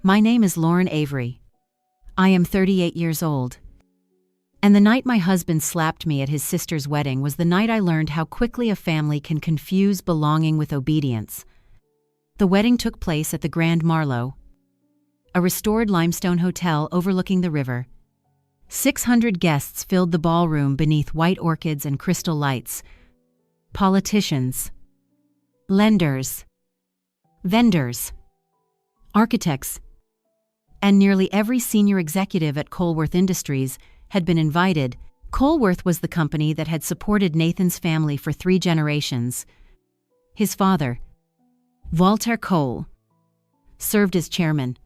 My name is Lauren Avery. I am 38 years old. And the night my husband slapped me at his sister's wedding was the night I learned how quickly a family can confuse belonging with obedience. The wedding took place at the Grand Marlowe, a restored limestone hotel overlooking the river. 600 guests filled the ballroom beneath white orchids and crystal lights. Politicians, lenders, vendors, architects, and nearly every senior executive at Colworth Industries had been invited. Colworth was the company that had supported Nathan's family for 3 generations. His father, Walter Cole, served as chairman.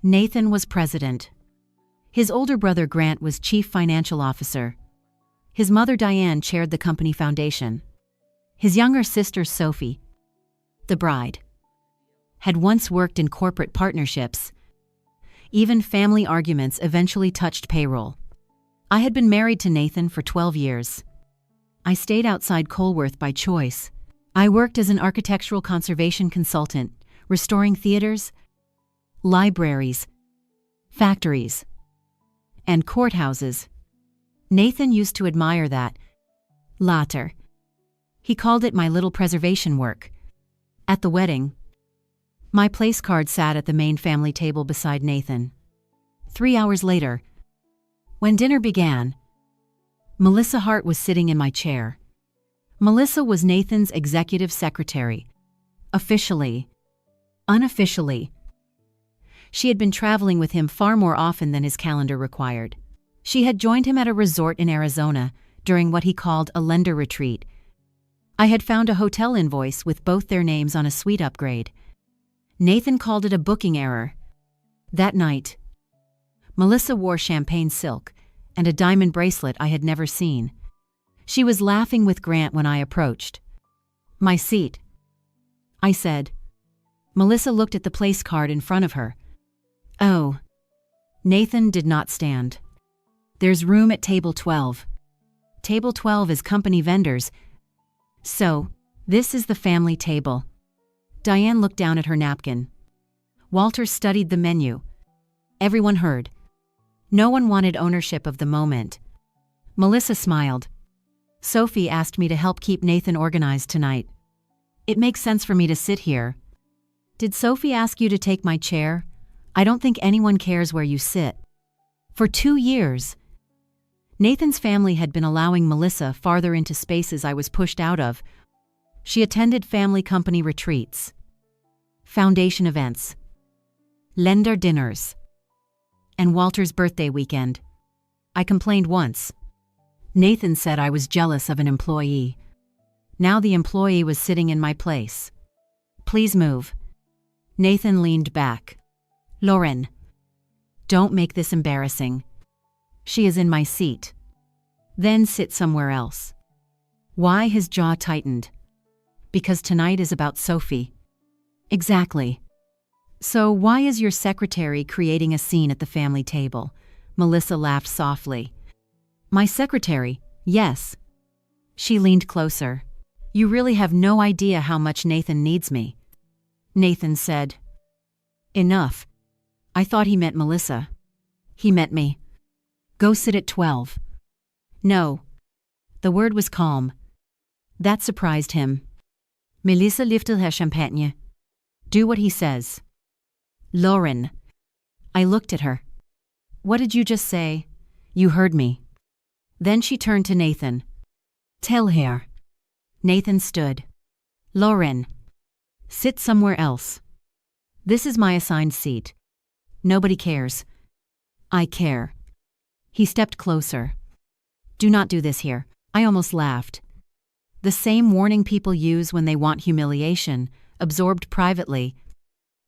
Nathan was president. His older brother Grant was chief financial officer. His mother Diane chaired the company foundation. His younger sister Sophie, the bride, had once worked in corporate partnerships. Even family arguments eventually touched payroll. I had been married to Nathan for 12 years. I stayed outside Colworth by choice. I worked as an architectural conservation consultant, restoring theaters, libraries, factories, and courthouses. Nathan used to admire that. Later, he called it my little preservation work. At the wedding, my place card sat at the main family table beside Nathan. 3 hours later, when dinner began, Melissa Hart was sitting in my chair. Melissa was Nathan's executive secretary. Officially, unofficially, she had been traveling with him far more often than his calendar required. She had joined him at a resort in Arizona during what he called a lender retreat. I had found a hotel invoice with both their names on a suite upgrade. Nathan called it a booking error. That night, Melissa wore champagne silk and a diamond bracelet I had never seen. She was laughing with Grant when I approached. "My seat," I said. Melissa looked at the place card in front of her. "Oh." Nathan did not stand. "There's room at table 12. Table 12 is company vendors. So, this is the family table." Diane looked down at her napkin. Walter studied the menu. Everyone heard. No one wanted ownership of the moment. Melissa smiled. "Sophie asked me to help keep Nathan organized tonight. It makes sense for me to sit here." "Did Sophie ask you to take my chair? I don't think anyone cares where you sit." For 2 years, Nathan's family had been allowing Melissa farther into spaces I was pushed out of. She attended family company retreats, foundation events, lender dinners, and Walter's birthday weekend. I complained once. Nathan said I was jealous of an employee. Now the employee was sitting in my place. "Please move." Nathan leaned back. "Lauren, don't make this embarrassing. She is in my seat. Then sit somewhere else." Why? His jaw tightened. "Because tonight is about Sophie." "Exactly. So why is your secretary creating a scene at the family table?" Melissa laughed softly. "My secretary, yes." She leaned closer. "You really have no idea how much Nathan needs me." Nathan said, "Enough." I thought he meant Melissa. "He meant me. Go sit at 12. "No." The word was calm. That surprised him. Melissa lifted her champagne. "Do what he says." "Lauren." I looked at her. "What did you just say?" "You heard me." Then she turned to Nathan. "Tell her." Nathan stood. "Lauren, sit somewhere else. This is my assigned seat. Nobody cares." "I care." He stepped closer. "Do not do this here." I almost laughed. The same warning people use when they want humiliation, absorbed privately.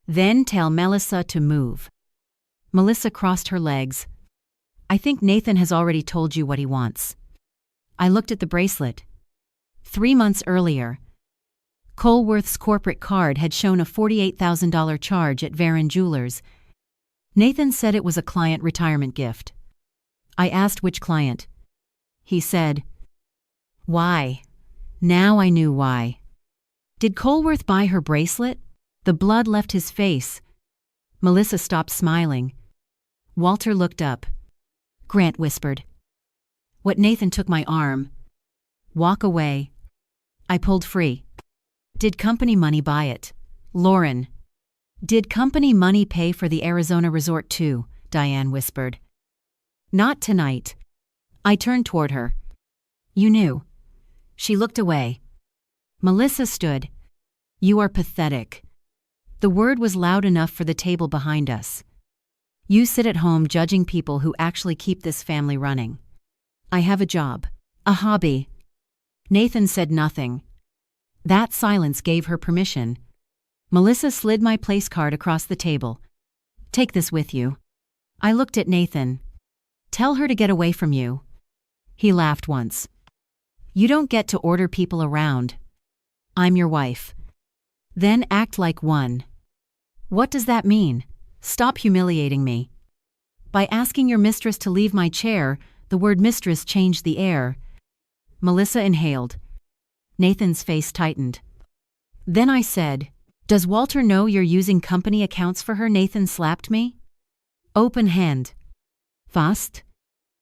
"Then tell Melissa to move." Melissa crossed her legs. "I think Nathan has already told you what he wants." I looked at the bracelet. 3 months earlier, Colworth's corporate card had shown a $48,000 charge at Varon Jewelers. Nathan said it was a client retirement gift. I asked which client. He said, "Why?" Now I knew why. Did Colworth buy her bracelet? The blood left his face. Melissa stopped smiling. Walter looked up. Grant whispered. What? Nathan took my arm. Walk away. I pulled free. Did company money buy it? Lauren. Did company money pay for the Arizona resort too? Diane whispered. Not tonight. I turned toward her. You knew. She looked away. Melissa stood. You are pathetic. The word was loud enough for the table behind us. You sit at home judging people who actually keep this family running. I have a job, a hobby. Nathan said nothing. That silence gave her permission. Melissa slid my place card across the table. Take this with you. I looked at Nathan. Tell her to get away from you. He laughed once. You don't get to order people around. I'm your wife. Then act like one. What does that mean? Stop humiliating me. By asking your mistress to leave my chair, the word mistress changed the air. Melissa inhaled. Nathan's face tightened. Then I said, Does Walter know you're using company accounts for her? Nathan slapped me. Open hand. Fast.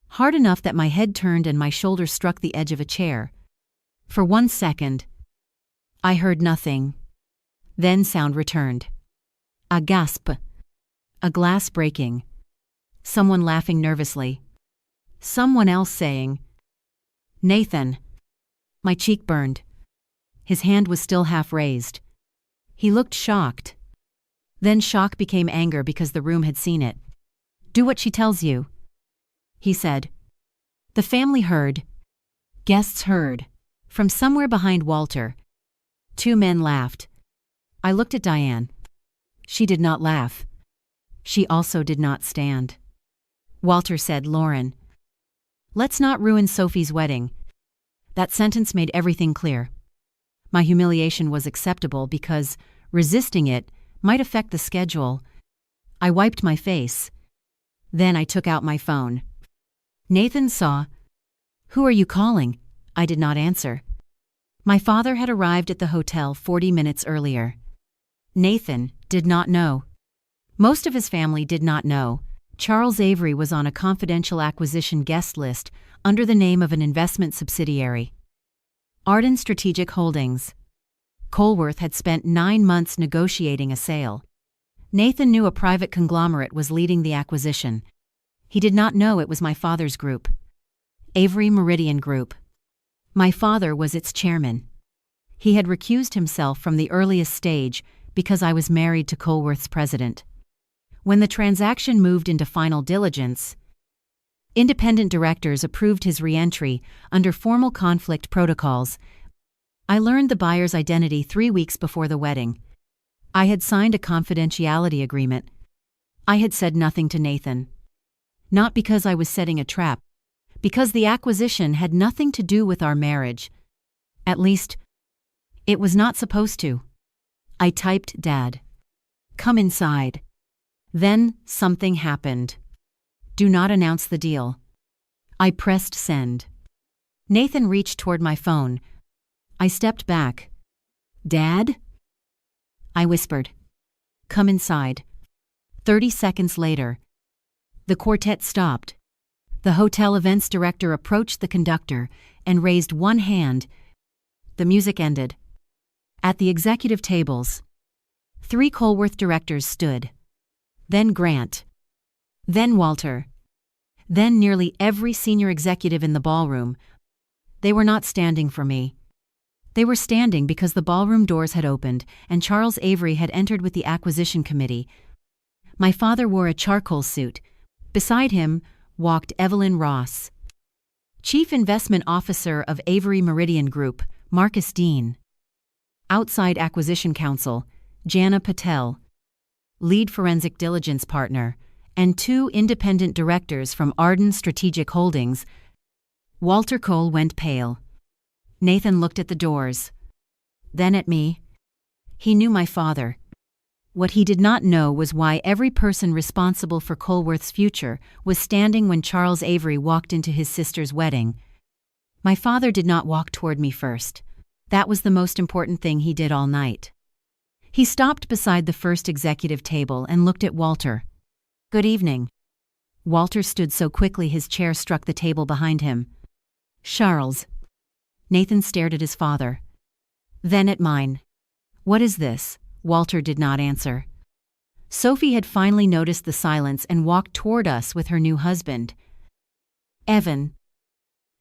Hard enough that my head turned and my shoulder struck the edge of a chair. For 1 second, I heard nothing. Then sound returned. A gasp. A glass breaking. Someone laughing nervously. Someone else saying, Nathan. My cheek burned. His hand was still half raised. He looked shocked. Then shock became anger because the room had seen it. Do what she tells you, he said. The family heard. Guests heard. From somewhere behind Walter. 2 men laughed. I looked at Diane. She did not laugh. She also did not stand. Walter said, Lauren. Let's not ruin Sophie's wedding. That sentence made everything clear. My humiliation was acceptable because resisting it might affect the schedule. I wiped my face. Then I took out my phone. Nathan saw. Who are you calling? I did not answer. My father had arrived at the hotel 40 minutes earlier. Nathan did not know. Most of his family did not know. Charles Avery was on a confidential acquisition guest list under the name of an investment subsidiary. Arden Strategic Holdings. Colworth had spent 9 months negotiating a sale. Nathan knew a private conglomerate was leading the acquisition. He did not know it was my father's group. Avery Meridian Group. My father was its chairman. He had recused himself from the earliest stage because I was married to Colworth's president. When the transaction moved into final diligence, independent directors approved his re-entry under formal conflict protocols. I learned the buyer's identity 3 weeks before the wedding. I had signed a confidentiality agreement. I had said nothing to Nathan. Not because I was setting a trap, because the acquisition had nothing to do with our marriage. At least, it was not supposed to. I typed, Dad. Come inside. Then something happened. Do not announce the deal. I pressed send. Nathan reached toward my phone. I stepped back. Dad? I whispered. Come inside. 30 seconds later, the quartet stopped. The hotel events director approached the conductor and raised one hand. The music ended. At the executive tables, 3 Colworth directors stood. Then Grant. Then Walter. Then nearly every senior executive in the ballroom. They were not standing for me. They were standing because the ballroom doors had opened and Charles Avery had entered with the acquisition committee. My father wore a charcoal suit. Beside him walked Evelyn Ross. Chief Investment Officer of Avery Meridian Group, Marcus Dean. Outside Acquisition Counsel, Jana Patel. Lead Forensic Diligence Partner, and 2 independent directors from Arden Strategic Holdings. Walter Cole went pale. Nathan looked at the doors. Then at me. He knew my father. What he did not know was why every person responsible for Colworth's future was standing when Charles Avery walked into his sister's wedding. My father did not walk toward me first. That was the most important thing he did all night. He stopped beside the first executive table and looked at Walter. "Good evening." Walter stood so quickly his chair struck the table behind him. "Charles." Nathan stared at his father. Then at mine. "What is this?" Walter did not answer. Sophie had finally noticed the silence and walked toward us with her new husband, Evan,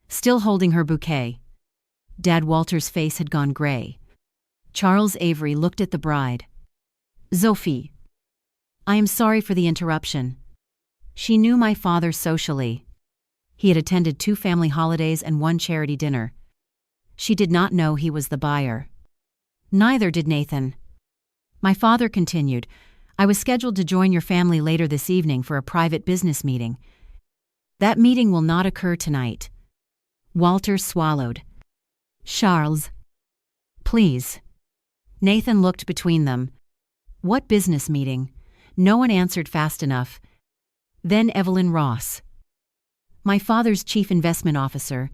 still holding her bouquet. Dad Walter's face had gone gray. Charles Avery looked at the bride. "Sophie, I am sorry for the interruption." She knew my father socially. He had attended 2 family holidays and 1 charity dinner. She did not know he was the buyer. Neither did Nathan. My father continued, "I was scheduled to join your family later this evening for a private business meeting. That meeting will not occur tonight." Walter swallowed. "Charles, please." Nathan looked between them. "What business meeting?" No one answered fast enough. Then Evelyn Ross, my father's chief investment officer,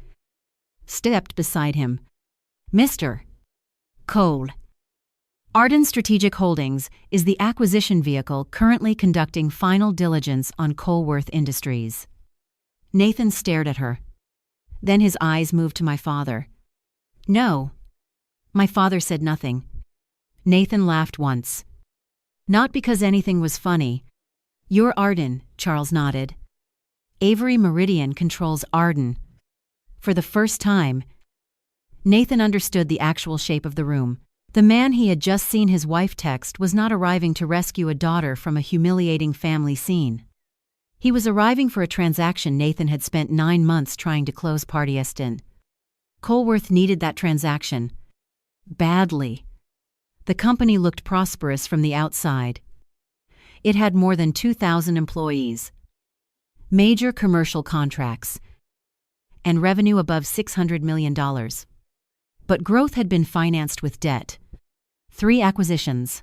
stepped beside him. "Mr. Cole, Arden Strategic Holdings is the acquisition vehicle currently conducting final diligence on Colworth Industries." Nathan stared at her. Then his eyes moved to my father. "No." My father said nothing. Nathan laughed once. "Not because anything was funny. You're Arden," Charles nodded. "Avery Meridian controls Arden." For the first time, Nathan understood the actual shape of the room. The man he had just seen his wife text was not arriving to rescue a daughter from a humiliating family scene. He was arriving for a transaction Nathan had spent 9 months trying to close in. Colworth needed that transaction. Badly. The company looked prosperous from the outside. It had more than 2,000 employees, major commercial contracts, and revenue above $600 million. But growth had been financed with debt. 3 acquisitions,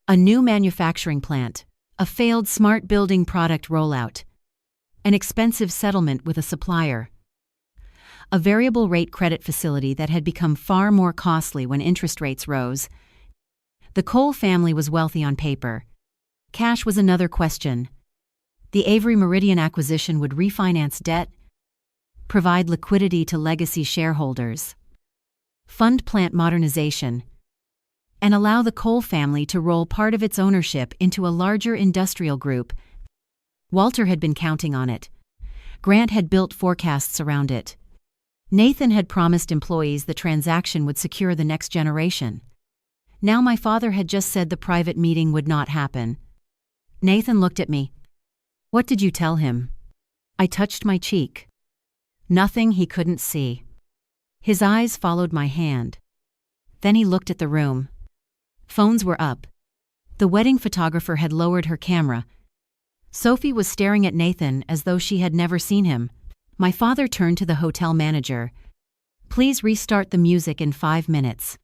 a new manufacturing plant, a failed smart building product rollout, an expensive settlement with a supplier, a variable rate credit facility that had become far more costly when interest rates rose. The Cole family was wealthy on paper. Cash was another question. The Avery Meridian acquisition would refinance debt, provide liquidity to legacy shareholders, fund plant modernization, and allow the Cole family to roll part of its ownership into a larger industrial group. Walter had been counting on it. Grant had built forecasts around it. Nathan had promised employees the transaction would secure the next generation. Now my father had just said the private meeting would not happen. Nathan looked at me. "What did you tell him?" I touched my cheek. Nothing he couldn't see. His eyes followed my hand. Then he looked at the room. Phones were up. The wedding photographer had lowered her camera. Sophie was staring at Nathan as though she had never seen him. My father turned to the hotel manager. "Please restart the music in 5 minutes."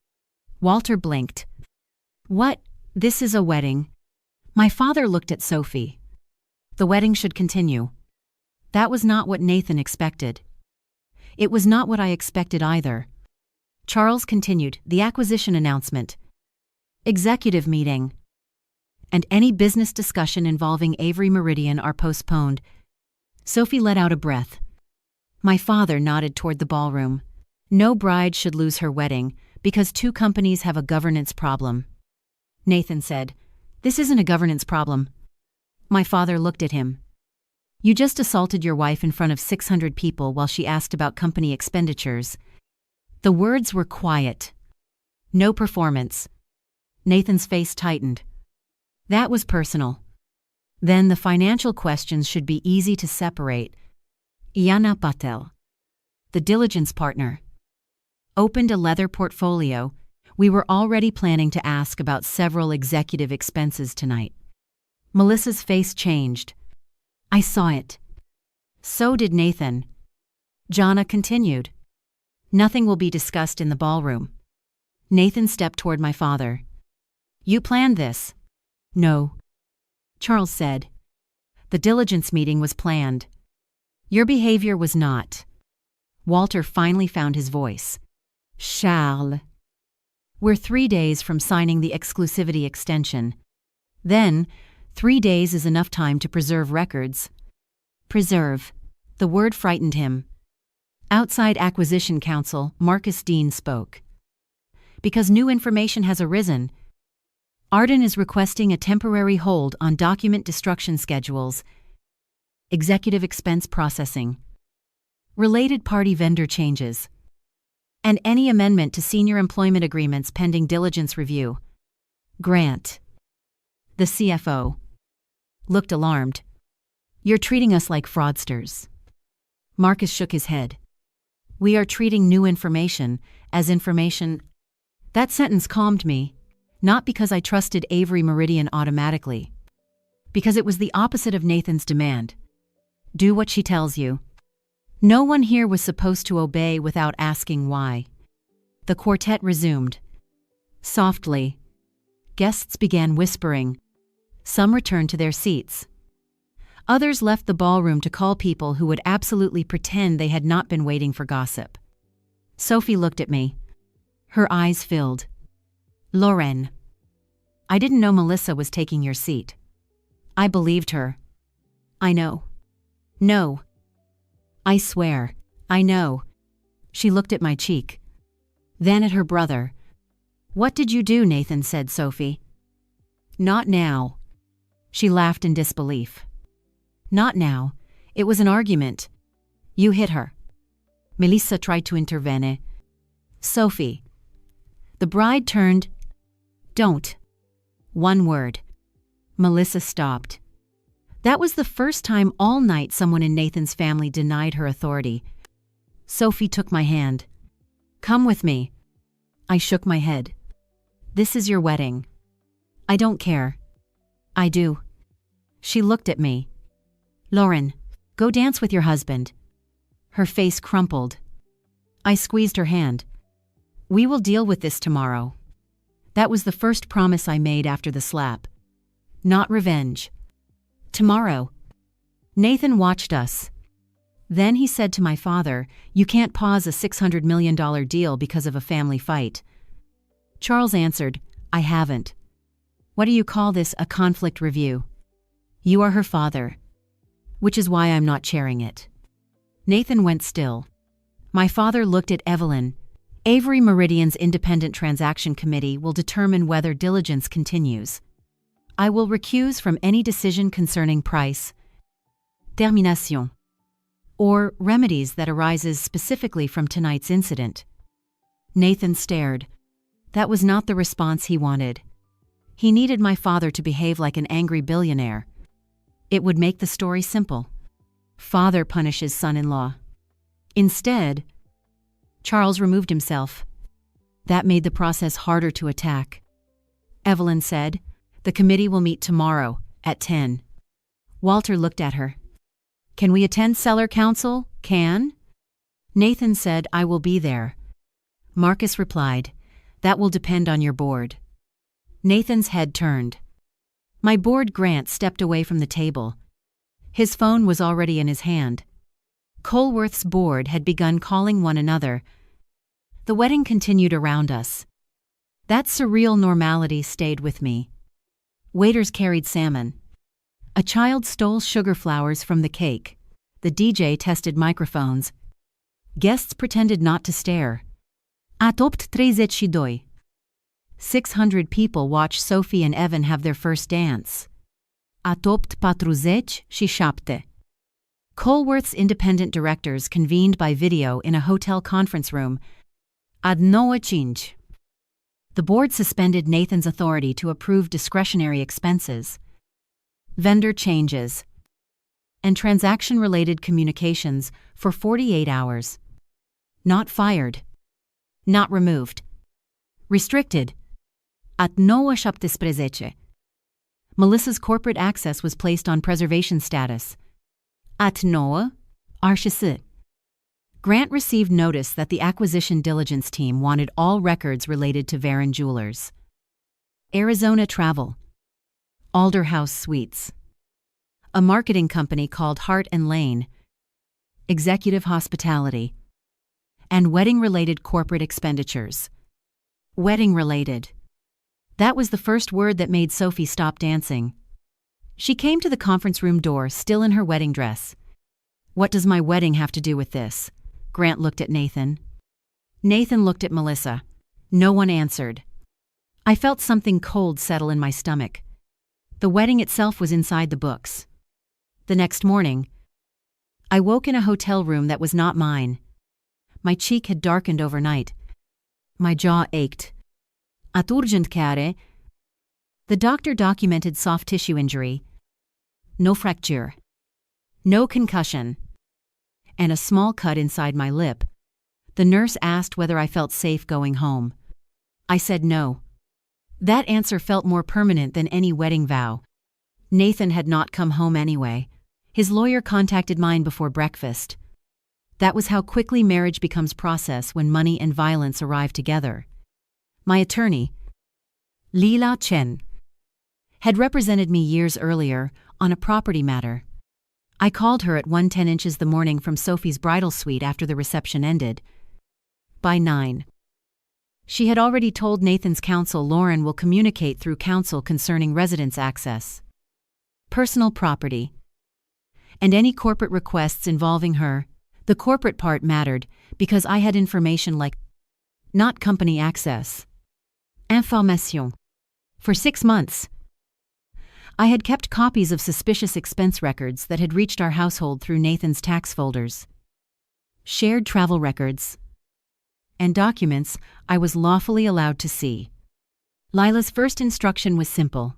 Walter blinked. "What? This is a wedding." My father looked at Sophie. The wedding should continue. That was not what Nathan expected. It was not what I expected either. Charles continued, "The acquisition announcement, executive meeting, and any business discussion involving Avery Meridian are postponed." Sophie let out a breath. My father nodded toward the ballroom. No bride should lose her wedding because 2 companies have a governance problem. Nathan said, "This isn't a governance problem." My father looked at him. "You just assaulted your wife in front of 600 people while she asked about company expenditures." The words were quiet. No performance. Nathan's face tightened. That was personal. Then the financial questions should be easy to separate. Iana Patel, the diligence partner, opened a leather portfolio. We were already planning to ask about several executive expenses tonight. Melissa's face changed. I saw it. So did Nathan. Jana continued. "Nothing will be discussed in the ballroom." Nathan stepped toward my father. "You planned this?" "No." Charles said. "The diligence meeting was planned. Your behavior was not." Walter finally found his voice. "Charles, We're 3 days from signing the exclusivity extension. Then, 3 days is enough time to preserve records. Preserve. The word frightened him. Outside Acquisition Counsel, Marcus Dean spoke. Because new information has arisen, Arden is requesting a temporary hold on document destruction schedules, executive expense processing, related party vendor changes, and any amendment to senior employment agreements pending diligence review. Grant, the CFO, looked alarmed. You're treating us like fraudsters. Marcus shook his head. We are treating new information as information. That sentence calmed me, not because I trusted Avery Meridian automatically, because it was the opposite of Nathan's demand. Do what she tells you. No one here was supposed to obey without asking why. The quartet resumed. Softly. Guests began whispering. Some returned to their seats. Others left the ballroom to call people who would absolutely pretend they had not been waiting for gossip. Sophie looked at me. Her eyes filled. Lauren. I didn't know Melissa was taking your seat. I believed her. I know. No. I swear, I know. She looked at my cheek. Then at her brother. What did you do, Nathan said, Sophie. Not now. She laughed in disbelief. Not now. It was an argument. You hit her. Melissa tried to intervene. Sophie. The bride turned. Don't. One word. Melissa stopped. That was the first time all night someone in Nathan's family denied her authority. Sophie took my hand. Come with me. I shook my head. This is your wedding. I don't care. I do. She looked at me. Lauren, go dance with your husband. Her face crumpled. I squeezed her hand. We will deal with this tomorrow. That was the first promise I made after the slap. Not revenge. Tomorrow. Nathan watched us. Then he said to my father, you can't pause a $600 million deal because of a family fight. Charles answered, I haven't. What do you call this, a conflict review? You are her father. Which is why I'm not chairing it. Nathan went still. My father looked at Evelyn. Avery Meridian's Independent Transaction Committee will determine whether diligence continues. I will recuse from any decision concerning price, termination, or remedies that arises specifically from tonight's incident. Nathan stared. That was not the response he wanted. He needed my father to behave like an angry billionaire. It would make the story simple. Father punishes son-in-law. Instead, Charles removed himself. That made the process harder to attack. Evelyn said, the committee will meet tomorrow at 10. Walter looked at her. Can we attend Seller Council? Can? Nathan said, I will be there. Marcus replied, that will depend on your board. Nathan's head turned. My board Grant stepped away from the table. His phone was already in his hand. Colworth's board had begun calling one another. The wedding continued around us. That surreal normality stayed with me. Waiters carried salmon. A child stole sugar flowers from the cake. The DJ tested microphones. Guests pretended not to stare. Atopt 32. 600 people watched Sophie and Evan have their first dance. Atopt 47. Colworth's independent directors convened by video in a hotel conference room. Ad 9. The board suspended Nathan's authority to approve discretionary expenses, vendor changes, and transaction-related communications for 48 hours. Not fired. Not removed. Restricted. At 9:17. Melissa's corporate access was placed on preservation status. At 9. Archis. Grant received notice that the acquisition diligence team wanted all records related to Varon Jewelers. Arizona Travel. Alder House Suites. A marketing company called Hart & Lane. Executive Hospitality. And wedding-related corporate expenditures. Wedding related. That was the first word that made Sophie stop dancing. She came to the conference room door, still in her wedding dress. What does my wedding have to do with this? Grant looked at Nathan. Nathan looked at Melissa. No one answered. I felt something cold settle in my stomach. The wedding itself was inside the books. The next morning, I woke in a hotel room that was not mine. My cheek had darkened overnight. My jaw ached. Att urgent care. The doctor documented soft tissue injury. No fracture. No concussion. And a small cut inside my lip. The nurse asked whether I felt safe going home. I said no. That answer felt more permanent than any wedding vow. Nathan had not come home anyway. His lawyer contacted mine before breakfast. That was how quickly marriage becomes process when money and violence arrive together. My attorney, Leela Chen, had represented me years earlier on a property matter. I called her at 1:10 inches the morning from Sophie's bridal suite after the reception ended. By 9. She had already told Nathan's counsel Lauren will communicate through counsel concerning residence access, personal property, and any corporate requests involving her. The corporate part mattered because I had information like not company access. Information. For 6 months, I had kept copies of suspicious expense records that had reached our household through Nathan's tax folders, shared travel records, and documents I was lawfully allowed to see. Lila's first instruction was simple.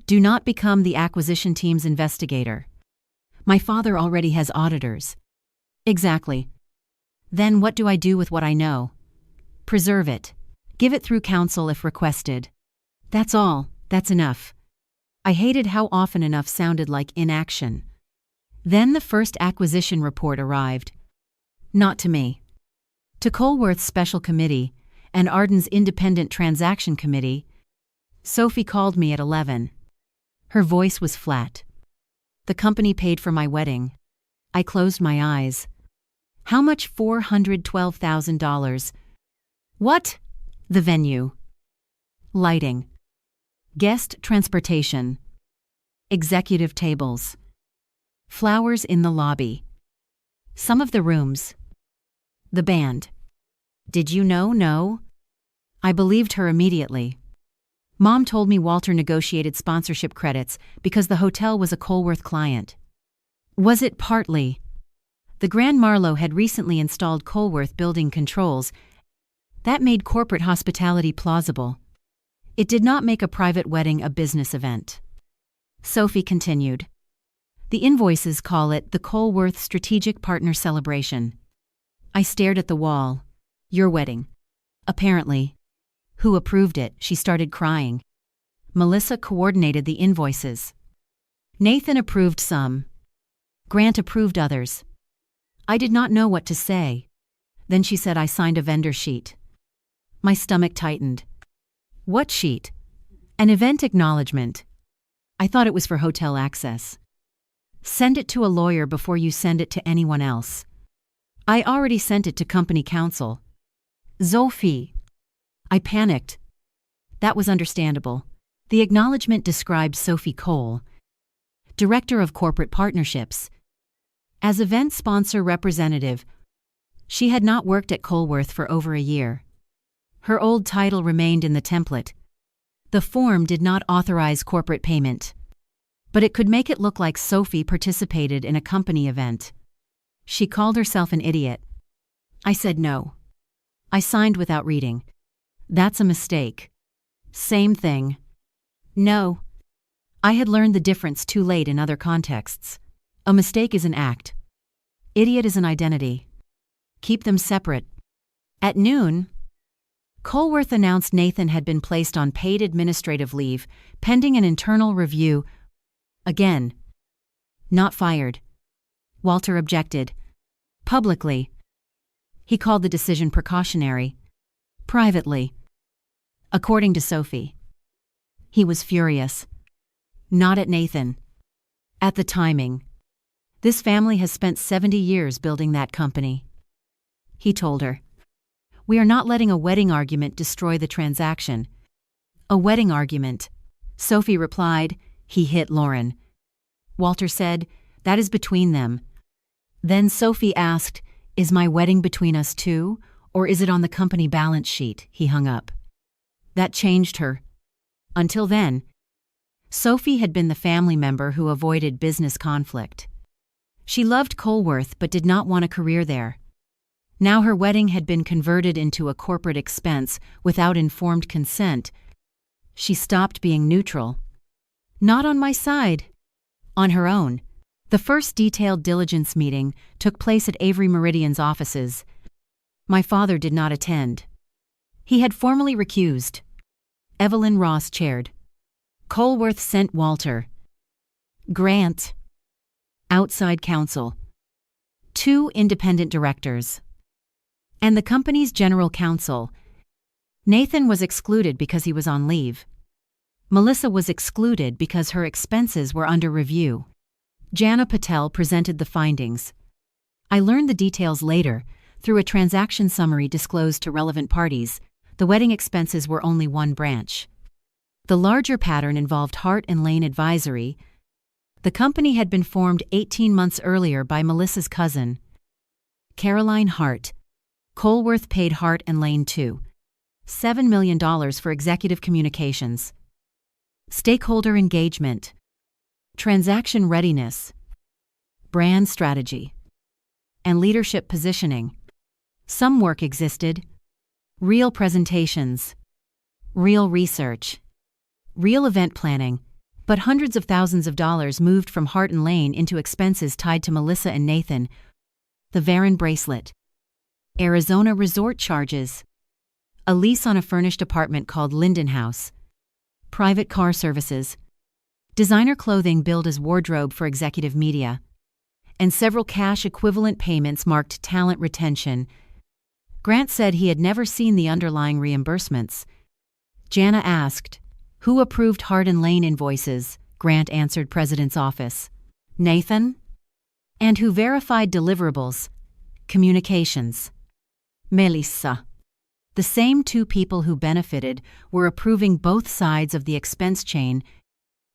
Do not become the acquisition team's investigator. My father already has auditors. Exactly. Then what do I do with what I know? Preserve it. Give it through counsel if requested. That's all. That's enough. I hated how often enough sounded like inaction. Then the first acquisition report arrived. Not to me. To Colworth's special committee and Arden's independent transaction committee. Sophie called me at 11. Her voice was flat. The company paid for my wedding. I closed my eyes. How much? $412,000. What? The venue. Lighting. Guest transportation. Executive tables. Flowers in the lobby. Some of the rooms. The band. Did you know? No. I believed her immediately. Mom told me Walter negotiated sponsorship credits because the hotel was a Colworth client. Was it partly? The Grand Marlowe had recently installed Colworth building controls. That made corporate hospitality plausible. It did not make a private wedding a business event. Sophie continued. The invoices call it the Colworth Strategic Partner Celebration. I stared at the wall. Your wedding. Apparently. Who approved it? She started crying. Melissa coordinated the invoices. Nathan approved some. Grant approved others. I did not know what to say. Then she said I signed a vendor sheet. My stomach tightened. What sheet? An event acknowledgement. I thought it was for hotel access. Send it to a lawyer before you send it to anyone else. I already sent it to company counsel. Sophie. I panicked. That was understandable. The acknowledgement described Sophie Cole, Director of Corporate Partnerships. As event sponsor representative, she had not worked at Colworth for over a year. Her old title remained in the template. The form did not authorize corporate payment, but it could make it look like Sophie participated in a company event. She called herself an idiot. I said no. I signed without reading. That's a mistake. Same thing. No. I had learned the difference too late in other contexts. A mistake is an act. Idiot is an identity. Keep them separate. At noon, Colworth announced Nathan had been placed on paid administrative leave, pending an internal review. Again. Not fired. Walter objected. Publicly. He called the decision precautionary. Privately. According to Sophie. He was furious. Not at Nathan. At the timing. This family has spent 70 years building that company. He told her. We are not letting a wedding argument destroy the transaction. A wedding argument. Sophie replied, he hit Lauren. Walter said, that is between them. Then Sophie asked, is my wedding between us too, or is it on the company balance sheet? He hung up. That changed her. Until then, Sophie had been the family member who avoided business conflict. She loved Colworth but did not want a career there. Now her wedding had been converted into a corporate expense without informed consent. She stopped being neutral. Not on my side. On her own. The first detailed diligence meeting took place at Avery Meridian's offices. My father did not attend. He had formally recused. Evelyn Ross chaired. Colworth sent Walter. Grant. Outside counsel. 2 independent directors. And the company's general counsel. Nathan was excluded because he was on leave. Melissa was excluded because her expenses were under review. Jana Patel presented the findings. I learned the details later, through a transaction summary disclosed to relevant parties. The wedding expenses were only one branch. The larger pattern involved Hart and Lane Advisory. The company had been formed 18 months earlier by Melissa's cousin, Caroline Hart. Colworth paid Hart and Lane $7 million for executive communications, stakeholder engagement, transaction readiness, brand strategy, and leadership positioning. Some work existed. Real presentations, real research, real event planning, but hundreds of thousands of dollars moved from Hart and Lane into expenses tied to Melissa and Nathan. The Varon bracelet, Arizona resort charges, a lease on a furnished apartment called Linden House, private car services, designer clothing billed as wardrobe for executive media, and several cash equivalent payments marked talent retention. Grant said he had never seen the underlying reimbursements. Jana asked, who approved Hart and Lane invoices? Grant answered President's office. Nathan? And who verified deliverables? Communications. Melissa. The same 2 people who benefited were approving both sides of the expense chain.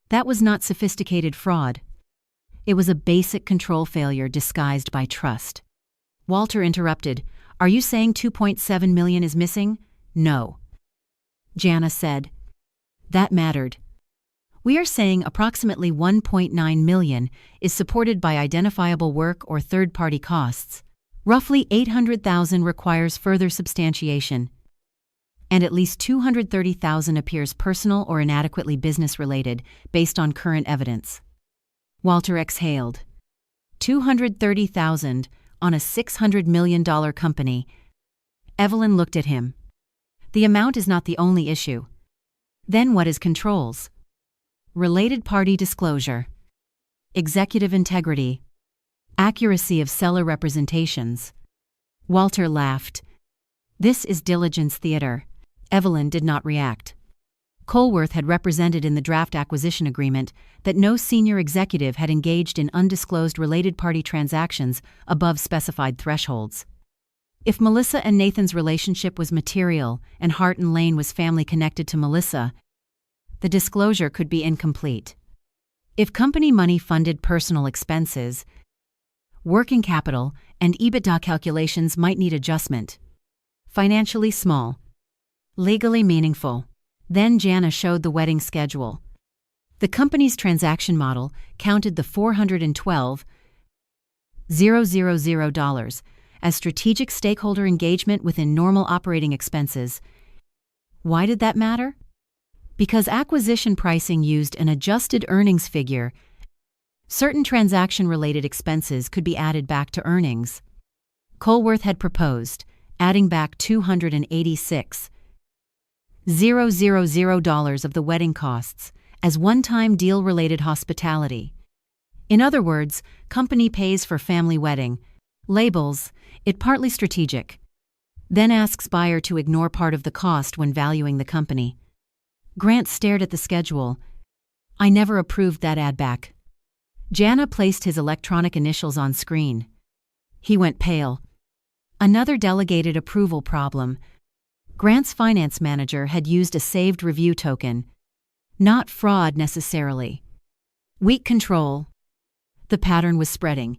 That was not sophisticated fraud. It was a basic control failure disguised by trust. Walter interrupted. Are you saying $2.7 million is missing? No. Jana said. That mattered. We are saying approximately $1.9 million is supported by identifiable work or third-party costs. Roughly $800,000 requires further substantiation. And at least $230,000 appears personal or inadequately business-related based on current evidence. Walter exhaled. $230,000 on a $600 million company. Evelyn looked at him. The amount is not the only issue. Then what is controls? Related party disclosure, executive integrity, accuracy of seller representations. Walter laughed. This is diligence theater. Evelyn did not react. Colworth had represented in the draft acquisition agreement that no senior executive had engaged in undisclosed related party transactions above specified thresholds. If Melissa and Nathan's relationship was material and Hart and Lane was family connected to Melissa, the disclosure could be incomplete. If company money funded personal expenses, working capital and EBITDA calculations might need adjustment. Financially small. Legally meaningful. Then Jana showed the wedding schedule. The company's transaction model counted the $412,000 as strategic stakeholder engagement within normal operating expenses. Why did that matter? Because acquisition pricing used an adjusted earnings figure. Certain transaction-related expenses could be added back to earnings. Colworth had proposed adding back $286,000 of the wedding costs as one-time deal-related hospitality. In other words, company pays for family wedding, labels it partly strategic, then asks buyer to ignore part of the cost when valuing the company. Grant stared at the schedule. I never approved that add-back. Jana placed his electronic initials on screen. He went pale. Another delegated approval problem. Grant's finance manager had used a saved review token. Not fraud necessarily. Weak control. The pattern was spreading.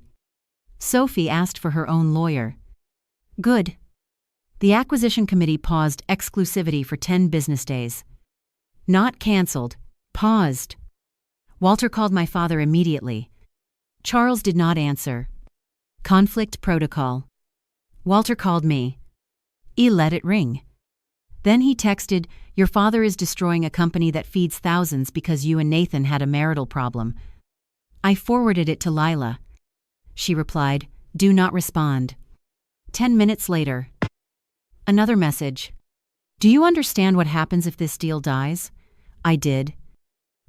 Sophie asked for her own lawyer. Good. The acquisition committee paused exclusivity for 10 business days. Not cancelled. Paused. Walter called my father immediately. Charles did not answer. Conflict protocol. Walter called me. He let it ring. Then he texted, "Your father is destroying a company that feeds thousands because you and Nathan had a marital problem." I forwarded it to Lila. She replied, "Do not respond." 10 minutes later. Another message. "Do you understand what happens if this deal dies?" I did.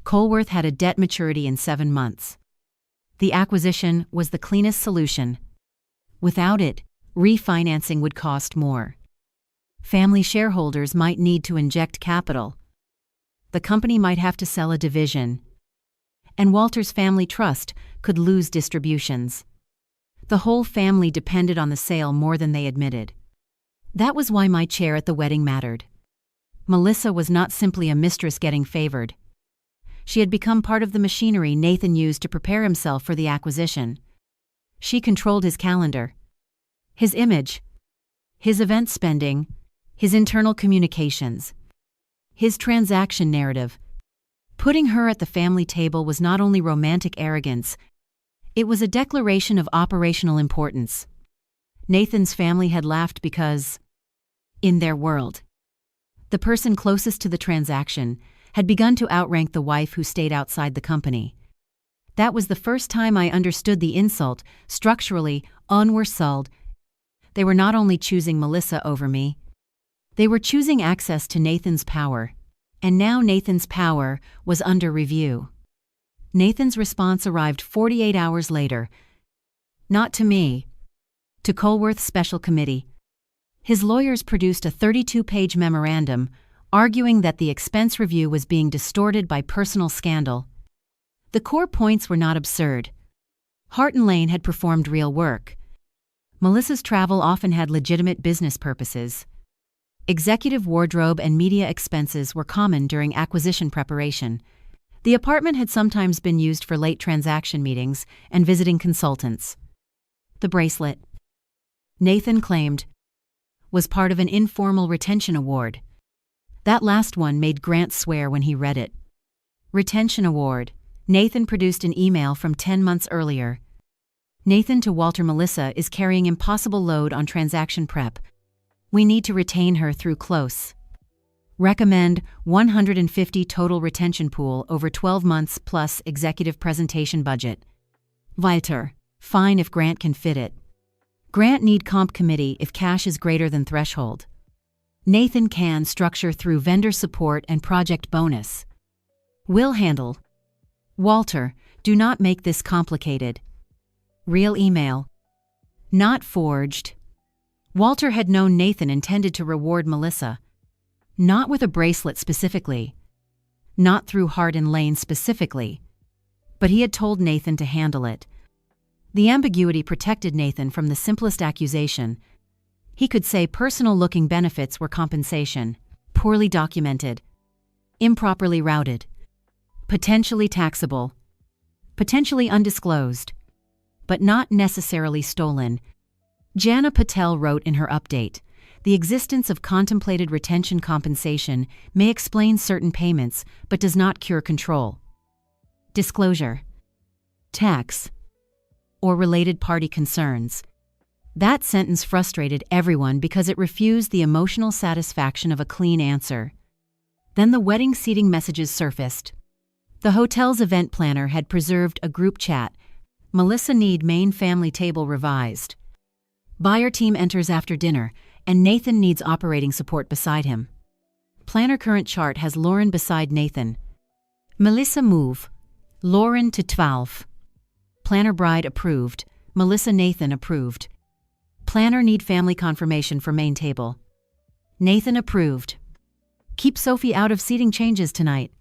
Colworth had a debt maturity in 7 months. The acquisition was the cleanest solution. Without it, refinancing would cost more. Family shareholders might need to inject capital. The company might have to sell a division. And Walter's family trust could lose distributions. The whole family depended on the sale more than they admitted. That was why my chair at the wedding mattered. Melissa was not simply a mistress getting favored. She had become part of the machinery Nathan used to prepare himself for the acquisition. She controlled his calendar, his image, his event spending, his internal communications, his transaction narrative. Putting her at the family table was not only romantic arrogance, it was a declaration of operational importance. Nathan's family had laughed because, in their world, the person closest to the transaction had begun to outrank the wife who stayed outside the company. That was the first time I understood the insult. Structurally, unworsold. They were not only choosing Melissa over me, they were choosing access to Nathan's power. And now Nathan's power was under review. Nathan's response arrived 48 hours later. Not to me. To Colworth's special committee. His lawyers produced a 32-page memorandum arguing that the expense review was being distorted by personal scandal. The core points were not absurd. Hart and Lane had performed real work. Melissa's travel often had legitimate business purposes. Executive wardrobe and media expenses were common during acquisition preparation. The apartment had sometimes been used for late transaction meetings and visiting consultants. The bracelet, Nathan claimed, was part of an informal retention award. That last one made Grant swear when he read it. Retention award. Nathan produced an email from 10 months earlier. Nathan to Walter, "Melissa is carrying impossible load on transaction prep. We need to retain her through close. Recommend 150 total retention pool over 12 months plus executive presentation budget. Walter, fine if Grant can fit it. Grant need comp committee if cash is greater than threshold. Nathan can structure through vendor support and project bonus. Will handle. Walter, do not make this complicated." Real email. Not forged. Walter had known Nathan intended to reward Melissa. Not with a bracelet specifically. Not through Hart and Lane specifically. But he had told Nathan to handle it. The ambiguity protected Nathan from the simplest accusation. He could say personal-looking benefits were compensation, poorly documented, improperly routed, potentially taxable, potentially undisclosed, but not necessarily stolen. Jana Patel wrote in her update, "The existence of contemplated retention compensation may explain certain payments, but does not cure control. Disclosure, tax, or related party concerns." That sentence frustrated everyone because it refused the emotional satisfaction of a clean answer. Then the wedding seating messages surfaced. The hotel's event planner had preserved a group chat. "Melissa need main family table revised. Buyer team enters after dinner, and Nathan needs operating support beside him." Planner current chart has Lauren beside Nathan. Melissa move. Lauren to 12. Planner bride approved. Melissa Nathan approved. Planner need family confirmation for main table. Nathan approved. Keep Sophie out of seating changes tonight.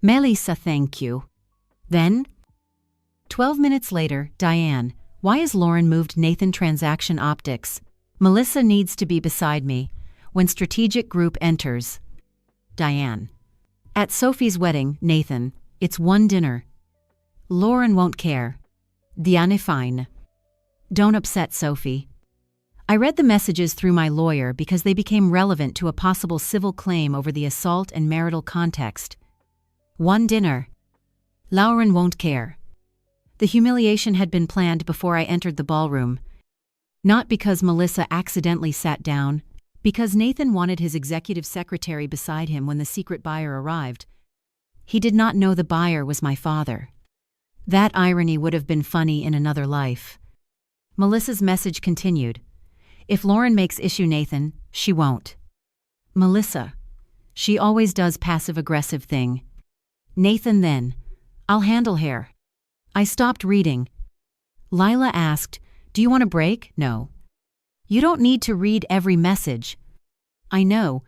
Melissa thank you. Then, 12 minutes later, Diane, why is Lauren moved Nathan transaction optics? Melissa needs to be beside me when strategic group enters. Diane. At Sophie's wedding, Nathan, it's one dinner. Lauren won't care. Diane fine. Don't upset Sophie. I read the messages through my lawyer because they became relevant to a possible civil claim over the assault and marital context. One dinner. Lauren won't care. The humiliation had been planned before I entered the ballroom. Not because Melissa accidentally sat down, because Nathan wanted his executive secretary beside him when the secret buyer arrived. He did not know the buyer was my father. That irony would have been funny in another life. Melissa's message continued. If Lauren makes issue Nathan, she won't. Melissa. She always does passive-aggressive thing. Nathan then. I'll handle her. I stopped reading. Lila asked, do you want a break? No. You don't need to read every message. I know.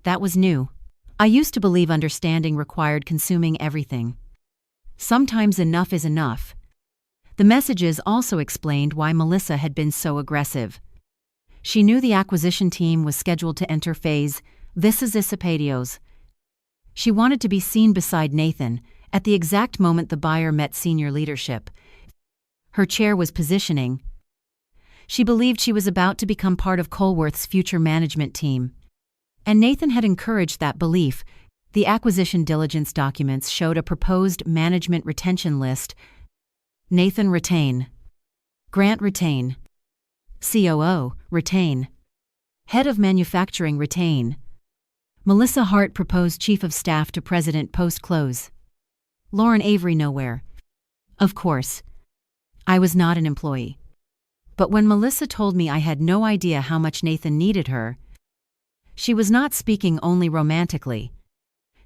That was new. I used to believe understanding required consuming everything. Sometimes enough is enough. The messages also explained why Melissa had been so aggressive. She knew the acquisition team was scheduled to enter phase Visicipadios. She wanted to be seen beside Nathan at the exact moment the buyer met senior leadership. Her chair was positioning. She believed she was about to become part of Colworth's future management team. And Nathan had encouraged that belief. The acquisition diligence documents showed a proposed management retention list. Nathan retain. Grant retain. COO retain. Head of manufacturing retain. Melissa Hart proposed chief of staff to president post-close. Lauren Avery nowhere. Of course. I was not an employee. But when Melissa told me I had no idea how much Nathan needed her, she was not speaking only romantically.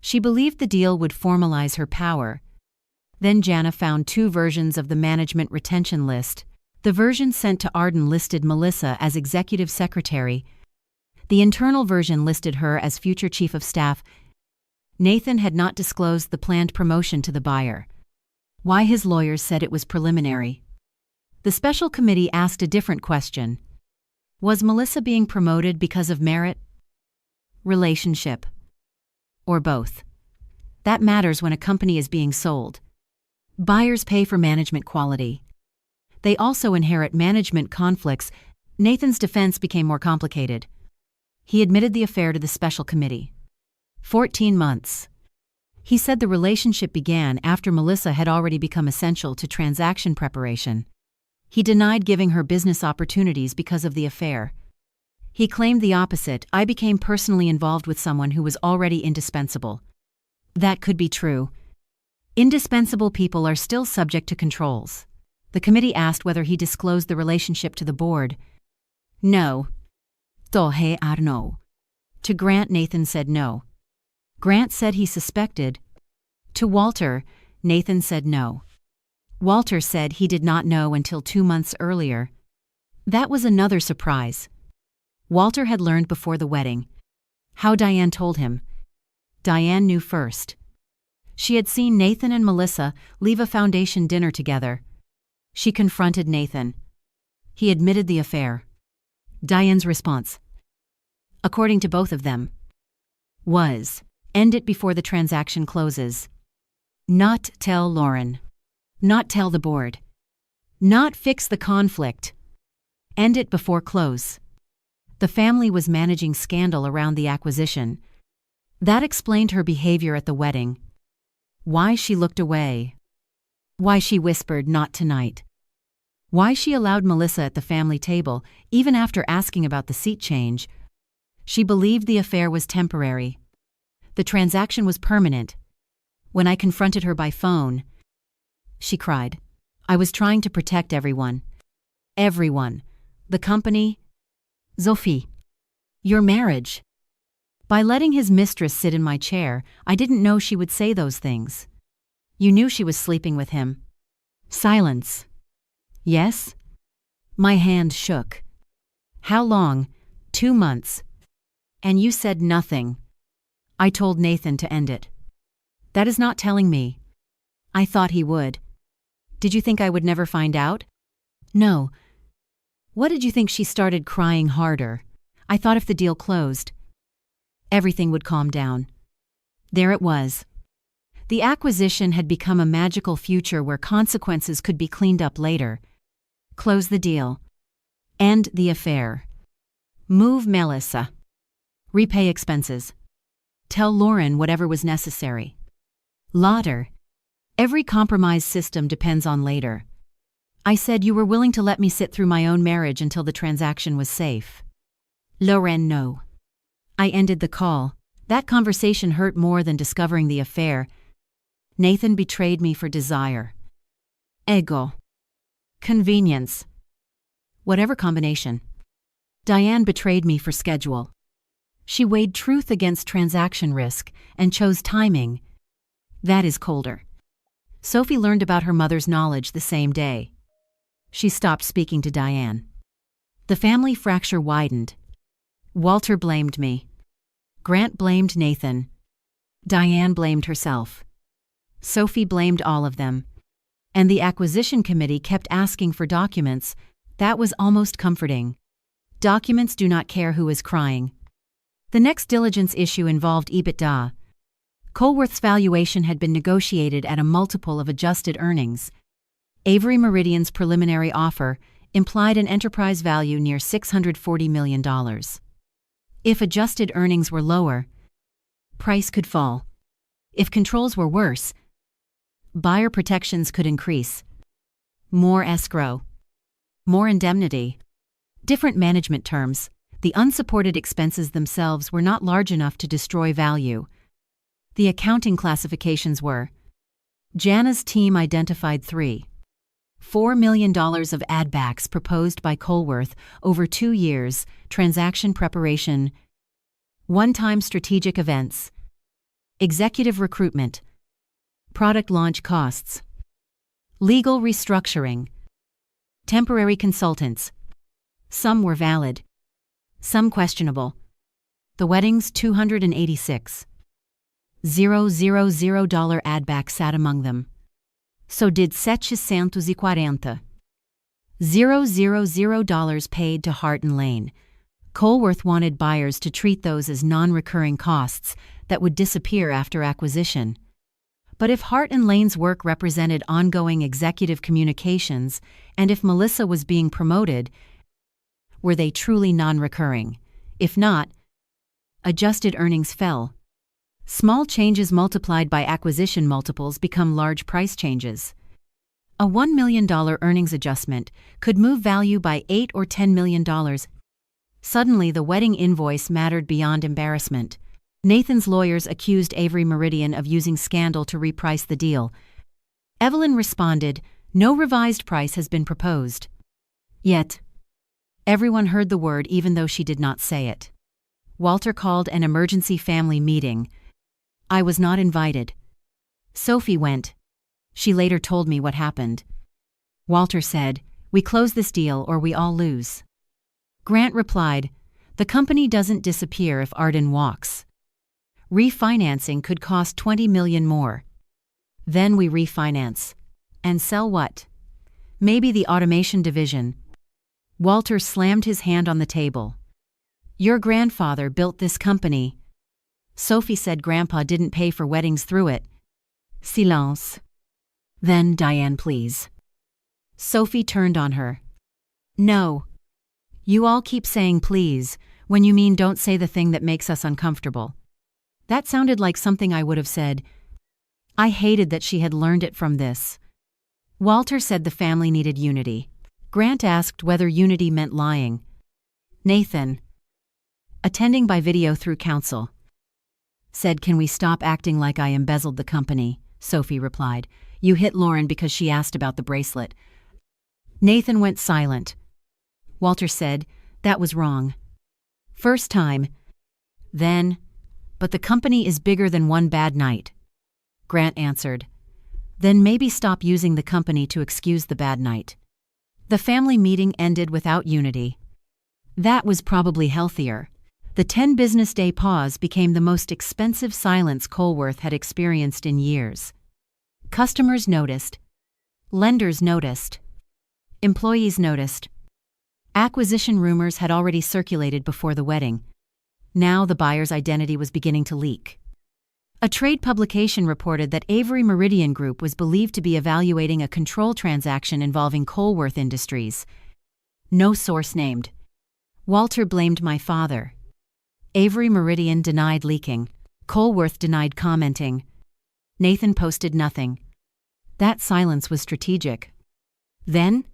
She believed the deal would formalize her power. Then Jana found two versions of the management retention list. The version sent to Arden listed Melissa as executive secretary. The internal version listed her as future chief of staff. Nathan had not disclosed the planned promotion to the buyer. Why his lawyers said it was preliminary. The special committee asked a different question. Was Melissa being promoted because of merit? Relationship? Or both? That matters when a company is being sold. Buyers pay for management quality. They also inherit management conflicts. Nathan's defense became more complicated. He admitted the affair to the special committee. 14 months. He said the relationship began after Melissa had already become essential to transaction preparation. He denied giving her business opportunities because of the affair. He claimed the opposite. I became personally involved with someone who was already indispensable. That could be true. Indispensable people are still subject to controls. The committee asked whether he disclosed the relationship to the board. No. Tohe Arno. To Grant, Nathan said no. Grant said he suspected. To Walter, Nathan said no. Walter said he did not know until 2 months earlier. That was another surprise. Walter had learned before the wedding. How Diane told him. Diane knew first. She had seen Nathan and Melissa leave a foundation dinner together. She confronted Nathan. He admitted the affair. Diane's response, according to both of them, was, end it before the transaction closes. Not tell Lauren. Not tell the board. Not fix the conflict. End it before close. The family was managing scandal around the acquisition. That explained her behavior at the wedding. Why she looked away. Why she whispered, not tonight. Why she allowed Melissa at the family table, even after asking about the seat change. She believed the affair was temporary. The transaction was permanent. When I confronted her by phone, she cried. I was trying to protect everyone. Everyone. The company. Sophie. Your marriage. By letting his mistress sit in my chair, I didn't know she would say those things. You knew she was sleeping with him. Silence. Yes? My hand shook. How long? 2 months. And you said nothing. I told Nathan to end it. That is not telling me. I thought he would. Did you think I would never find out? No. What did you think? She started crying harder. I thought if the deal closed, everything would calm down. There it was. The acquisition had become a magical future where consequences could be cleaned up later. Close the deal. End the affair. Move Melissa. Repay expenses. Tell Lauren whatever was necessary. Later. Every compromise system depends on later. I said you were willing to let me sit through my own marriage until the transaction was safe. Lauren, no. I ended the call. That conversation hurt more than discovering the affair. Nathan betrayed me for desire. Ego. Convenience. Whatever combination. Diane betrayed me for schedule. She weighed truth against transaction risk and chose timing. That is colder. Sophie learned about her mother's knowledge the same day. She stopped speaking to Diane. The family fracture widened. Walter blamed me. Grant blamed Nathan. Diane blamed herself. Sophie blamed all of them. And the acquisition committee kept asking for documents. That was almost comforting. Documents do not care who is crying. The next diligence issue involved EBITDA. Colworth's valuation had been negotiated at a multiple of adjusted earnings. Avery Meridian's preliminary offer implied an enterprise value near $640 million. If adjusted earnings were lower, price could fall. If controls were worse, buyer protections could increase. More escrow. More indemnity. Different management terms. The unsupported expenses themselves were not large enough to destroy value. The accounting classifications were: Jana's team identified $4 million of add-backs proposed by Colworth over 2 years, transaction preparation, one-time strategic events, executive recruitment, product launch costs, legal restructuring, temporary consultants. Some were valid, some questionable. The wedding's $286,000 add-back sat among them. So did $740,000 paid to Hart and Lane. Colworth wanted buyers to treat those as non-recurring costs that would disappear after acquisition. But if Hart and Lane's work represented ongoing executive communications, and if Melissa was being promoted, were they truly non-recurring? If not, adjusted earnings fell. Small changes multiplied by acquisition multiples become large price changes. A $1 million earnings adjustment could move value by $8 or $10 million. Suddenly, the wedding invoice mattered beyond embarrassment. Nathan's lawyers accused Avery Meridian of using scandal to reprice the deal. Evelyn responded, "No revised price has been proposed." Yet, everyone heard the word even though she did not say it. Walter called an emergency family meeting. I was not invited. Sophie went. She later told me what happened. Walter said, "We close this deal or we all lose." Grant replied, "The company doesn't disappear if Arden walks. Refinancing could cost $20 million more. Then we refinance. And sell what? Maybe the automation division." Walter slammed his hand on the table. "Your grandfather built this company." Sophie said Grandpa didn't pay for weddings through it. Silence. "Then, Diane, please." Sophie turned on her. "No. You all keep saying please, when you mean don't say the thing that makes us uncomfortable." That sounded like something I would have said. I hated that she had learned it from this. Walter said the family needed unity. Grant asked whether unity meant lying. Nathan, attending by video through counsel, said, "Can we stop acting like I embezzled the company?" Sophie replied, "You hit Lauren because she asked about the bracelet." Nathan went silent. Walter said, "That was wrong. First time. Then, but the company is bigger than one bad night." Grant answered, "Then maybe stop using the company to excuse the bad night." The family meeting ended without unity. That was probably healthier. The 10-business-day pause became the most expensive silence Colworth had experienced in years. Customers noticed. Lenders noticed. Employees noticed. Acquisition rumors had already circulated before the wedding. Now the buyer's identity was beginning to leak. A trade publication reported that Avery Meridian Group was believed to be evaluating a control transaction involving Colworth Industries. No source named. Walter blamed my father. Avery Meridian denied leaking. Colworth denied commenting. Nathan posted nothing. That silence was strategic. Then,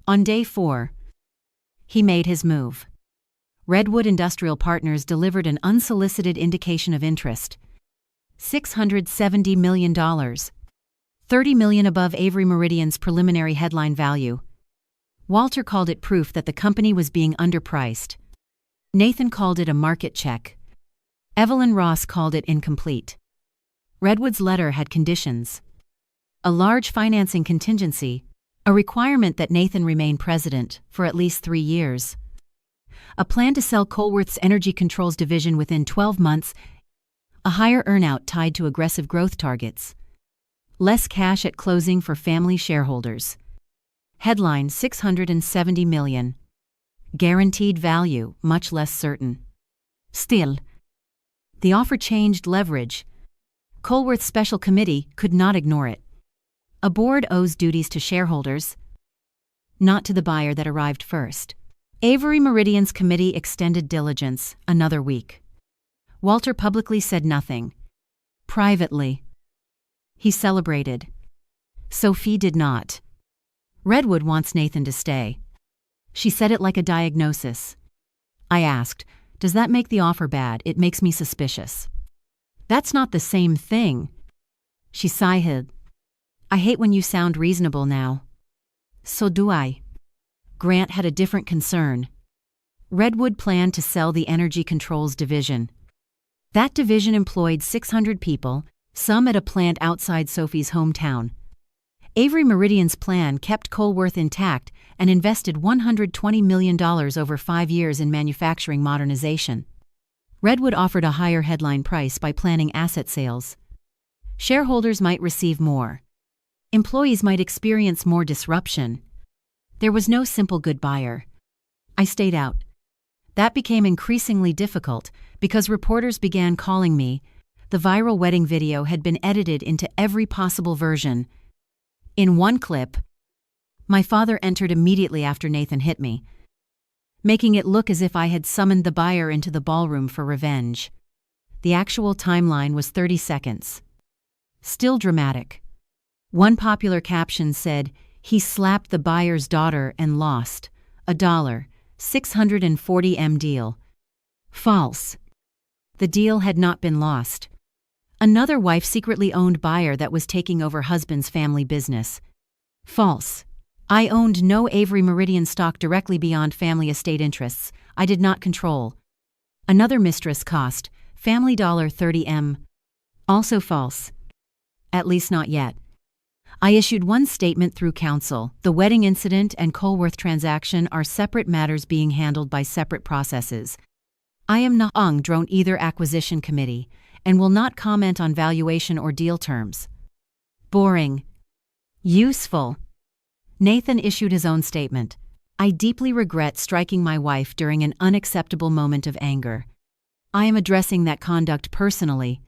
on day 4, he made his move. Redwood Industrial Partners delivered an unsolicited indication of interest. $670 million. $30 million above Avery Meridian's preliminary headline value. Walter called it proof that the company was being underpriced. Nathan called it a market check. Evelyn Ross called it incomplete. Redwood's letter had conditions. A large financing contingency, a requirement that Nathan remain president for at least 3 years. A plan to sell Colworth's Energy Controls division within 12 months, a higher earnout tied to aggressive growth targets. Less cash at closing for family shareholders. Headline $670 million. Guaranteed value much less certain. Still, the offer changed leverage. Colworth's special committee could not ignore it. A board owes duties to shareholders, not to the buyer that arrived first. Avery Meridian's committee extended diligence another week. Walter publicly said nothing. Privately, he celebrated. Sophie did not. Redwood wants Nathan to stay. She said it like a diagnosis. I asked, does that make the offer bad? It makes me suspicious. That's not the same thing. She sighed. I hate when you sound reasonable now. So do I. Grant had a different concern. Redwood planned to sell the Energy Controls division. That division employed 600 people, some at a plant outside Sophie's hometown. Avery Meridian's plan kept Colworth intact and invested $120 million over 5 years in manufacturing modernization. Redwood offered a higher headline price by planning asset sales. Shareholders might receive more. Employees might experience more disruption. There was no simple good buyer. I stayed out. That became increasingly difficult because reporters began calling me. The viral wedding video had been edited into every possible version. In one clip, my father entered immediately after Nathan hit me, making it look as if I had summoned the buyer into the ballroom for revenge. The actual timeline was 30 seconds. Still dramatic. One popular caption said, "He slapped the buyer's daughter and lost $1, 640 deal." False. The deal had not been lost. Another wife secretly owned buyer that was taking over husband's family business. False. I owned no Avery Meridian stock directly beyond family estate interests. I did not control. Another Mistress cost, family $30. Also false. At least not yet. I issued one statement through counsel. The wedding incident and Colworth transaction are separate matters being handled by separate processes. I am not on either acquisition committee and will not comment on valuation or deal terms. Boring. Useful. Nathan issued his own statement. I deeply regret striking my wife during an unacceptable moment of anger. I am addressing that conduct personally.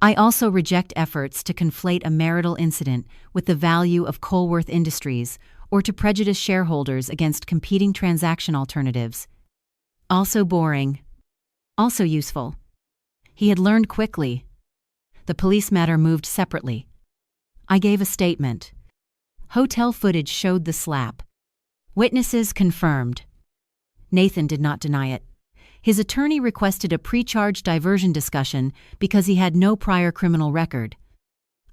I also reject efforts to conflate a marital incident with the value of Colworth Industries or to prejudice shareholders against competing transaction alternatives. Also boring. Also useful. He had learned quickly. The police matter moved separately. I gave a statement. Hotel footage showed the slap. Witnesses confirmed. Nathan did not deny it. His attorney requested a pre-charge diversion discussion because he had no prior criminal record.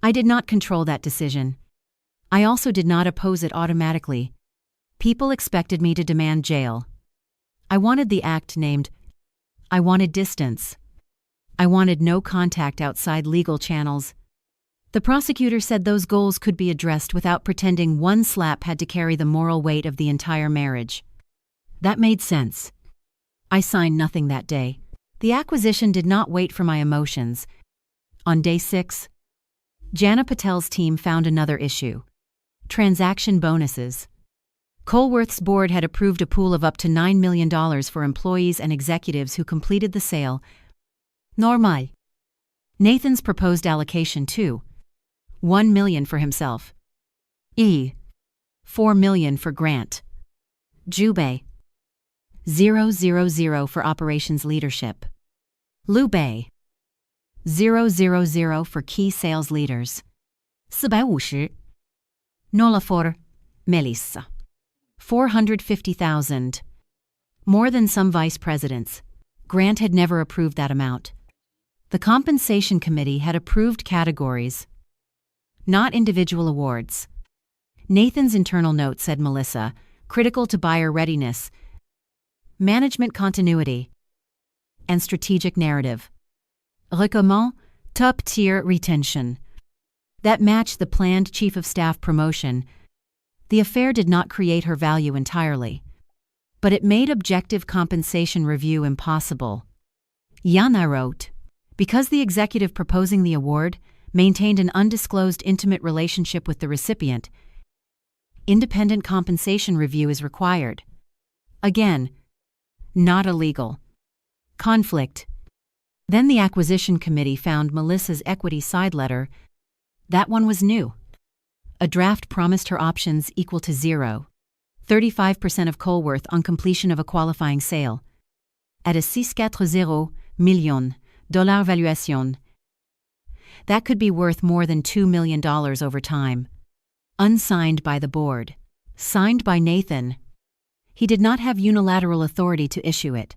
I did not control that decision. I also did not oppose it automatically. People expected me to demand jail. I wanted the act named. I wanted distance. I wanted no contact outside legal channels. The prosecutor said those goals could be addressed without pretending one slap had to carry the moral weight of the entire marriage. That made sense. I signed nothing that day. The acquisition did not wait for my emotions. On day 6, Jana Patel's team found another issue. Transaction bonuses. Colworth's board had approved a pool of up to $9 million for employees and executives who completed the sale. Normal. Nathan's proposed allocation too. $1 million for himself. $4 million for Grant. Jubei. 000 for operations leadership. Liu 000 for key sales leaders. 450. Nola for Melissa. 450,000. More than some vice presidents. Grant had never approved that amount. The compensation committee had approved categories, not individual awards. Nathan's internal note said Melissa, critical to buyer readiness, management continuity, and strategic narrative. Recommend, top-tier retention. That matched the planned chief of staff promotion. The affair did not create her value entirely, but it made objective compensation review impossible. Yana wrote, because the executive proposing the award maintained an undisclosed intimate relationship with the recipient, independent compensation review is required. Again, not illegal. Conflict. Then the acquisition committee found Melissa's equity side letter. That one was new. A draft promised her options equal to 0. 35% of Colworth on completion of a qualifying sale. At a $640 million valuation. That could be worth more than $2 million over time. Unsigned by the board. Signed by Nathan. He did not have unilateral authority to issue it.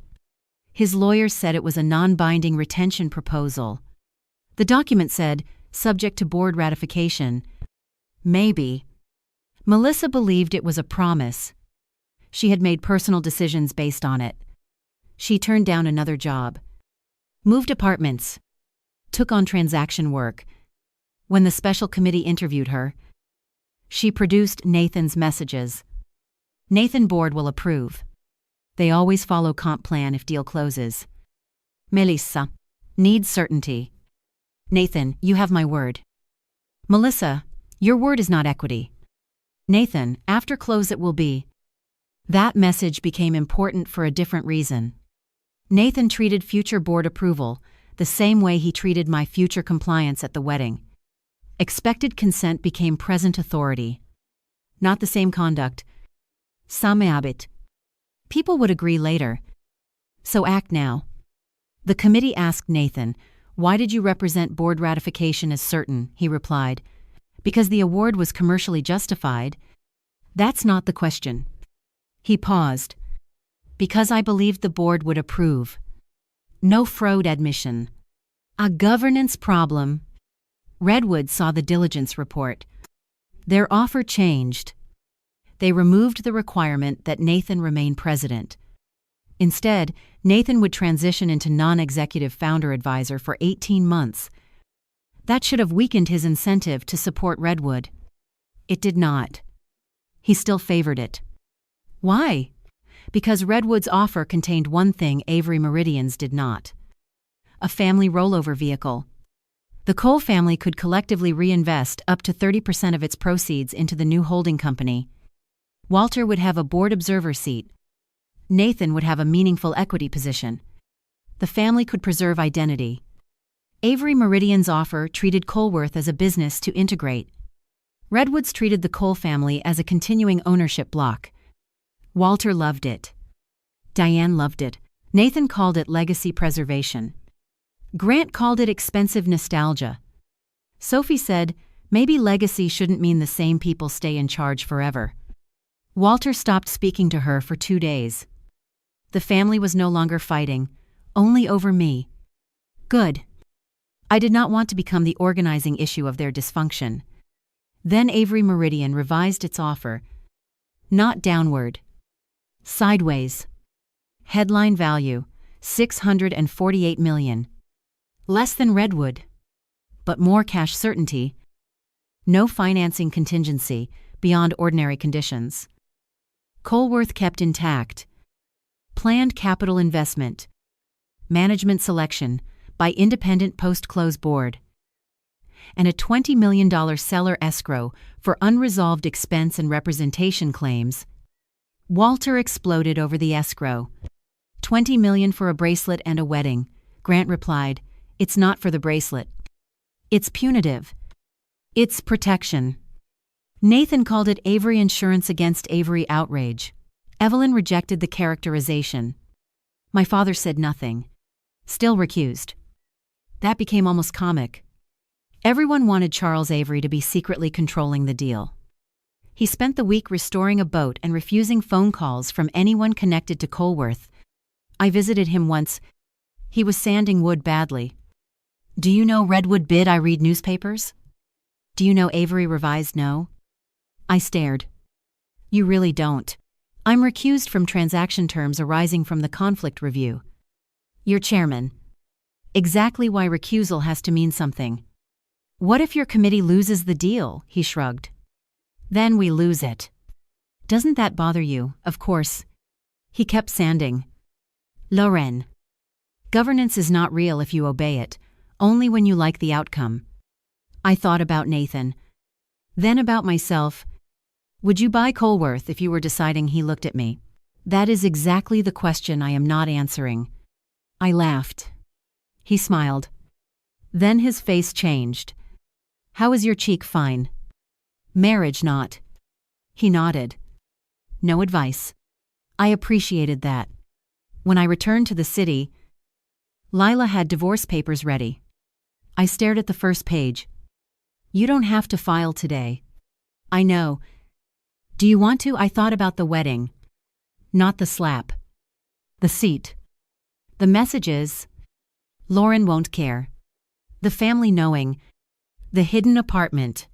His lawyers said it was a non-binding retention proposal. The document said, subject to board ratification. Maybe. Melissa believed it was a promise. She had made personal decisions based on it. She turned down another job. Moved apartments. Took on transaction work. When the special committee interviewed her, she produced Nathan's messages. Nathan board will approve. They always follow comp plan if deal closes. Melissa. Needs certainty. Nathan, you have my word. Melissa, your word is not equity. Nathan, after close it will be. That message became important for a different reason. Nathan treated future board approval the same way he treated my future compliance at the wedding. Expected consent became present authority. Not the same conduct. Same habit. People would agree later. So act now. The committee asked Nathan, why did you represent board ratification as certain? He replied, because the award was commercially justified. That's not the question. He paused. Because I believed the board would approve. No fraud admission. A governance problem. Redwood saw the diligence report. Their offer changed. They removed the requirement that Nathan remain president. Instead, Nathan would transition into non-executive founder advisor for 18 months. That should have weakened his incentive to support Redwood. It did not. He still favored it. Why? Because Redwood's offer contained one thing Avery Meridian's did not. A family rollover vehicle. The Cole family could collectively reinvest up to 30% of its proceeds into the new holding company. Walter would have a board observer seat. Nathan would have a meaningful equity position. The family could preserve identity. Avery Meridian's offer treated Colworth as a business to integrate. Redwood's treated the Cole family as a continuing ownership block. Walter loved it. Diane loved it. Nathan called it legacy preservation. Grant called it expensive nostalgia. Sophie said, maybe legacy shouldn't mean the same people stay in charge forever. Walter stopped speaking to her for 2 days. The family was no longer fighting, only over me. Good. I did not want to become the organizing issue of their dysfunction. Then Avery Meridian revised its offer. Not downward. Sideways. Headline value, $648 million. Less than Redwood. But more cash certainty. No financing contingency beyond ordinary conditions. Colworth kept intact. Planned capital investment. Management selection by independent post-close board. And a $20 million seller escrow for unresolved expense and representation claims. Walter exploded over the escrow. $20 million for a bracelet and a wedding. Grant replied, "It's not for the bracelet. It's punitive. It's protection." Nathan called it Avery insurance against Avery outrage. Evelyn rejected the characterization. My father said nothing. Still recused. That became almost comic. Everyone wanted Charles Avery to be secretly controlling the deal. He spent the week restoring a boat and refusing phone calls from anyone connected to Colworth. I visited him once. He was sanding wood badly. "Do you know Redwood bid? I read newspapers." "Do you know Avery revised no?" I stared. "You really don't. I'm recused from transaction terms arising from the conflict review." "You're chairman." "Exactly why recusal has to mean something." "What if your committee loses the deal?" he shrugged. "Then we lose it." "Doesn't that bother you?" "Of course." He kept sanding. "Lorraine. Governance is not real if you obey it, only when you like the outcome." I thought about Nathan. Then about myself. Would you buy Colworth if you were deciding? He looked at me. "That is exactly the question I am not answering." I laughed. He smiled. Then his face changed. "How is your cheek?" "Fine." "Marriage not." He nodded. "No advice." I appreciated that. When I returned to the city, Lila had divorce papers ready. I stared at the first page. "You don't have to file today." "I know. Do you want to?" I thought about the wedding. Not the slap. The seat. The messages. Lauren won't care. The family knowing. The hidden apartment.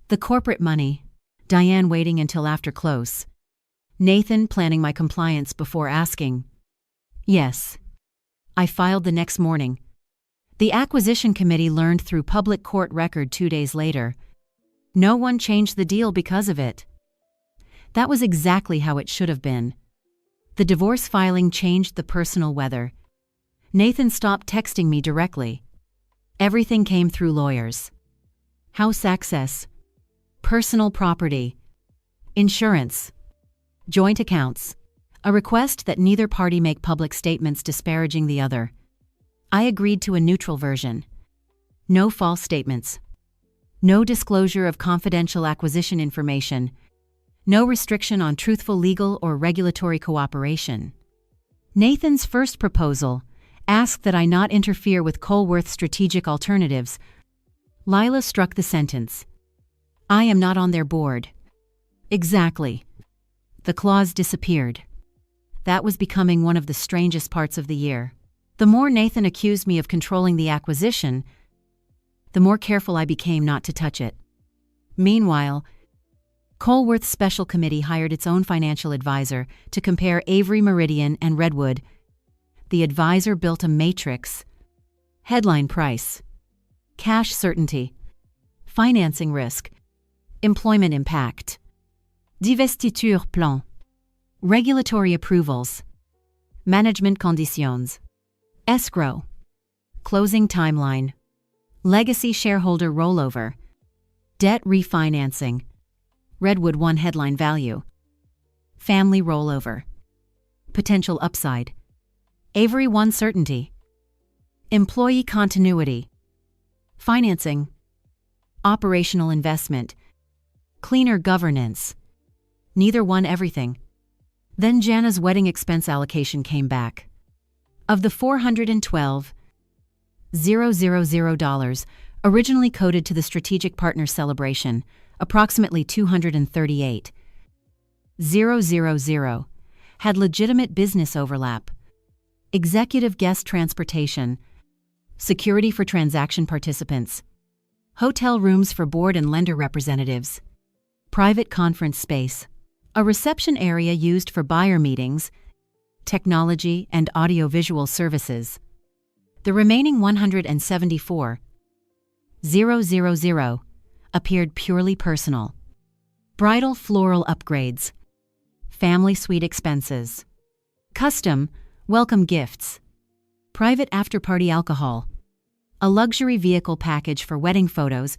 The corporate money. Diane waiting until after close. Nathan planning my compliance before asking. Yes. I filed the next morning. The acquisition committee learned through public court record 2 days later. No one changed the deal because of it. That was exactly how it should have been. The divorce filing changed the personal weather. Nathan stopped texting me directly. Everything came through lawyers. House access. Personal property. Insurance. Joint accounts. A request that neither party make public statements disparaging the other. I agreed to a neutral version. No false statements. No disclosure of confidential acquisition information. No restriction on truthful legal or regulatory cooperation. Nathan's first proposal asked that I not interfere with Colworth's strategic alternatives. Lila struck the sentence. "I am not on their board." Exactly. The clause disappeared. That was becoming one of the strangest parts of the year. The more Nathan accused me of controlling the acquisition, the more careful I became not to touch it. Meanwhile, Colworth's special committee hired its own financial advisor to compare Avery Meridian and Redwood. The advisor built a matrix. Headline price. Cash certainty. Financing risk. Employment impact. Divestiture plan. Regulatory approvals. Management conditions. Escrow. Closing timeline. Legacy shareholder rollover. Debt refinancing. Redwood 1 headline value. Family rollover. Potential upside. Avery 1 certainty. Employee continuity. Financing. Operational investment. Cleaner governance. Neither one everything. Then Jana's wedding expense allocation came back. Of the $412,000 originally coded to the Strategic Partner Celebration, approximately $238,000 had legitimate business overlap. Executive guest transportation, security for transaction participants, hotel rooms for board and lender representatives, private conference space, a reception area used for buyer meetings, technology and audiovisual services. The remaining $174,000 appeared purely personal. Bridal floral upgrades, family suite expenses, custom welcome gifts, private after-party alcohol, a luxury vehicle package for wedding photos,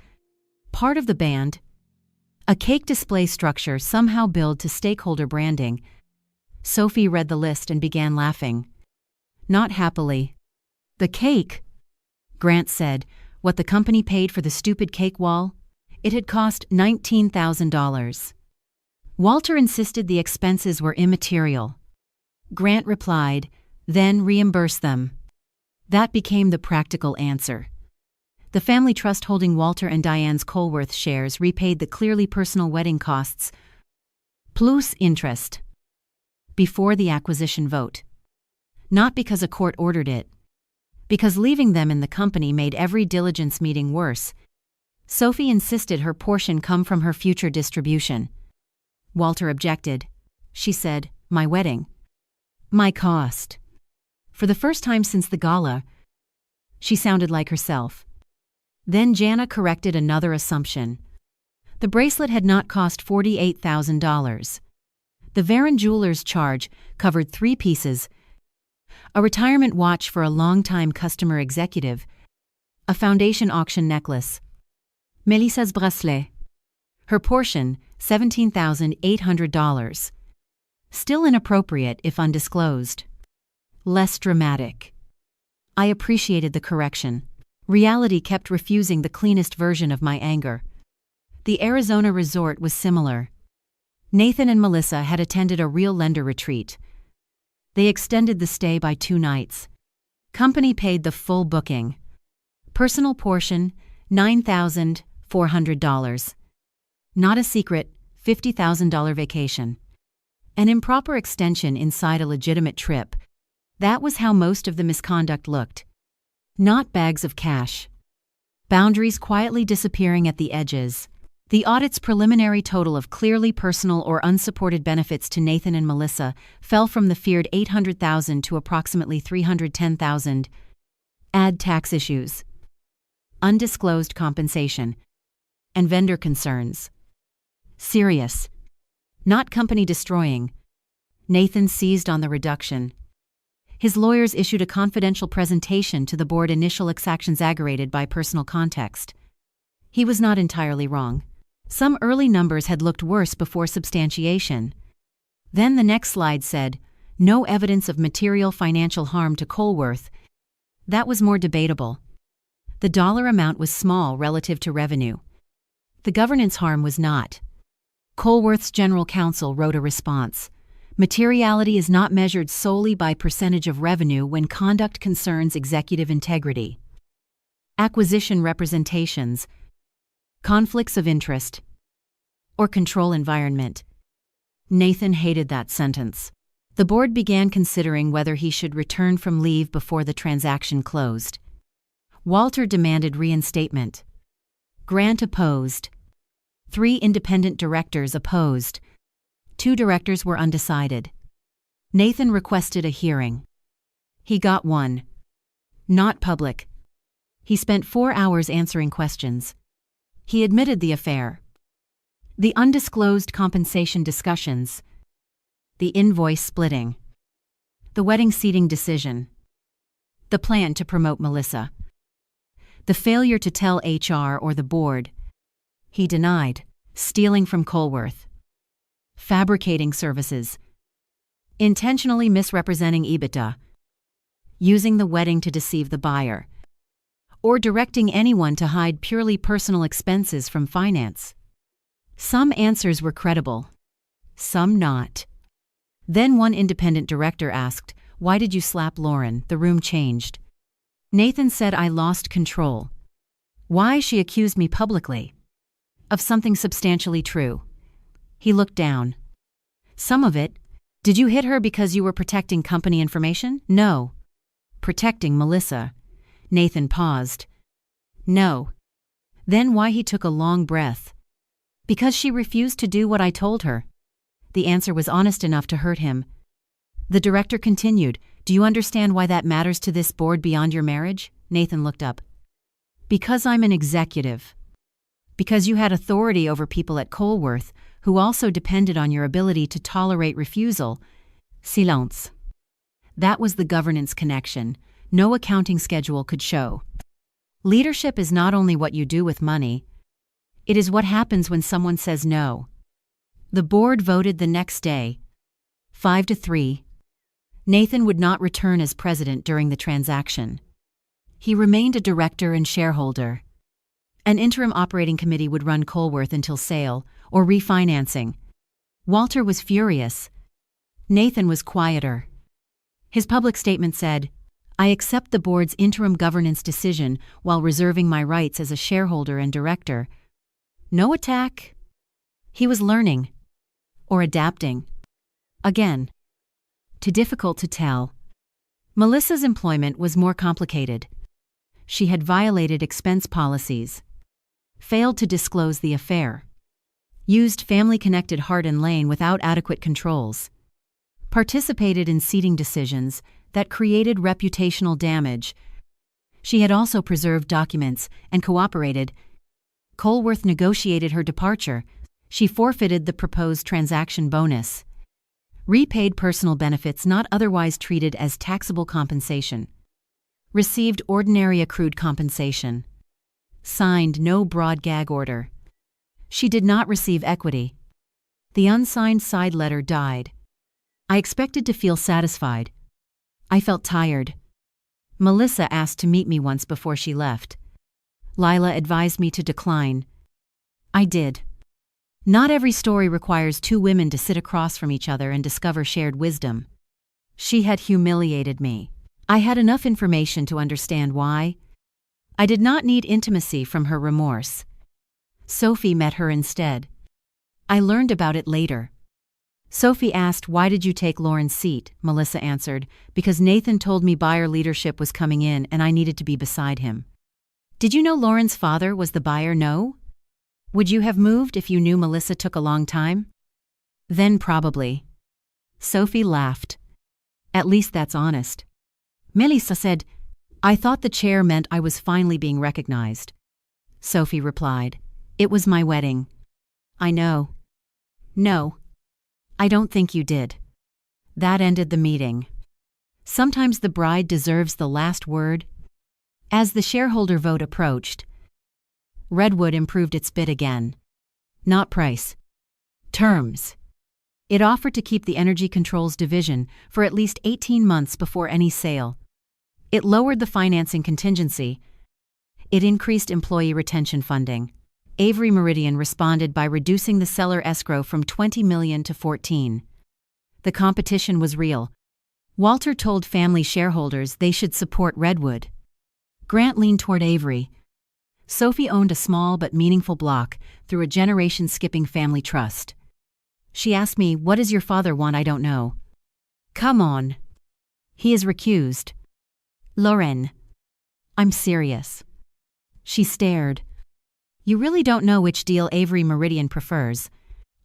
part of the band, a cake display structure somehow billed to stakeholder branding, Sophie read the list and began laughing. Not happily. The cake, Grant said. What the company paid for the stupid cake wall? It had cost $19,000. Walter insisted the expenses were immaterial. Grant replied, then reimburse them. That became the practical answer. The family trust holding Walter and Diane's Colworth shares repaid the clearly personal wedding costs, plus interest, before the acquisition vote. Not because a court ordered it. Because leaving them in the company made every diligence meeting worse. Sophie insisted her portion come from her future distribution. Walter objected. She said, my wedding. My cost. For the first time since the gala, she sounded like herself. Then Jana corrected another assumption. The bracelet had not cost $48,000. The Varon jeweler's charge covered 3 pieces: a retirement watch for a long-time customer executive, a foundation auction necklace, Melissa's bracelet. Her portion, $17,800. Still inappropriate if undisclosed. Less dramatic. I appreciated the correction. Reality kept refusing the cleanest version of my anger. The Arizona resort was similar. Nathan and Melissa had attended a real lender retreat. They extended the stay by 2 nights. Company paid the full booking. Personal portion, $9,400. Not a secret, $50,000 vacation. An improper extension inside a legitimate trip. That was how most of the misconduct looked. Not bags of cash. Boundaries quietly disappearing at the edges. The audit's preliminary total of clearly personal or unsupported benefits to Nathan and Melissa fell from the feared $800,000 to approximately $310,000. Add tax issues, undisclosed compensation, and vendor concerns. Serious. Not company destroying. Nathan seized on the reduction. His lawyers issued a confidential presentation to the board, initial exactions aggravated by personal context. He was not entirely wrong. Some early numbers had looked worse before substantiation. Then the next slide said, no evidence of material financial harm to Colworth. That was more debatable. The dollar amount was small relative to revenue. The governance harm was not. Colworth's general counsel wrote a response. Materiality is not measured solely by percentage of revenue when conduct concerns executive integrity. Acquisition representations, conflicts of interest, or control environment. Nathan hated that sentence. The board began considering whether he should return from leave before the transaction closed. Walter demanded reinstatement. Grant opposed. 3 independent directors opposed. 2 directors were undecided. Nathan requested a hearing. He got one. Not public. He spent 4 hours answering questions. He admitted the affair. The undisclosed compensation discussions. The invoice splitting. The wedding seating decision. The plan to promote Melissa. The failure to tell HR or the board. He denied. Stealing from Colworth. Fabricating services. Intentionally misrepresenting EBITDA. Using the wedding to deceive the buyer. Or directing anyone to hide purely personal expenses from finance. Some answers were credible. Some not. Then one independent director asked, "Why did you slap Lauren?" The room changed. Nathan said, "I lost control." Why? She accused me publicly of something substantially true. He looked down. Some of it. Did you hit her because you were protecting company information? No. Protecting Melissa. Nathan paused. No. Then why? He took a long breath. Because she refused to do what I told her. The answer was honest enough to hurt him. The director continued, "Do you understand why that matters to this board beyond your marriage?" Nathan looked up. Because I'm an executive. Because you had authority over people at Colworth who also depended on your ability to tolerate refusal. Silence. That was the governance connection. No accounting schedule could show. Leadership is not only what you do with money. It is what happens when someone says no. The board voted the next day. 5-3. Nathan would not return as president during the transaction. He remained a director and shareholder. An interim operating committee would run Colworth until sale or refinancing. Walter was furious. Nathan was quieter. His public statement said, "I accept the board's interim governance decision while reserving my rights as a shareholder and director." No attack. He was learning. Or adapting. Again. Too difficult to tell. Melissa's employment was more complicated. She had violated expense policies. Failed to disclose the affair. Used family-connected Hart and Lane without adequate controls. Participated in seating decisions that created reputational damage. She had also preserved documents and cooperated. Colworth negotiated her departure. She forfeited the proposed transaction bonus. Repaid personal benefits not otherwise treated as taxable compensation. Received ordinary accrued compensation. Signed no broad gag order. She did not receive equity. The unsigned side letter died. I expected to feel satisfied. I felt tired. Melissa asked to meet me once before she left. Lila advised me to decline. I did. Not every story requires two women to sit across from each other and discover shared wisdom. She had humiliated me. I had enough information to understand why. I did not need intimacy from her remorse. Sophie met her instead. I learned about it later. Sophie asked, "Why did you take Lauren's seat?" Melissa answered, "Because Nathan told me buyer leadership was coming in and I needed to be beside him." Did you know Lauren's father was the buyer? No? Would you have moved if you knew Melissa took a long time? Then probably. Sophie laughed. At least that's honest. Melissa said, "I thought the chair meant I was finally being recognized." Sophie replied, "It was my wedding." I know. No. I don't think you did. That ended the meeting. Sometimes the bride deserves the last word. As the shareholder vote approached, Redwood improved its bid again. Not price. Terms. It offered to keep the Energy Controls division for at least 18 months before any sale. It lowered the financing contingency. It increased employee retention funding. Avery Meridian responded by reducing the seller escrow from $20 million to $14 million. The competition was real. Walter told family shareholders they should support Redwood. Grant leaned toward Avery. Sophie owned a small but meaningful block through a generation-skipping family trust. She asked me, "What does your father want? I don't know." Come on. He is recused. Lauren. I'm serious. She stared. You really don't know which deal Avery Meridian prefers.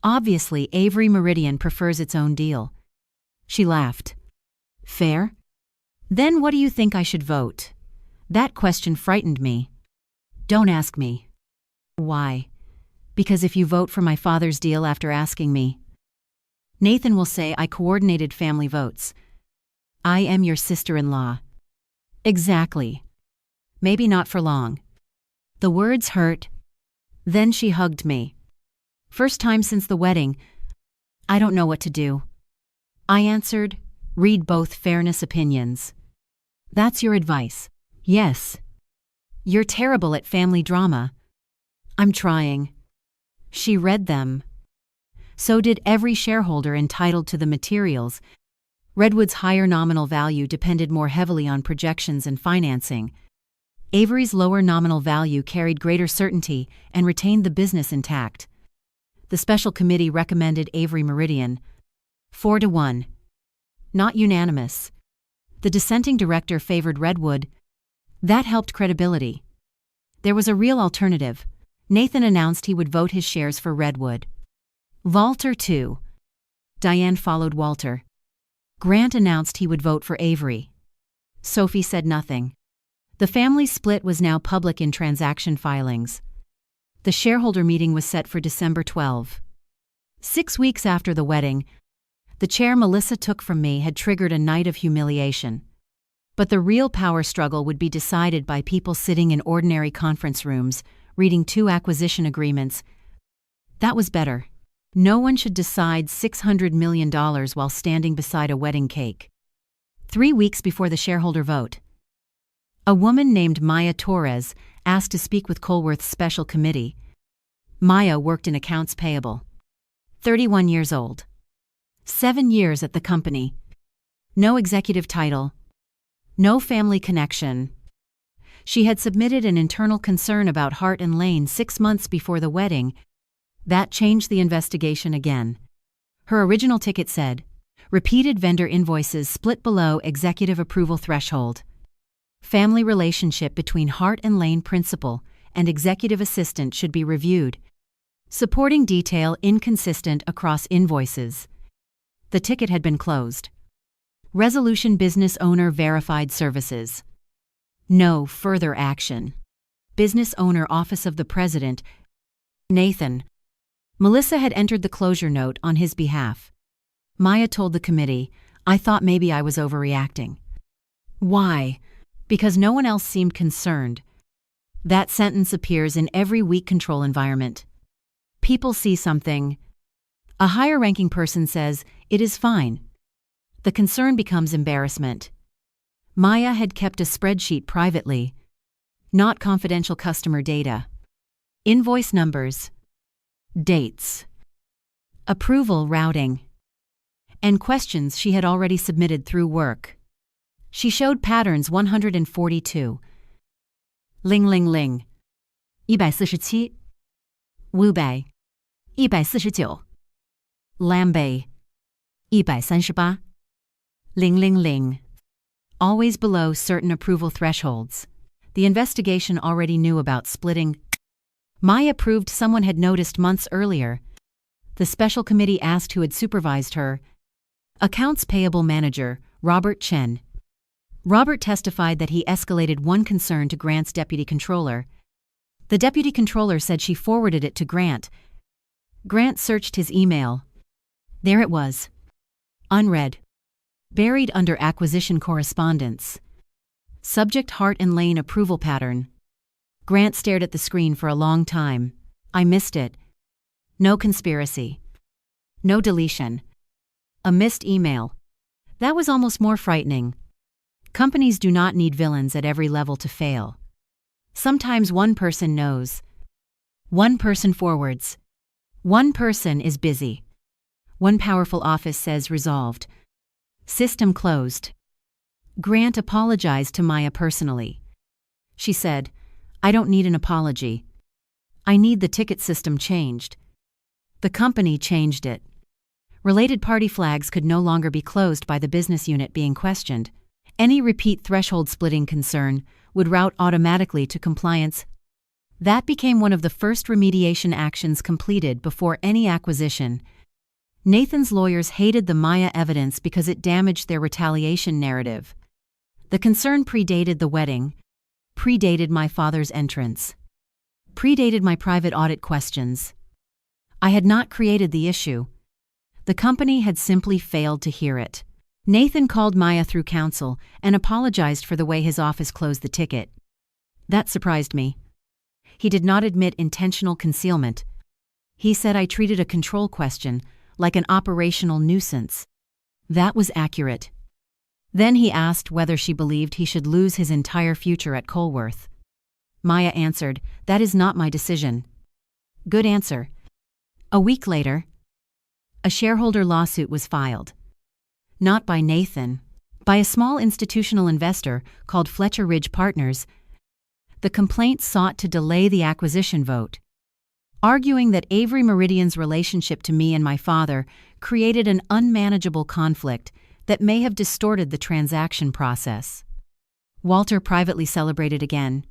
Obviously, Avery Meridian prefers its own deal. She laughed. Fair? Then what do you think I should vote? That question frightened me. Don't ask me. Why? Because if you vote for my father's deal after asking me, Nathan will say I coordinated family votes. I am your sister-in-law. Exactly. Maybe not for long. The words hurt. Then she hugged me. First time since the wedding. I don't know what to do. I answered, read both fairness opinions. That's your advice. Yes. You're terrible at family drama. I'm trying. She read them. So did every shareholder entitled to the materials. Redwood's higher nominal value depended more heavily on projections and financing. Avery's lower nominal value carried greater certainty and retained the business intact. The special committee recommended Avery Meridian. 4-1. Not unanimous. The dissenting director favored Redwood. That helped credibility. There was a real alternative. Nathan announced he would vote his shares for Redwood. Walter too. Diane followed Walter. Grant announced he would vote for Avery. Sophie said nothing. The family split was now public in transaction filings. The shareholder meeting was set for December 12. 6 weeks after the wedding, the chair Melissa took from me had triggered a night of humiliation. But the real power struggle would be decided by people sitting in ordinary conference rooms, reading 2 acquisition agreements. That was better. No one should decide $600 million while standing beside a wedding cake. 3 weeks before the shareholder vote, a woman named Maya Torres asked to speak with Colworth's special committee. Maya worked in accounts payable. 31 years old. 7 years at the company. No executive title. No family connection. She had submitted an internal concern about Hart and Lane 6 months before the wedding. That changed the investigation again. Her original ticket said, repeated vendor invoices split below executive approval threshold. Family relationship between Hart and Lane principal and executive assistant should be reviewed. Supporting detail inconsistent across invoices. The ticket had been closed. Resolution business owner verified services. No further action. Business owner office of the president, Nathan. Melissa had entered the closure note on his behalf. Maya told the committee, I thought maybe I was overreacting. Why? Because no one else seemed concerned. That sentence appears in every weak control environment. People see something. A higher-ranking person says, it is fine. The concern becomes embarrassment. Maya had kept a spreadsheet privately, not confidential customer data. Invoice numbers, dates, approval routing, and questions she had already submitted through work. She showed patterns 142. Ling ling ling. 147. Wu Bei. 149. Lambay. 138. Ling ling ling. Always below certain approval thresholds. The investigation already knew about splitting. Maya proved someone had noticed months earlier. The special committee asked who had supervised her. Accounts payable manager, Robert Chen. Robert testified that he escalated one concern to Grant's deputy controller. The deputy controller said she forwarded it to Grant. Grant searched his email. There it was. Unread. Buried under acquisition correspondence. Subject Hart and Lane approval pattern. Grant stared at the screen for a long time. I missed it. No conspiracy. No deletion. A missed email. That was almost more frightening. Companies do not need villains at every level to fail. Sometimes one person knows. One person forwards. One person is busy. One powerful office says resolved. System closed. Grant apologized to Maya personally. She said, I don't need an apology. I need the ticket system changed. The company changed it. Related party flags could no longer be closed by the business unit being questioned. Any repeat threshold splitting concern would route automatically to compliance. That became one of the first remediation actions completed before any acquisition. Nathan's lawyers hated the Maya evidence because it damaged their retaliation narrative. The concern predated the wedding, predated my father's entrance, predated my private audit questions. I had not created the issue. The company had simply failed to hear it. Nathan called Maya through counsel and apologized for the way his office closed the ticket. That surprised me. He did not admit intentional concealment. He said I treated a control question like an operational nuisance. That was accurate. Then he asked whether she believed he should lose his entire future at Colworth. Maya answered, that is not my decision. Good answer. A week later, a shareholder lawsuit was filed. Not by Nathan, by a small institutional investor called Fletcher Ridge Partners. The complaint sought to delay the acquisition vote, arguing that Avery Meridian's relationship to me and my father created an unmanageable conflict that may have distorted the transaction process. Walter privately celebrated again.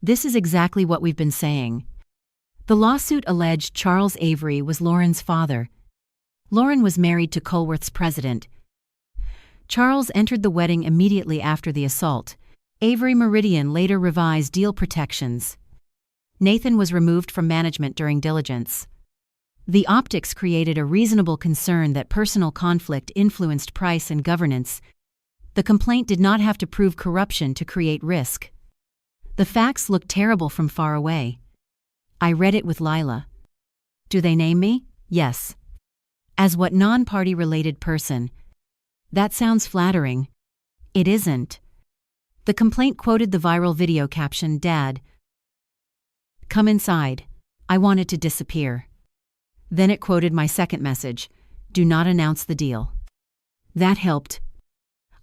This is exactly what we've been saying. The lawsuit alleged Charles Avery was Lauren's father. Lauren was married to Colworth's president. Charles entered the wedding immediately after the assault. Avery Meridian later revised deal protections. Nathan was removed from management during diligence. The optics created a reasonable concern that personal conflict influenced price and governance. The complaint did not have to prove corruption to create risk. The facts looked terrible from far away. I read it with Lila. Do they name me? Yes. As what non-party related person? That sounds flattering. It isn't. The complaint quoted the viral video caption, "Dad, come inside. I wanted to disappear." Then it quoted my second message, "Do not announce the deal." That helped.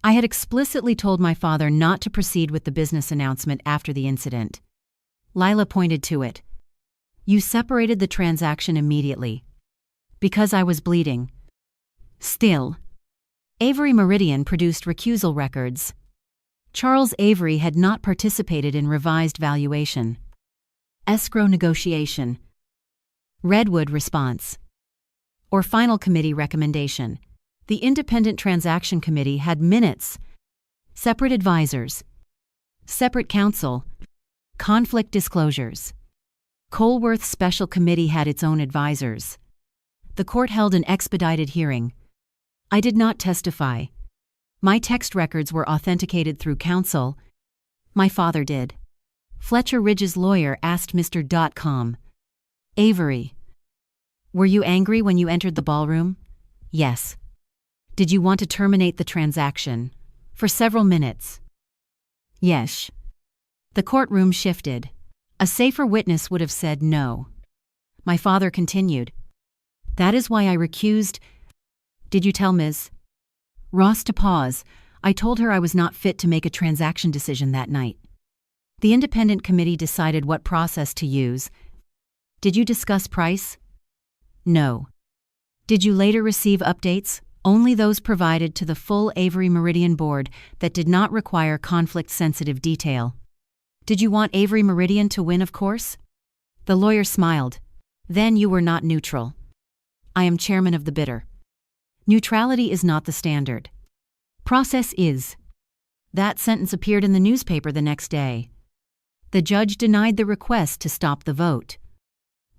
I had explicitly told my father not to proceed with the business announcement after the incident. Lila pointed to it. "You separated the transaction immediately." Because I was bleeding. Still, Avery Meridian produced recusal records. Charles Avery had not participated in revised valuation. Escrow negotiation. Redwood response. Or final committee recommendation. The Independent Transaction Committee had minutes, separate advisors, separate counsel, conflict disclosures. Colworth's special committee had its own advisors. The court held an expedited hearing. I did not testify. My text records were authenticated through counsel. My father did. Fletcher Ridge's lawyer asked Mr. Avery, "Were you angry when you entered the ballroom?" "Yes." "Did you want to terminate the transaction?" "For several minutes." "Yes." The courtroom shifted. A safer witness would have said no. My father continued, "That is why I recused." "Did you tell Ms. Ross to pause?" "I told her I was not fit to make a transaction decision that night." The independent committee decided what process to use. "Did you discuss price?" "No." "Did you later receive updates?" "Only those provided to the full Avery Meridian board that did not require conflict-sensitive detail." "Did you want Avery Meridian to win, of course?" The lawyer smiled. "Then you were not neutral." "I am chairman of the bidder." "Neutrality is not the standard. Process is." That sentence appeared in the newspaper the next day. The judge denied the request to stop the vote.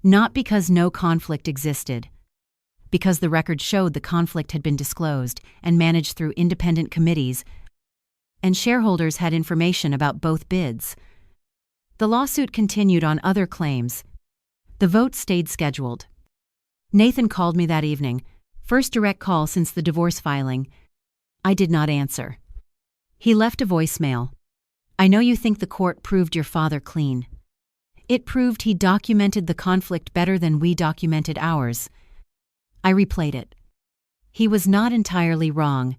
Not because no conflict existed. Because the record showed the conflict had been disclosed and managed through independent committees, and shareholders had information about both bids. The lawsuit continued on other claims. The vote stayed scheduled. Nathan called me that evening, first direct call since the divorce filing. I did not answer. He left a voicemail. "I know you think the court proved your father clean. It proved he documented the conflict better than we documented ours." I replayed it. "He was not entirely wrong.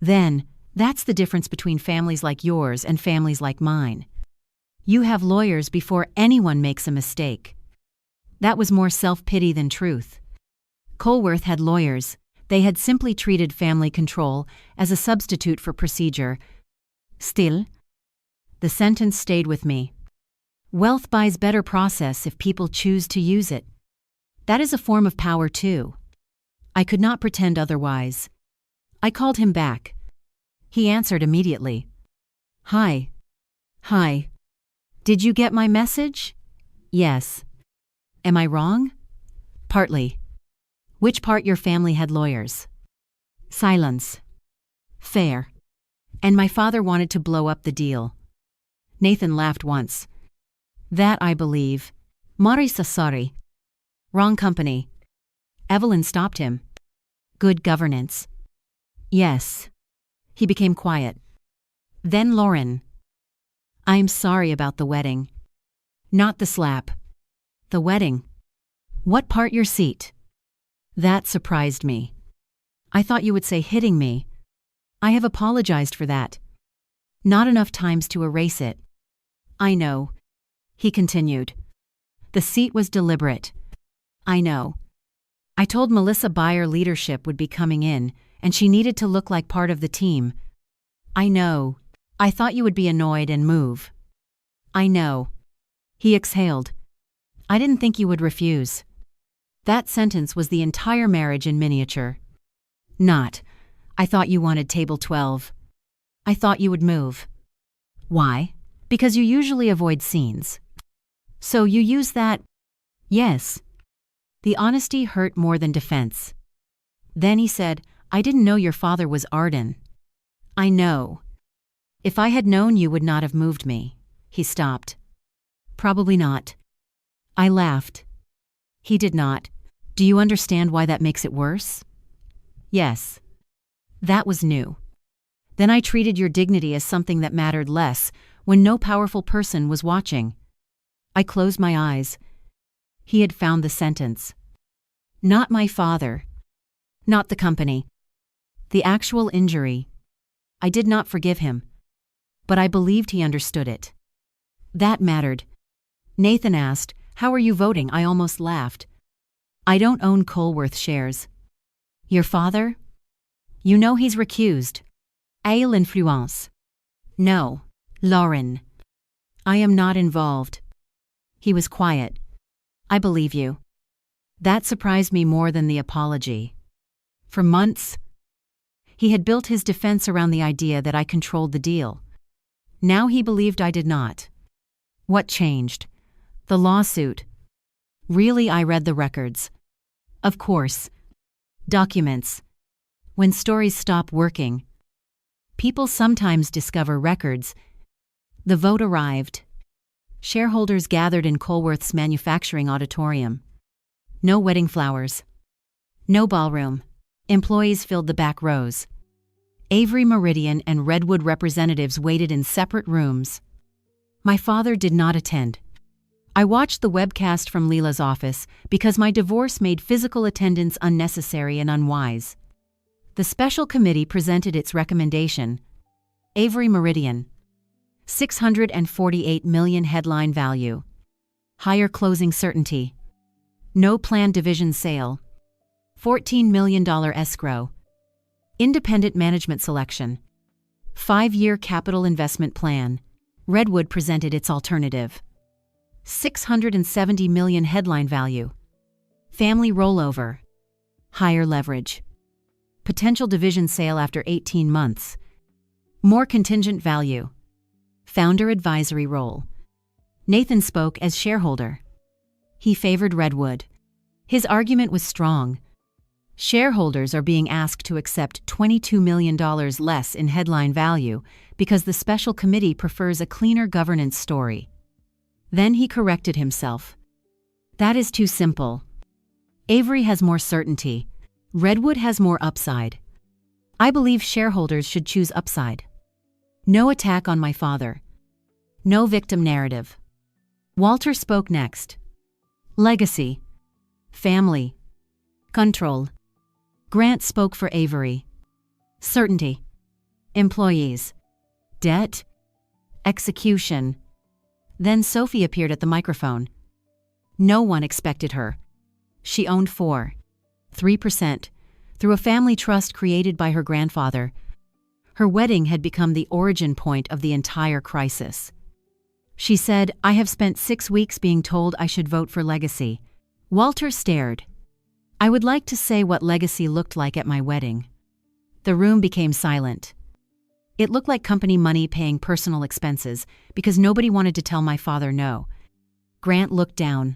Then, that's the difference between families like yours and families like mine. You have lawyers before anyone makes a mistake." That was more self-pity than truth. Colworth had lawyers. They had simply treated family control as a substitute for procedure. Still, the sentence stayed with me. Wealth buys better process if people choose to use it. That is a form of power too. I could not pretend otherwise. I called him back. He answered immediately. "Hi. Hi. Did you get my message?" "Yes." "Am I wrong?" "Partly." "Which part your family had lawyers?" Silence. "Fair." "And my father wanted to blow up the deal." Nathan laughed once. "That I believe." "Marisa, sorry. Wrong company." Evelyn stopped him. "Good governance." "Yes." He became quiet. Then Lauren. "I'm sorry about the wedding." "Not the slap. The wedding." "What part your seat?" That surprised me. "I thought you would say hitting me." "I have apologized for that. Not enough times to erase it." "I know." He continued. "The seat was deliberate." "I know. I told Melissa Beyer leadership would be coming in, and she needed to look like part of the team." "I know. I thought you would be annoyed and move." "I know." He exhaled. "I didn't think you would refuse." That sentence was the entire marriage in miniature. Not, "I thought you wanted table 12. I thought you would move." Why? Because you usually avoid scenes. "So you use that?" "Yes." The honesty hurt more than defense. Then he said, "I didn't know your father was Arden." "I know. If I had known you would not have moved me." He stopped. "Probably not." I laughed. He did not. Do you understand why that makes it worse? Yes. That was new. Then I treated your dignity as something that mattered less when no powerful person was watching. I closed my eyes. He had found the sentence. Not my father. Not the company. The actual injury. I did not forgive him. But I believed he understood it. That mattered. Nathan asked, "How are you voting?" I almost laughed. I don't own Colworth shares. Your father? You know he's recused. A l'influence. No, Lauren. I am not involved. He was quiet. I believe you. That surprised me more than the apology. For months, he had built his defense around the idea that I controlled the deal. Now he believed I did not. What changed? The lawsuit. Really, I read the records. Of course. Documents. When stories stop working, people sometimes discover records. The vote arrived. Shareholders gathered in Colworth's manufacturing auditorium. No wedding flowers. No ballroom. Employees filled the back rows. Avery Meridian and Redwood representatives waited in separate rooms. My father did not attend. I watched the webcast from Leela's office because my divorce made physical attendance unnecessary and unwise. The special committee presented its recommendation. Avery Meridian. $648 million headline value. Higher closing certainty. No planned division sale. $14 million escrow. Independent management selection. 5-year capital investment plan. Redwood presented its alternative. $670 million headline value. Family rollover. Higher leverage. Potential division sale after 18 months. More contingent value. Founder advisory role. Nathan spoke as shareholder. He favored Redwood. His argument was strong. Shareholders are being asked to accept $22 million less in headline value because the special committee prefers a cleaner governance story. Then he corrected himself. That is too simple. Avery has more certainty. Redwood has more upside. I believe shareholders should choose upside. No attack on my father. No victim narrative. Walter spoke next. Legacy. Family. Control. Grant spoke for Avery. Certainty. Employees. Debt. Execution. Then Sophie appeared at the microphone. No one expected her. She owned 3% through a family trust created by her grandfather. Her wedding had become the origin point of the entire crisis. She said, "I have spent 6 weeks being told I should vote for legacy." Walter stared. I would like to say what legacy looked like at my wedding. The room became silent. It looked like company money paying personal expenses because nobody wanted to tell my father no. Grant looked down.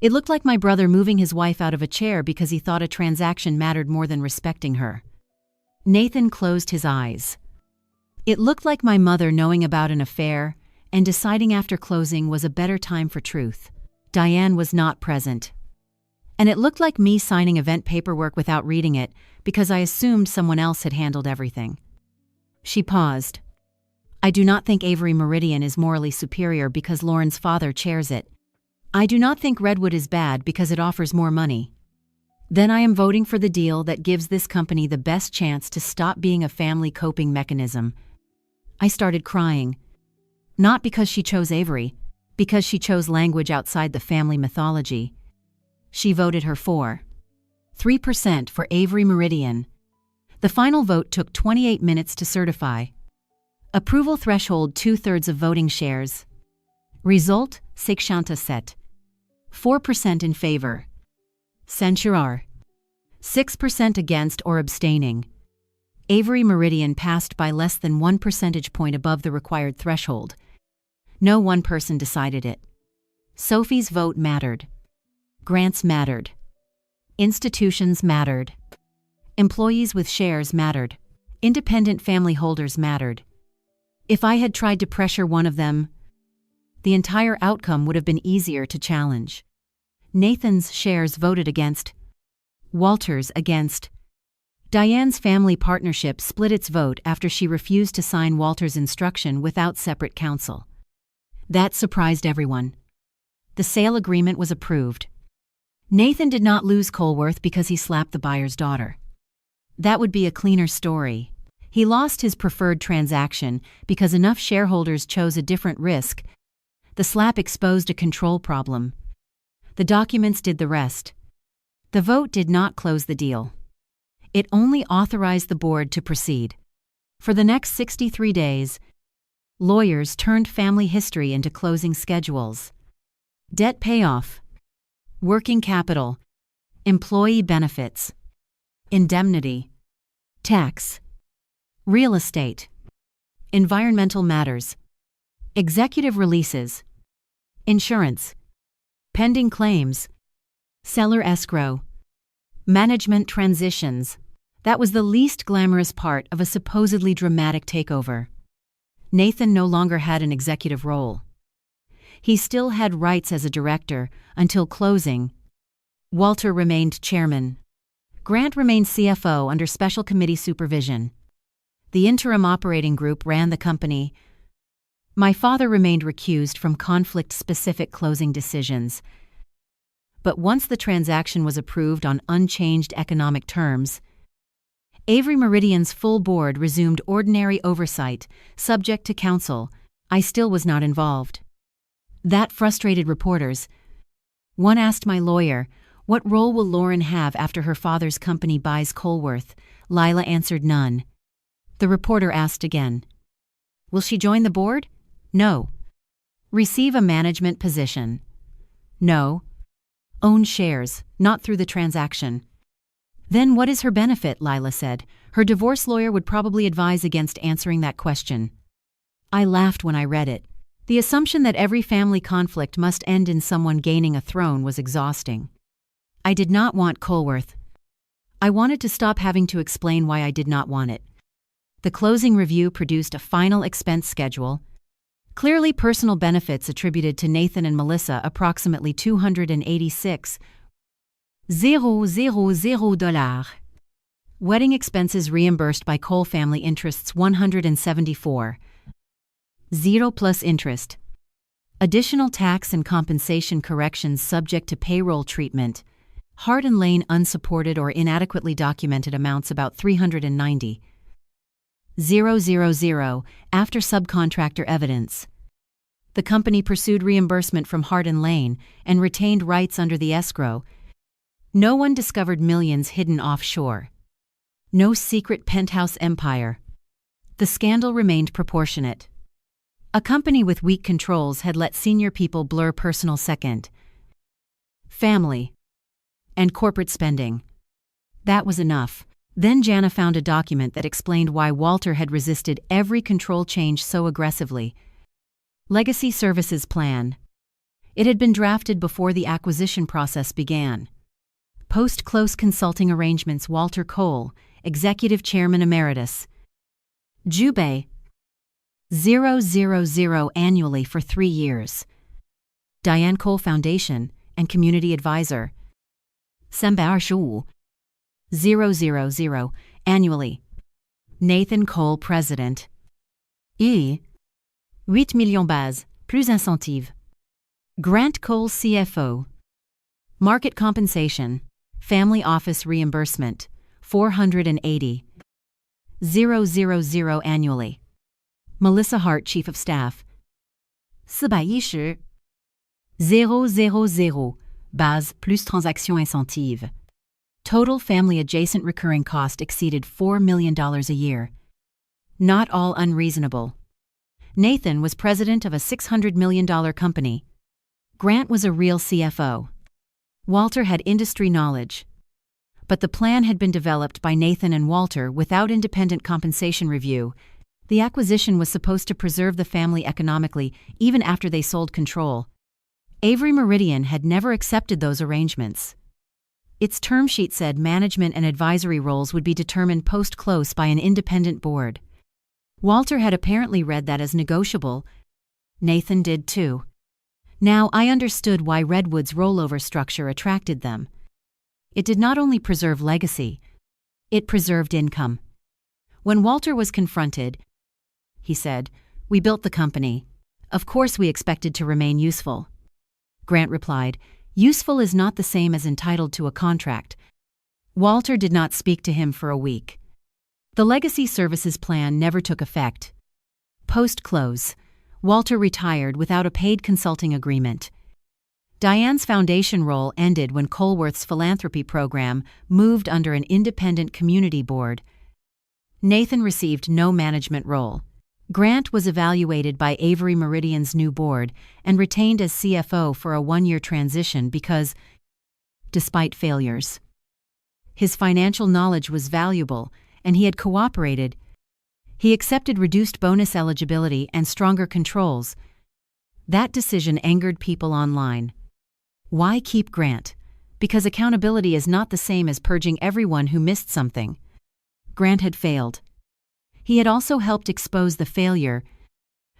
It looked like my brother moving his wife out of a chair because he thought a transaction mattered more than respecting her. Nathan closed his eyes. It looked like my mother knowing about an affair and deciding after closing was a better time for truth. Diane was not present. And it looked like me signing event paperwork without reading it because I assumed someone else had handled everything. She paused. I do not think Avery Meridian is morally superior because Lauren's father chairs it. I do not think Redwood is bad because it offers more money. Then I am voting for the deal that gives this company the best chance to stop being a family coping mechanism. I started crying. Not because she chose Avery, because she chose language outside the family mythology. She voted her 3% for Avery Meridian. The final vote took 28 minutes to certify. Approval threshold 2/3 of voting shares. Result, 6%. 4% in favor. Censure. 6% against or abstaining. Avery Meridian passed by less than 1 percentage point above the required threshold. No one person decided it. Sophie's vote mattered. Grants mattered. Institutions mattered. Employees with shares mattered. Independent family holders mattered. If I had tried to pressure one of them, the entire outcome would have been easier to challenge. Nathan's shares voted against. Walter's against. Diane's family partnership split its vote after she refused to sign Walter's instruction without separate counsel. That surprised everyone. The sale agreement was approved. Nathan did not lose Colworth because he slapped the buyer's daughter. That would be a cleaner story. He lost his preferred transaction because enough shareholders chose a different risk. The slap exposed a control problem. The documents did the rest. The vote did not close the deal. It only authorized the board to proceed. For the next 63 days, lawyers turned family history into closing schedules. Debt payoff, working capital, employee benefits, indemnity, tax, real estate, environmental matters, executive releases, insurance, pending claims, seller escrow, management transitions. That was the least glamorous part of a supposedly dramatic takeover. Nathan no longer had an executive role. He still had rights as a director until closing. Walter remained chairman. Grant remained CFO under special committee supervision. The interim operating group ran the company. My father remained recused from conflict-specific closing decisions. But once the transaction was approved on unchanged economic terms, Avery Meridian's full board resumed ordinary oversight, subject to counsel. I still was not involved. That frustrated reporters. One asked my lawyer, "What role will Lauren have after her father's company buys Colworth?" Lila answered, "None." The reporter asked again, "Will she join the board?" "No." "Receive a management position?" "No." "Own shares, not through the transaction." "Then what is her benefit?" Lila said. Her divorce lawyer would probably advise against answering that question. I laughed when I read it. The assumption that every family conflict must end in someone gaining a throne was exhausting. I did not want Colworth. I wanted to stop having to explain why I did not want it. The closing review produced a final expense schedule. Clearly personal benefits attributed to Nathan and Melissa approximately $286,000. Wedding expenses reimbursed by Cole family interests $174,000 plus interest. Additional tax and compensation corrections subject to payroll treatment. Hart and Lane unsupported or inadequately documented amounts about $390,000 after subcontractor evidence. The company pursued reimbursement from Hart and Lane and retained rights under the escrow. No one discovered millions hidden offshore. No secret penthouse empire. The scandal remained proportionate. A company with weak controls had let senior people blur personal second, family, and corporate spending. That was enough. Then Jana found a document that explained why Walter had resisted every control change so aggressively. Legacy Services Plan. It had been drafted before the acquisition process began. Post-close consulting arrangements. Walter Cole, Executive Chairman Emeritus. Jubei. 000 annually for 3 years. Diane Cole Foundation and Community Advisor. Sembar Shu. 000 annually. Nathan Cole President. 8 millions base, plus incentive. Grant Cole CFO. Market compensation. Family office reimbursement. $480,000 annually. Melissa Hart Chief of Staff. 410,000 base plus transaction incentive. Total family adjacent recurring cost exceeded $4 million a year. Not all unreasonable. Nathan was president of a $600 million company. Grant was a real CFO. Walter had industry knowledge. But the plan had been developed by Nathan and Walter without independent compensation review. The acquisition was supposed to preserve the family economically even after they sold control. Avery Meridian had never accepted those arrangements. Its term sheet said management and advisory roles would be determined post-close by an independent board. Walter had apparently read that as negotiable. Nathan did too. Now I understood why Redwood's rollover structure attracted them. It did not only preserve legacy, it preserved income. When Walter was confronted, he said, "We built the company. Of course we expected to remain useful." Grant replied, "Useful is not the same as entitled to a contract." Walter did not speak to him for a week. The legacy services plan never took effect. Post-close, Walter retired without a paid consulting agreement. Diane's foundation role ended when Colworth's philanthropy program moved under an independent community board. Nathan received no management role. Grant was evaluated by Avery Meridian's new board and retained as CFO for a one-year transition because, despite failures, his financial knowledge was valuable and he had cooperated. He accepted reduced bonus eligibility and stronger controls. That decision angered people online. Why keep Grant? Because accountability is not the same as purging everyone who missed something. Grant had failed. He had also helped expose the failure.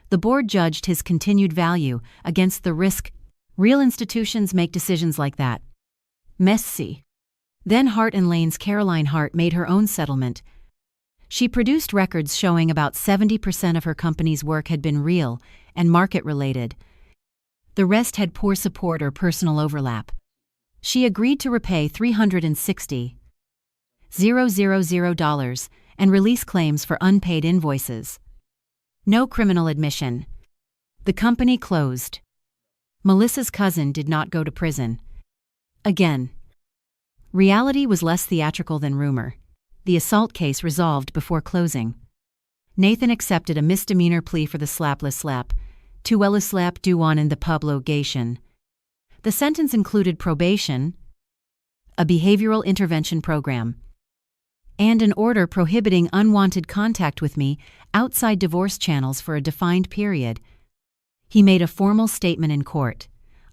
The board judged his continued value against the risk. Real institutions make decisions like that. Messy. Then Hart and Lane's Caroline Hart made her own settlement. She produced records showing about 70% of her company's work had been real and market-related. The rest had poor support or personal overlap. She agreed to repay $360,000 and release claims for unpaid invoices. No criminal admission. The company closed. Melissa's cousin did not go to prison. Again. Reality was less theatrical than rumor. The assault case resolved before closing. Nathan accepted a misdemeanor plea for the slapless slap, tuella slap duan in the publication. The sentence included probation, a behavioral intervention program, and an order prohibiting unwanted contact with me outside divorce channels for a defined period. He made a formal statement in court.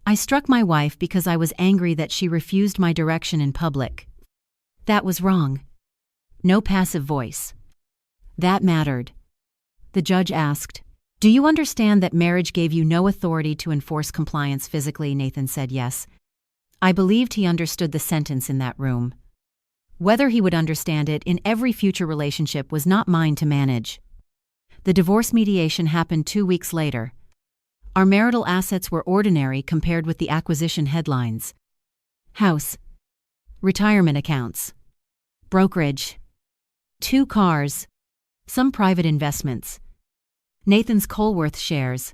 "I struck my wife because I was angry that she refused my direction in public. That was wrong." No passive voice. That mattered. The judge asked, "Do you understand that marriage gave you no authority to enforce compliance physically?" Nathan said yes. I believed he understood the sentence in that room. Whether he would understand it in every future relationship was not mine to manage. The divorce mediation happened 2 weeks later. Our marital assets were ordinary compared with the acquisition headlines. House. Retirement accounts. Brokerage. 2 cars. Some private investments. Nathan's Colworth shares,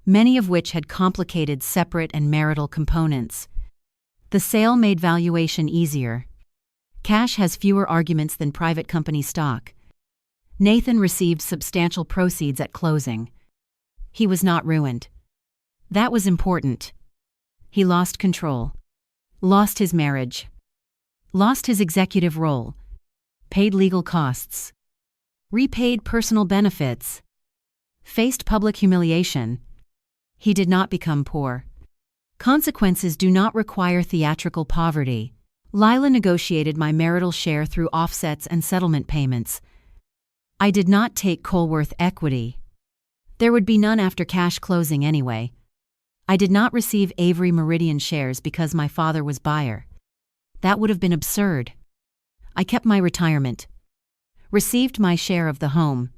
many of which had complicated separate and marital components. The sale made valuation easier. Cash has fewer arguments than private company stock. Nathan received substantial proceeds at closing. He was not ruined. That was important. He lost control. Lost his marriage. Lost his executive role. Paid legal costs. Repaid personal benefits. Faced public humiliation. He did not become poor. Consequences do not require theatrical poverty. Lila negotiated my marital share through offsets and settlement payments. I did not take Colworth equity. There would be none after cash closing anyway. I did not receive Avery Meridian shares because my father was buyer. That would have been absurd. I kept my retirement. Received my share of the home.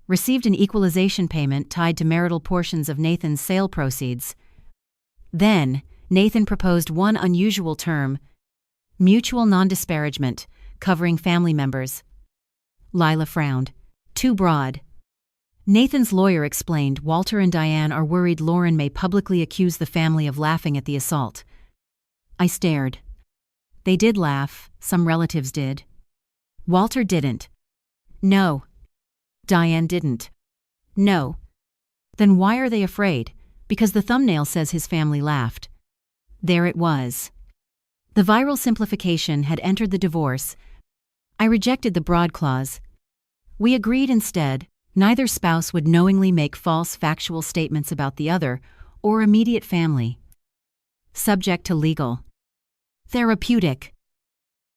Received an equalization payment tied to marital portions of Nathan's sale proceeds. Then, Nathan proposed one unusual term, mutual non-disparagement, covering family members. Lila frowned. Too broad. Nathan's lawyer explained Walter and Diane are worried Lauren may publicly accuse the family of laughing at the assault. I stared. They did laugh, some relatives did. Walter didn't. No. Diane didn't. No. Then why are they afraid? Because the thumbnail says his family laughed. There it was. The viral simplification had entered the divorce. I rejected the broad clause. We agreed instead, neither spouse would knowingly make false factual statements about the other or immediate family. Subject to legal, therapeutic,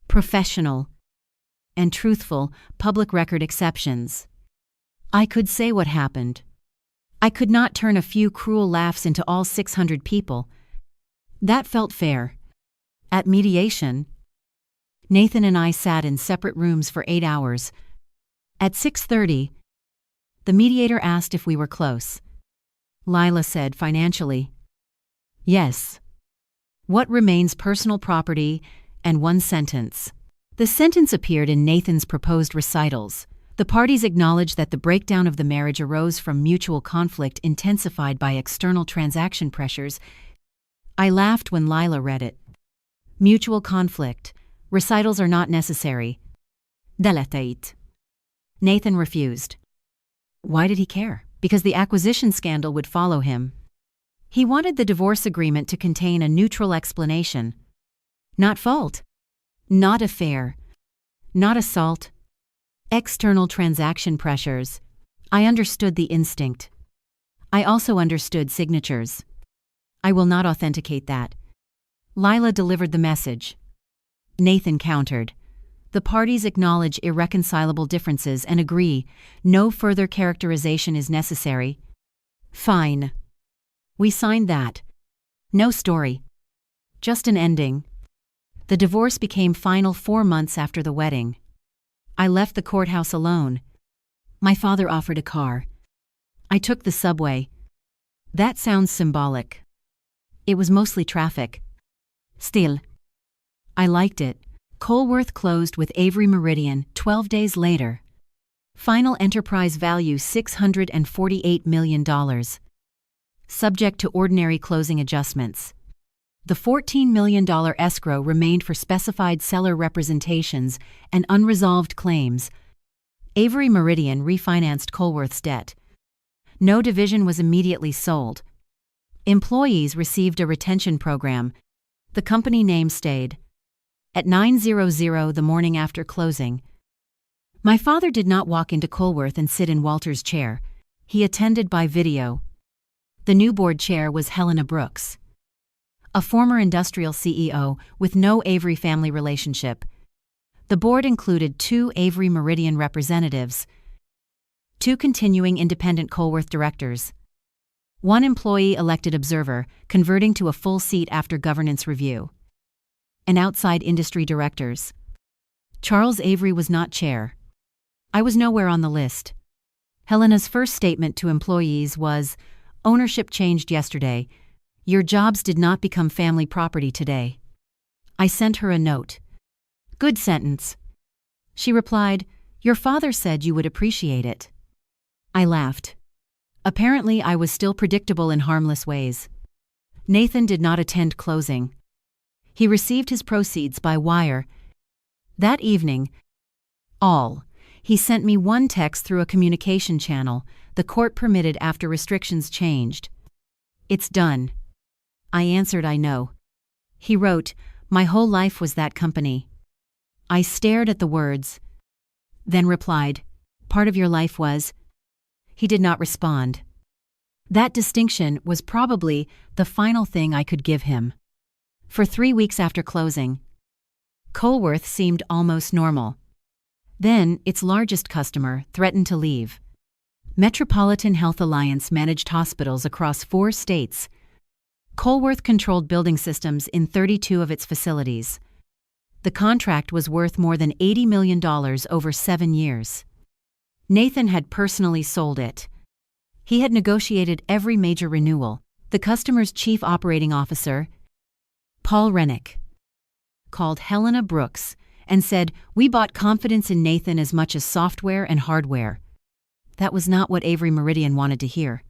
professional, and truthful public record exceptions. I could say what happened. I could not turn a few cruel laughs into all 600 people. That felt fair. At mediation, Nathan and I sat in separate rooms for 8 hours. At 6:30, the mediator asked if we were close. Lila said financially, yes. What remains personal property, and one sentence. The sentence appeared in Nathan's proposed recitals. The parties acknowledged that the breakdown of the marriage arose from mutual conflict intensified by external transaction pressures. I laughed when Lila read it. Mutual conflict. Recitals are not necessary. Deletait. Nathan refused. Why did he care? Because the acquisition scandal would follow him. He wanted the divorce agreement to contain a neutral explanation. Not fault. Not affair. Not assault. External transaction pressures. I understood the instinct. I also understood signatures. I will not authenticate that. Lila delivered the message. Nathan countered. The parties acknowledge irreconcilable differences and agree no further characterization is necessary. Fine. We signed that. No story. Just an ending. The divorce became final 4 months after the wedding. I left the courthouse alone. My father offered a car. I took the subway. That sounds symbolic. It was mostly traffic. Still, I liked it. Colworth closed with Avery Meridian 12 days later. Final enterprise value $648 million. Subject to ordinary closing adjustments. The $14 million escrow remained for specified seller representations and unresolved claims. Avery Meridian refinanced Colworth's debt. No division was immediately sold. Employees received a retention program. The company name stayed. At 9:00 the morning after closing, my father did not walk into Colworth and sit in Walter's chair. He attended by video. The new board chair was Helena Brooks, a former industrial CEO with no Avery family relationship. The board included 2 Avery Meridian representatives, 2 continuing independent Colworth directors, 1 employee elected observer converting to a full seat after governance review, and outside industry directors. Charles Avery was not chair. I was nowhere on the list. Helena's first statement to employees was, "Ownership changed yesterday. Your jobs did not become family property today." I sent her a note. "Good sentence." She replied, "Your father said you would appreciate it." I laughed. Apparently, I was still predictable in harmless ways. Nathan did not attend closing. He received his proceeds by wire. That evening, he sent me one text through a communication channel the court permitted after restrictions changed. "It's done." I answered, "I know." He wrote, "My whole life was that company." I stared at the words, then replied, "Part of your life was?" He did not respond. That distinction was probably the final thing I could give him. For 3 weeks after closing, Colworth seemed almost normal. Then, its largest customer threatened to leave. Metropolitan Health Alliance managed hospitals across 4 states. Colworth controlled building systems in 32 of its facilities. The contract was worth more than $80 million over 7 years. Nathan had personally sold it. He had negotiated every major renewal. The customer's chief operating officer, Paul Rennick, called Helena Brooks and said, "We bought confidence in Nathan as much as software and hardware." That was not what Avery Meridian wanted to hear.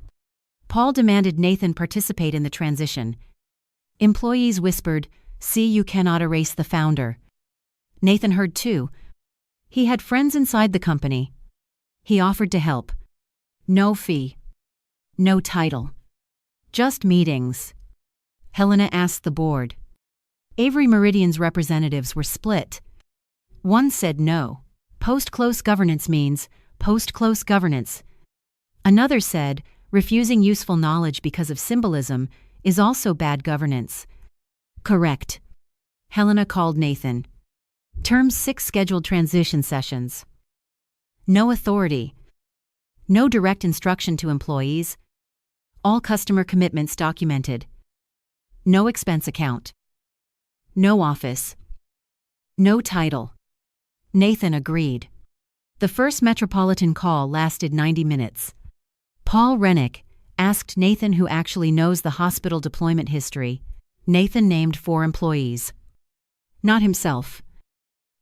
Paul demanded Nathan participate in the transition. Employees whispered, "See, you cannot erase the founder." Nathan heard too. He had friends inside the company. He offered to help. No fee. No title. Just meetings. Helena asked the board. Avery Meridian's representatives were split. One said no. Post-close governance means post-close governance. Another said refusing useful knowledge because of symbolism is also bad governance. Correct. Helena called Nathan. Terms 6 scheduled transition sessions. No authority. No direct instruction to employees. All customer commitments documented. No expense account. No office. No title. Nathan agreed. The first Metropolitan call lasted 90 minutes. Paul Rennick asked Nathan who actually knows the hospital deployment history. Nathan named 4 employees. Not himself.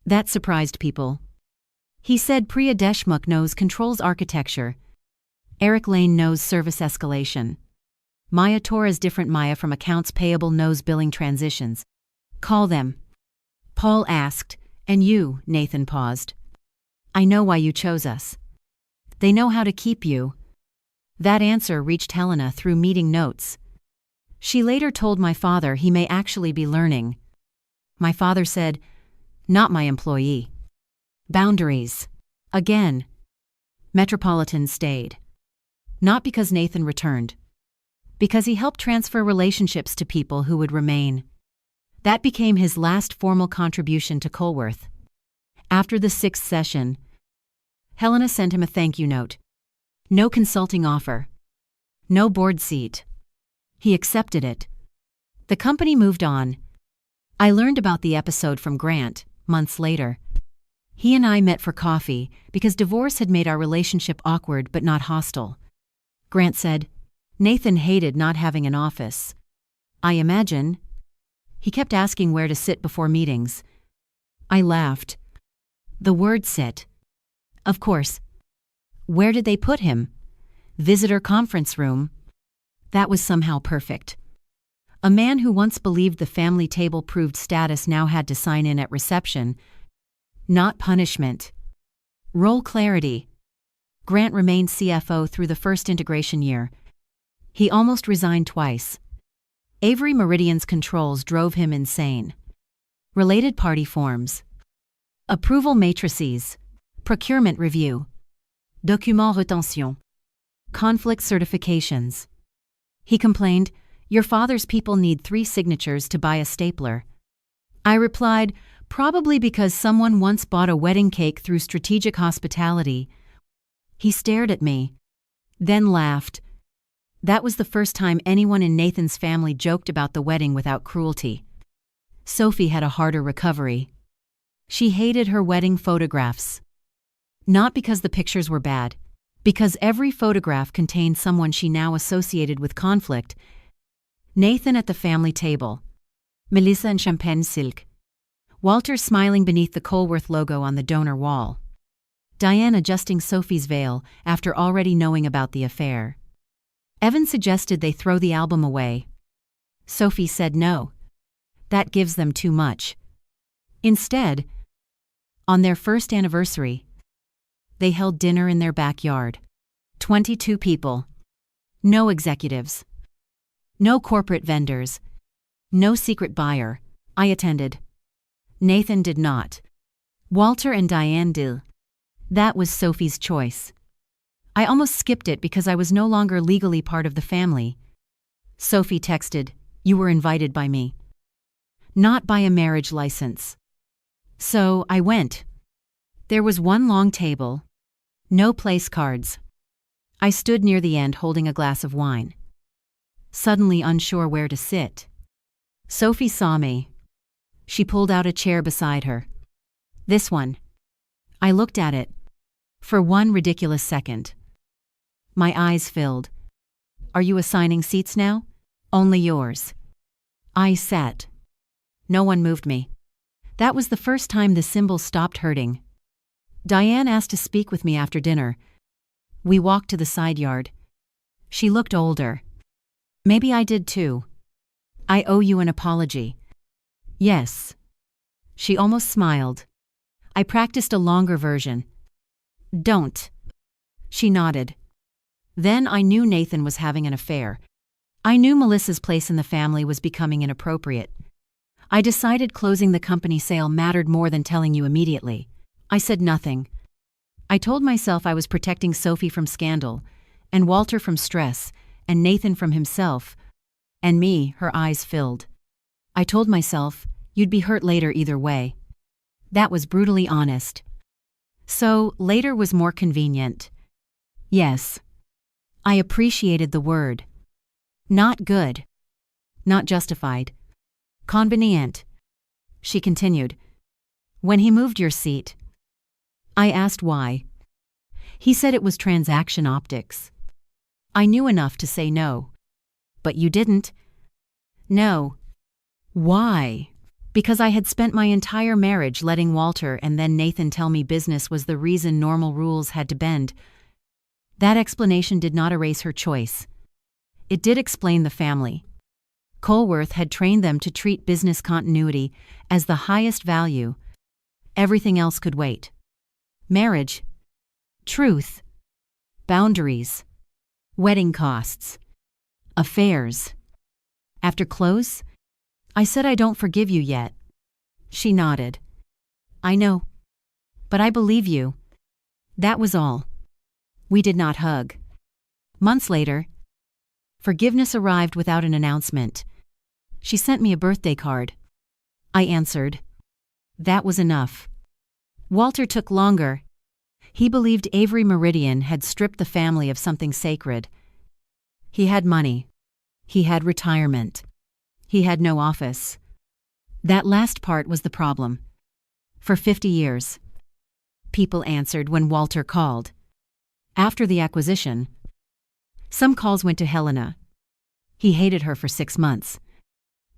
That surprised people. He said Priya Deshmukh knows controls architecture. Eric Lane knows service escalation. Maya Torres different Maya from accounts payable knows billing transitions. Call them. Paul asked, and you, Nathan paused. I know why you chose us. They know how to keep you. That answer reached Helena through meeting notes. She later told my father he may actually be learning. My father said, not my employee. Boundaries. Again. Metropolitan stayed. Not because Nathan returned. Because he helped transfer relationships to people who would remain. That became his last formal contribution to Colworth. After the 6th session, Helena sent him a thank you note. No consulting offer. No board seat. He accepted it. The company moved on. I learned about the episode from Grant, months later. He and I met for coffee because divorce had made our relationship awkward but not hostile. Grant said, Nathan hated not having an office. I imagine. He kept asking where to sit before meetings. I laughed. The word sit. Of course. Where did they put him? Visitor conference room. That was somehow perfect. A man who once believed the family table proved status now had to sign in at reception. Not punishment. Role clarity. Grant remained CFO through the first integration year. He almost resigned twice. Avery Meridian's controls drove him insane. Related party forms. Approval matrices. Procurement review. Document retention. Conflict certifications. He complained, your father's people need 3 signatures to buy a stapler. I replied, probably because someone once bought a wedding cake through strategic hospitality. He stared at me, then laughed. That was the first time anyone in Nathan's family joked about the wedding without cruelty. Sophie had a harder recovery. She hated her wedding photographs. Not because the pictures were bad, because every photograph contained someone she now associated with conflict. Nathan at the family table. Melissa in champagne silk. Walter smiling beneath the Colworth logo on the donor wall. Diane adjusting Sophie's veil after already knowing about the affair. Evan suggested they throw the album away. Sophie said no. That gives them too much. Instead, on their first anniversary, they held dinner in their backyard. 22 people. No executives. No corporate vendors. No secret buyer. I attended. Nathan did not. Walter and Diane did. That was Sophie's choice. I almost skipped it because I was no longer legally part of the family. Sophie texted, you were invited by me. Not by a marriage license. So I went. There was one long table. No place cards. I stood near the end holding a glass of wine. Suddenly unsure where to sit. Sophie saw me. She pulled out a chair beside her. This one. I looked at it. For one ridiculous second. My eyes filled. Are you assigning seats now? Only yours. I sat. No one moved me. That was the first time the cymbal stopped hurting. Diane asked to speak with me after dinner. We walked to the side yard. She looked older. Maybe I did too. I owe you an apology. Yes. She almost smiled. I practiced a longer version. Don't. She nodded. Then I knew Nathan was having an affair. I knew Melissa's place in the family was becoming inappropriate. I decided closing the company sale mattered more than telling you immediately. I said nothing. I told myself I was protecting Sophie from scandal, and Walter from stress, and Nathan from himself. And me, her eyes filled. I told myself, you'd be hurt later either way. That was brutally honest. So, later was more convenient. Yes. I appreciated the word. Not good. Not justified. Convenient. She continued. When he moved your seat. I asked why. He said it was transaction optics. I knew enough to say no. But you didn't. No. Why? Because I had spent my entire marriage letting Walter and then Nathan tell me business was the reason normal rules had to bend. That explanation did not erase her choice. It did explain the family. Colworth had trained them to treat business continuity as the highest value. Everything else could wait. Marriage. Truth. Boundaries. Wedding costs. Affairs. After close, I said I don't forgive you yet. She nodded. I know. But I believe you. That was all. We did not hug. Months later, forgiveness arrived without an announcement. She sent me a birthday card. I answered. That was enough. Walter took longer. He believed Avery Meridian had stripped the family of something sacred. He had money. He had retirement. He had no office. That last part was the problem. For 50 years, people answered when Walter called. After the acquisition, some calls went to Helena. He hated her for 6 months.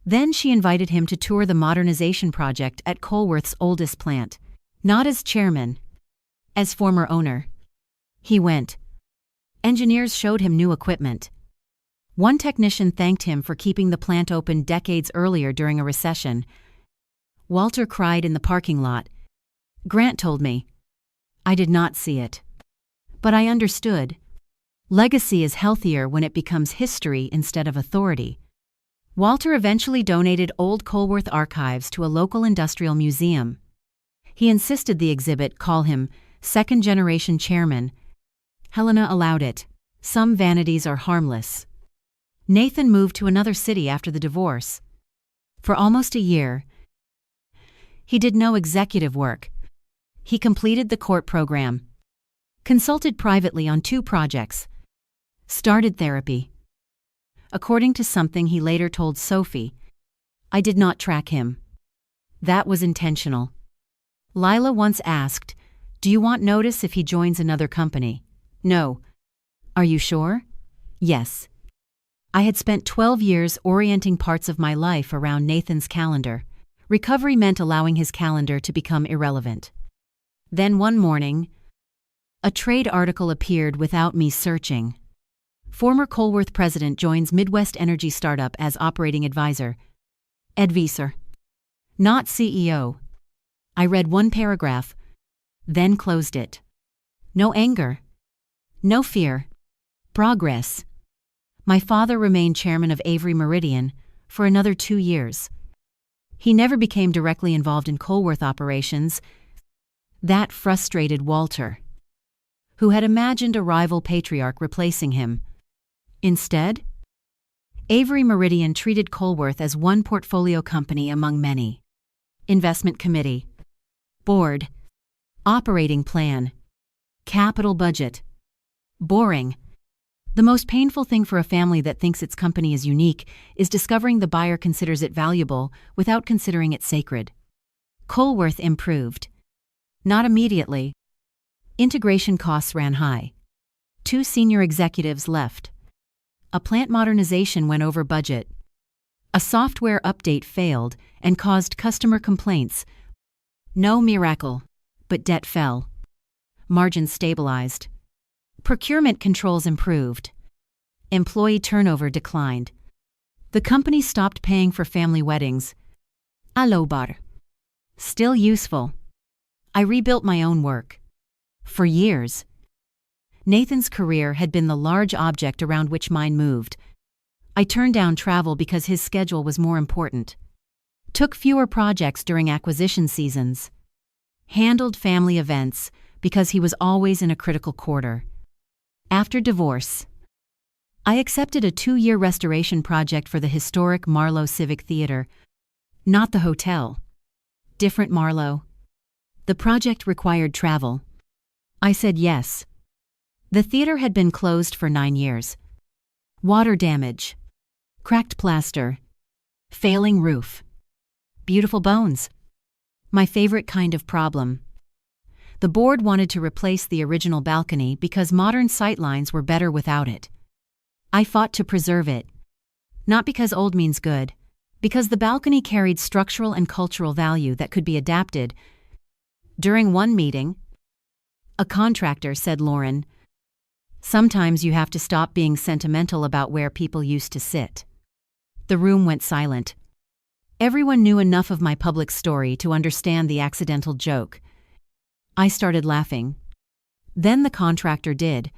Then she invited him to tour the modernization project at Colworth's oldest plant. Not as chairman, as former owner. He went. Engineers showed him new equipment. One technician thanked him for keeping the plant open decades earlier during a recession. Walter cried in the parking lot. Grant told me. I did not see it. But I understood. Legacy is healthier when it becomes history instead of authority. Walter eventually donated old Colworth archives to a local industrial museum. He insisted the exhibit call him second-generation chairman. Helena allowed it. Some vanities are harmless. Nathan moved to another city after the divorce. For almost a year, he did no executive work. He completed the court program, consulted privately on 2 projects, started therapy. According to something he later told Sophie, I did not track him. That was intentional. Lila once asked, do you want notice if he joins another company? No. Are you sure? Yes. I had spent 12 years orienting parts of my life around Nathan's calendar. Recovery meant allowing his calendar to become irrelevant. Then one morning, a trade article appeared without me searching. Former Colworth president joins Midwest energy startup as operating advisor. Advisor. Not CEO. I read one paragraph, then closed it. No anger. No fear. Progress. My father remained chairman of Avery Meridian for another 2 years. He never became directly involved in Colworth operations. That frustrated Walter, who had imagined a rival patriarch replacing him. Instead, Avery Meridian treated Colworth as one portfolio company among many. Investment committee, board, operating plan, capital budget. Boring. The most painful thing for a family that thinks its company is unique is discovering the buyer considers it valuable without considering it sacred. Colworth improved. Not immediately. Integration costs ran high. 2 senior executives left. A plant modernization went over budget. A software update failed and caused customer complaints. No miracle, but debt fell. Margins stabilized. Procurement controls improved. Employee turnover declined. The company stopped paying for family weddings. A low bar. Still useful. I rebuilt my own work. For years, Nathan's career had been the large object around which mine moved. I turned down travel because his schedule was more important. Took fewer projects during acquisition seasons. Handled family events because he was always in a critical quarter. After divorce, I accepted a 2-year restoration project for the historic Marlowe Civic Theater. Not the hotel. Different Marlowe. The project required travel. I said yes. The theater had been closed for 9 years. Water damage, Cracked plaster. Failing roof. Beautiful bones. My favorite kind of problem. The board wanted to replace the original balcony because modern sightlines were better without it. I fought to preserve it. Not because old means good, because the balcony carried structural and cultural value that could be adapted. During one meeting, a contractor said, "Lauren, sometimes you have to stop being sentimental about where people used to sit." The room went silent. Everyone knew enough of my public story to understand the accidental joke. I started laughing. Then the contractor did.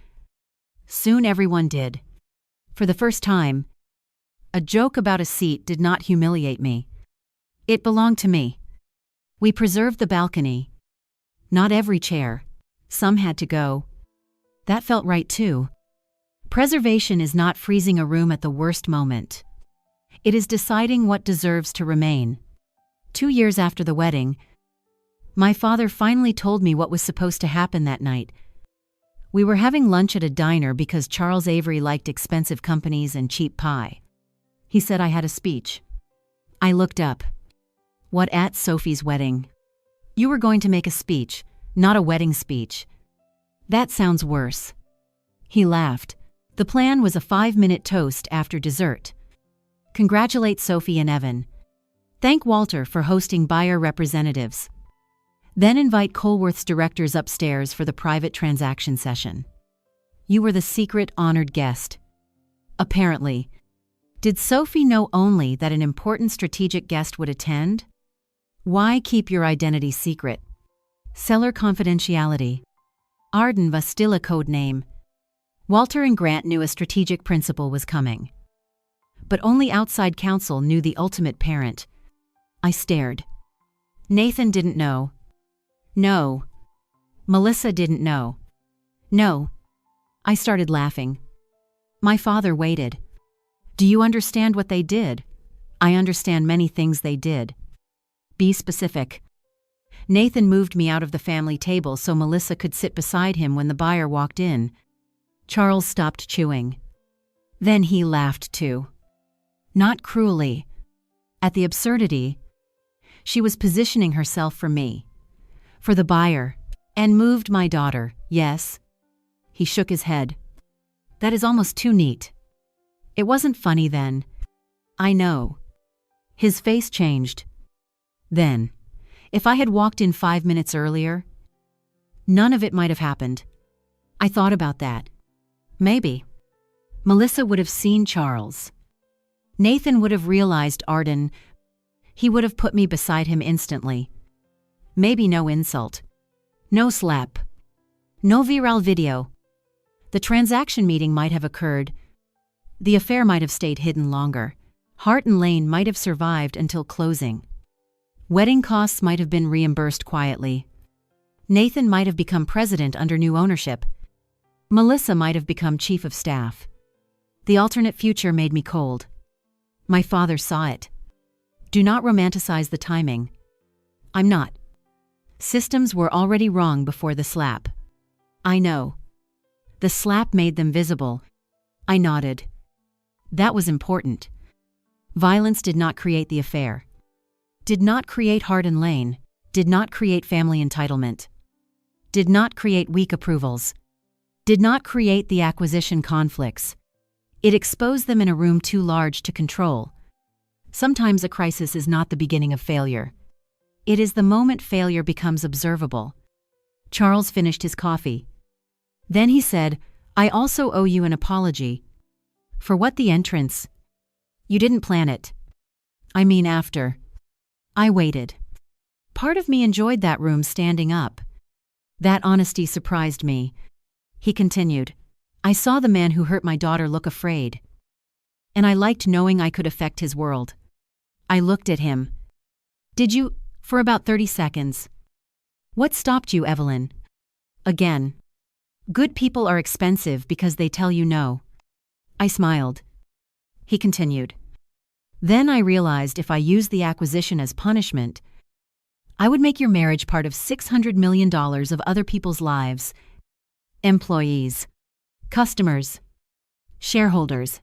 Soon everyone did. For the first time, a joke about a seat did not humiliate me. It belonged to me. We preserved the balcony. Not every chair. Some had to go. That felt right too. Preservation is not freezing a room at the worst moment. It is deciding what deserves to remain. 2 years after the wedding, my father finally told me what was supposed to happen that night. We were having lunch at a diner because Charles Avery liked expensive companies and cheap pie. He said I had a speech. I looked up. What, at Sophie's wedding? You were going to make a speech, not a wedding speech. That sounds worse. He laughed. The plan was a 5-minute toast after dessert. Congratulate Sophie and Evan. Thank Walter for hosting buyer representatives. Then invite Colworth's directors upstairs for the private transaction session. You were the secret honored guest. Apparently. Did Sophie know only that an important strategic guest would attend? Why keep your identity secret? Seller confidentiality. Arden was still a code name. Walter and Grant knew a strategic principal was coming. But only outside counsel knew the ultimate parent. I stared. Nathan didn't know. No. Melissa didn't know. No. I started laughing. My father waited. Do you understand what they did? I understand many things they did. Be specific. Nathan moved me out of the family table so Melissa could sit beside him when the buyer walked in. Charles stopped chewing. Then he laughed too. Not cruelly. At the absurdity. She was positioning herself for me. For the buyer. And moved my daughter, yes. He shook his head. That is almost too neat. It wasn't funny then. I know. His face changed. Then, if I had walked in 5 minutes earlier, none of it might have happened. I thought about that. Maybe. Melissa would have seen Charles. Nathan would have realized Arden. He would have put me beside him instantly. Maybe no insult. No slap. No viral video. The transaction meeting might have occurred. The affair might have stayed hidden longer. Hart and Lane might have survived until closing. Wedding costs might have been reimbursed quietly. Nathan might have become president under new ownership. Melissa might have become chief of staff. The alternate future made me cold. My father saw it. Do not romanticize the timing. I'm not. Systems were already wrong before the slap. I know. The slap made them visible. I nodded. That was important. Violence did not create the affair. Did not create Hart and Lane. Did not create family entitlement. Did not create weak approvals. Did not create the acquisition conflicts. It exposed them in a room too large to control. Sometimes a crisis is not the beginning of failure. It is the moment failure becomes observable. Charles finished his coffee. Then he said, I also owe you an apology. For what? The entrance? You didn't plan it. I mean after. I waited. Part of me enjoyed that room standing up. That honesty surprised me. He continued, I saw the man who hurt my daughter look afraid. And I liked knowing I could affect his world. I looked at him. Did you? For about 30 seconds. What stopped you, Evelyn? Again. Good people are expensive because they tell you no. I smiled. He continued. Then I realized if I used the acquisition as punishment, I would make your marriage part of $600 million of other people's lives. Employees. Customers. Shareholders.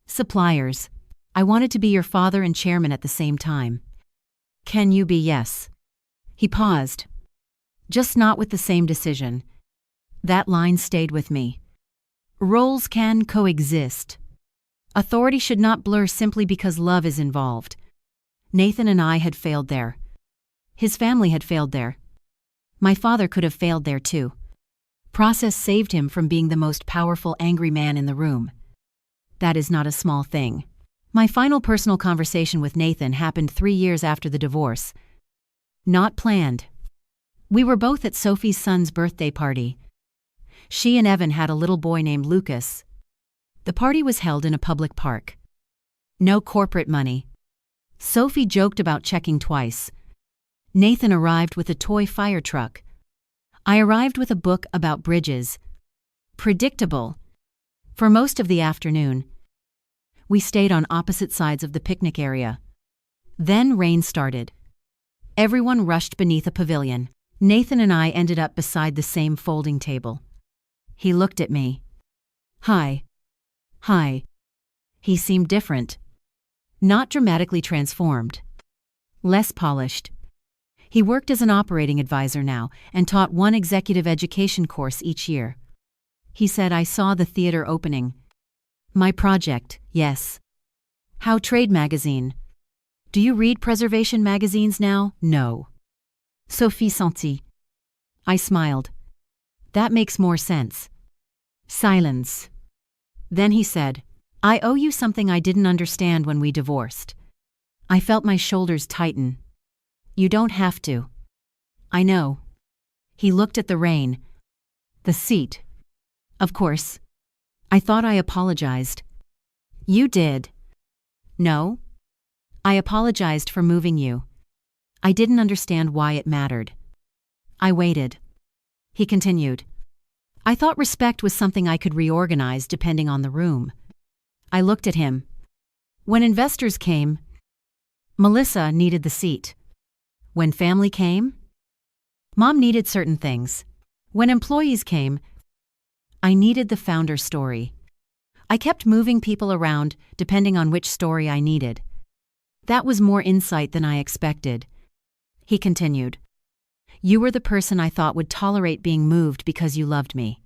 Suppliers. I wanted to be your father and chairman at the same time. Can you be yes? He paused. Just not with the same decision. That line stayed with me. Roles can coexist. Authority should not blur simply because love is involved. Nathan and I had failed there. His family had failed there. My father could have failed there too. Process saved him from being the most powerful, angry man in the room. That is not a small thing. My final personal conversation with Nathan happened 3 years after the divorce. Not planned. We were both at Sophie's son's birthday party. She and Evan had a little boy named Lucas. The party was held in a public park. No corporate money. Sophie joked about checking twice. Nathan arrived with a toy fire truck. I arrived with a book about bridges. Predictable. For most of the afternoon, we stayed on opposite sides of the picnic area. Then rain started. Everyone rushed beneath a pavilion. Nathan and I ended up beside the same folding table. He looked at me. Hi. Hi. He seemed different. Not dramatically transformed. Less polished. He worked as an operating advisor now and taught one executive education course each year. He said, I saw the theater opening. My project, yes. How trade magazine? Do you read preservation magazines now? No. Sophie sentit. I smiled. That makes more sense. Silence. Then he said, I owe you something I didn't understand when we divorced. I felt my shoulders tighten. You don't have to. I know. He looked at the rain. The seat. Of course. I thought I apologized. You did. No. I apologized for moving you. I didn't understand why it mattered. I waited. He continued. I thought respect was something I could reorganize depending on the room. I looked at him. When investors came, Melissa needed the seat. When family came, Mom needed certain things. When employees came, I needed the founder story. I kept moving people around depending on which story I needed. That was more insight than I expected. He continued. You were the person I thought would tolerate being moved because you loved me.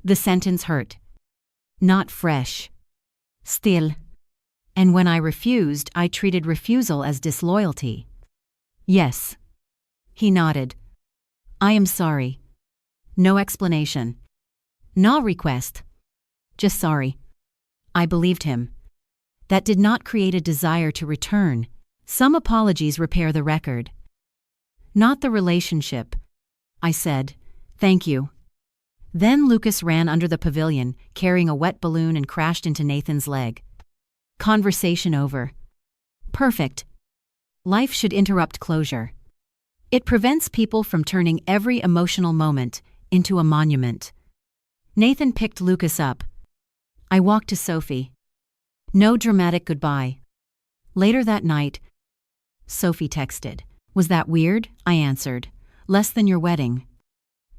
The sentence hurt. Not fresh. Still. And when I refused, I treated refusal as disloyalty. Yes. He nodded. I am sorry. No explanation. No request. Just sorry. I believed him. That did not create a desire to return. Some apologies repair the record. Not the relationship. I said, thank you. Then Lucas ran under the pavilion, carrying a wet balloon and crashed into Nathan's leg. Conversation over. Perfect. Life should interrupt closure. It prevents people from turning every emotional moment into a monument. Nathan picked Lucas up. I walked to Sophie. No dramatic goodbye. Later that night, Sophie texted. Was that weird? I answered. Less than your wedding.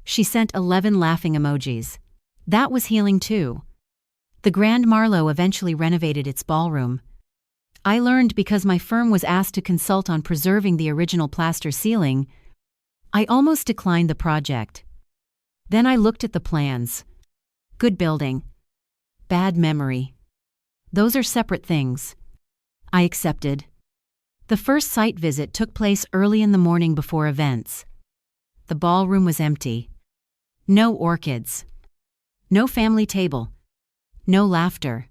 She sent 11 laughing emojis. That was healing too. The Grand Marlowe eventually renovated its ballroom. I learned because my firm was asked to consult on preserving the original plaster ceiling. I almost declined the project. Then I looked at the plans. Good building. Bad memory. Those are separate things. I accepted. The first site visit took place early in the morning before events. The ballroom was empty. No orchids. No family table. No laughter.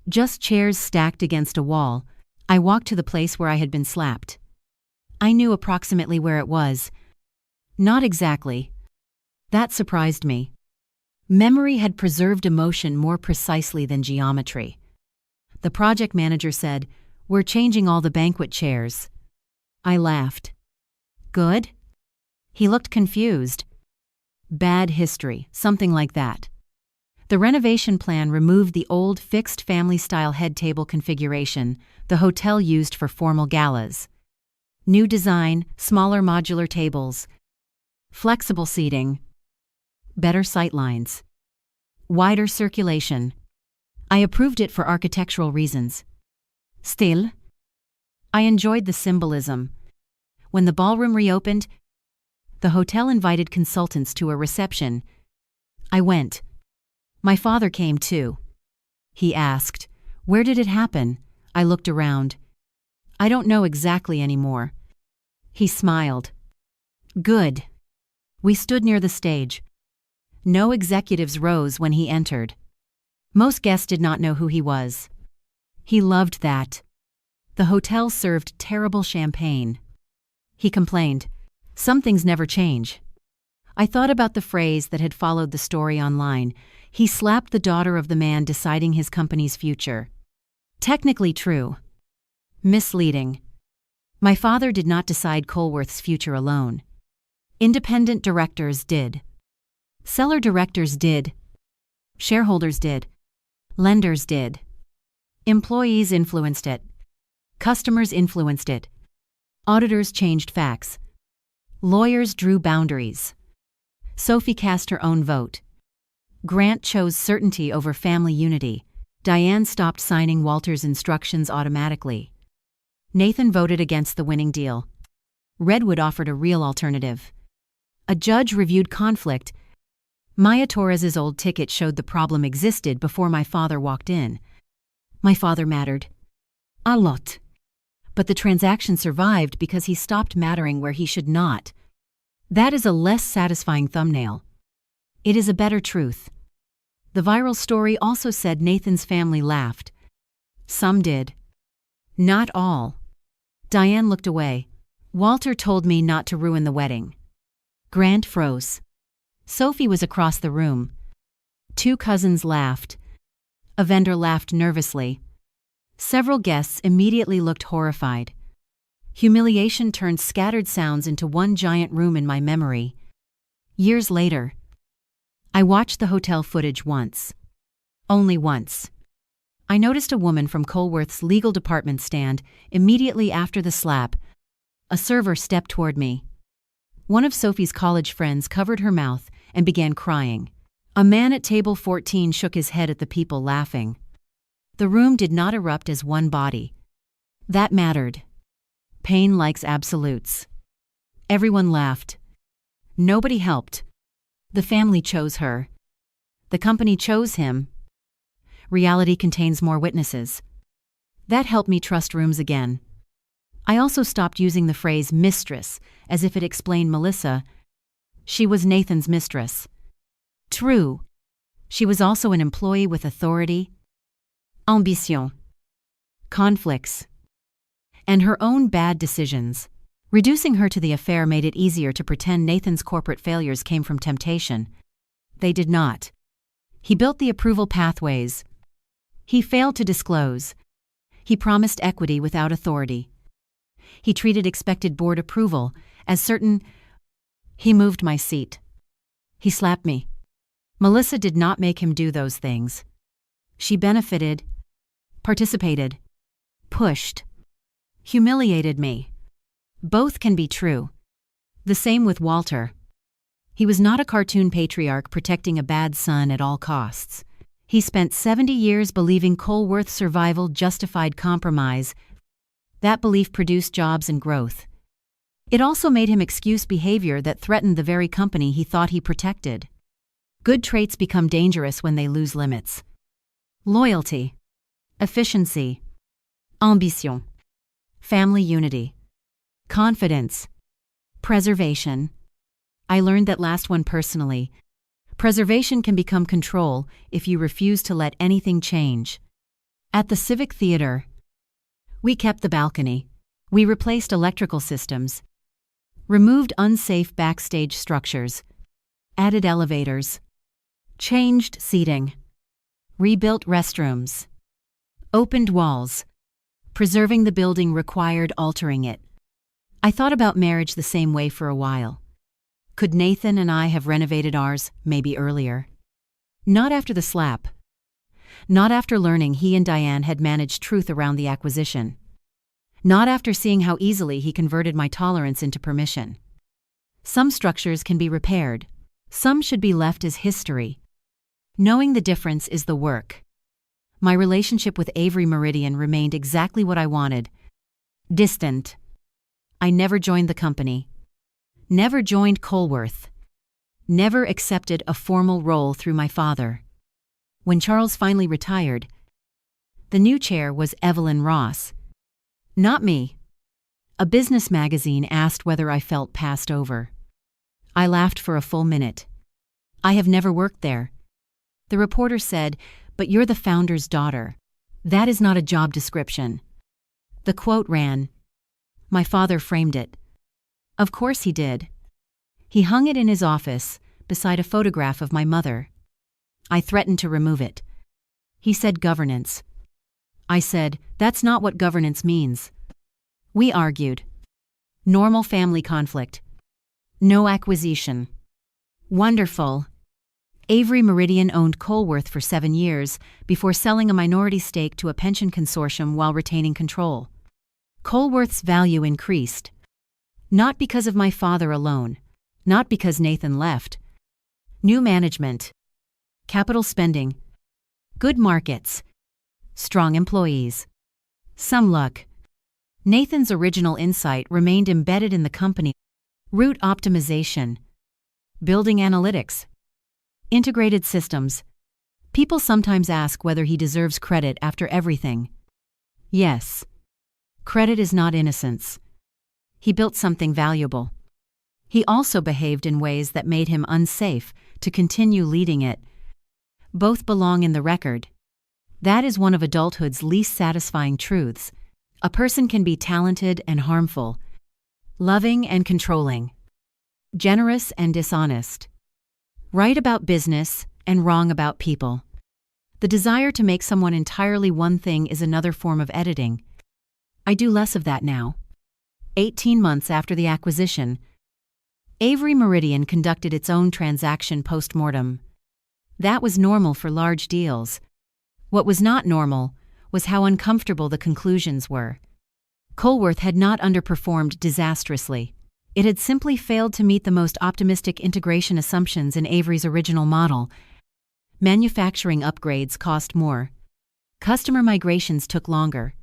Just chairs stacked against a wall. I walked to the place where I had been slapped. I knew approximately where it was. Not exactly. That surprised me. Memory had preserved emotion more precisely than geometry. The project manager said, "We're changing all the banquet chairs." I laughed. Good? He looked confused. Bad history, something like that. The renovation plan removed the old fixed family-style head table configuration the hotel used for formal galas. New design, smaller modular tables, flexible seating, better sightlines, wider circulation. I approved it for architectural reasons. Still, I enjoyed the symbolism. When the ballroom reopened, the hotel invited consultants to a reception. I went. My father came too. He asked, "Where did it happen?" I looked around. "I don't know exactly anymore." He smiled. "Good." We stood near the stage. No executives rose when he entered. Most guests did not know who he was. He loved that. The hotel served terrible champagne. He complained, "Some things never change." I thought about the phrase that had followed the story online. He slapped the daughter of the man deciding his company's future. Technically true. Misleading. My father did not decide Colworth's future alone. Independent directors did. Seller directors did. Shareholders did. Lenders did. Employees influenced it. Customers influenced it. Auditors changed facts. Lawyers drew boundaries. Sophie cast her own vote. Grant chose certainty over family unity. Diane stopped signing Walter's instructions automatically. Nathan voted against the winning deal. Redwood offered a real alternative. A judge reviewed conflict. Maya Torres's old ticket showed the problem existed before my father walked in. My father mattered. A lot. But the transaction survived because he stopped mattering where he should not. That is a less satisfying thumbnail. It is a better truth. The viral story also said Nathan's family laughed. Some did. Not all. Diane looked away. Walter told me not to ruin the wedding. Grant froze. Sophie was across the room. Two cousins laughed. A vendor laughed nervously. Several guests immediately looked horrified. Humiliation turned scattered sounds into one giant room in my memory. Years later, I watched the hotel footage once. Only once. I noticed a woman from Colworth's legal department stand immediately after the slap. A server stepped toward me. One of Sophie's college friends covered her mouth and began crying. A man at table 14 shook his head at the people laughing. The room did not erupt as one body. That mattered. Pain likes absolutes. Everyone laughed. Nobody helped. The family chose her. The company chose him. Reality contains more witnesses. That helped me trust rooms again. I also stopped using the phrase mistress as if it explained Melissa. She was Nathan's mistress. True. She was also an employee with authority, ambition, conflicts, and her own bad decisions. Reducing her to the affair made it easier to pretend Nathan's corporate failures came from temptation. They did not. He built the approval pathways. He failed to disclose. He promised equity without authority. He treated expected board approval as certain. He moved my seat. He slapped me. Melissa did not make him do those things. She benefited, participated, pushed, humiliated me. Both can be true. The same with Walter. He was not a cartoon patriarch protecting a bad son at all costs. He spent 70 years believing Colworth's survival justified compromise. That belief produced jobs and growth. It also made him excuse behavior that threatened the very company he thought he protected. Good traits become dangerous when they lose limits. Loyalty, efficiency, ambition, family unity, confidence, preservation. I learned that last one personally. Preservation can become control if you refuse to let anything change. At the Civic Theater, we kept the balcony. We replaced electrical systems, removed unsafe backstage structures, added elevators, changed seating, rebuilt restrooms, opened walls. Preserving the building required altering it. I thought about marriage the same way for a while. Could Nathan and I have renovated ours, maybe earlier? Not after the slap. Not after learning he and Diane had managed truth around the acquisition. Not after seeing how easily he converted my tolerance into permission. Some structures can be repaired. Some should be left as history. Knowing the difference is the work. My relationship with Avery Meridian remained exactly what I wanted. Distant. I never joined the company. Never joined Colworth. Never accepted a formal role through my father. When Charles finally retired, the new chair was Evelyn Ross. Not me. A business magazine asked whether I felt passed over. I laughed for a full minute. I have never worked there. The reporter said, "But you're the founder's daughter. That is not a job description." The quote ran. My father framed it. Of course he did. He hung it in his office, beside a photograph of my mother. I threatened to remove it. He said governance. I said, that's not what governance means. We argued. Normal family conflict. No acquisition. Wonderful. Avery Meridian owned Colworth for 7 years before selling a minority stake to a pension consortium while retaining control. Colworth's value increased. Not because of my father alone. Not because Nathan left. New management. Capital spending. Good markets. Strong employees. Some luck. Nathan's original insight remained embedded in the company. Route optimization. Building analytics. Integrated systems. People sometimes ask whether he deserves credit after everything. Yes. Credit is not innocence. He built something valuable. He also behaved in ways that made him unsafe to continue leading it. Both belong in the record. That is one of adulthood's least satisfying truths. A person can be talented and harmful, loving and controlling, generous and dishonest, right about business and wrong about people. The desire to make someone entirely one thing is another form of editing. I do less of that now. 18 months after the acquisition, Avery Meridian conducted its own transaction post-mortem. That was normal for large deals. What was not normal was how uncomfortable the conclusions were. Colworth had not underperformed disastrously. It had simply failed to meet the most optimistic integration assumptions in Avery's original model. Manufacturing upgrades cost more. Customer migrations took longer.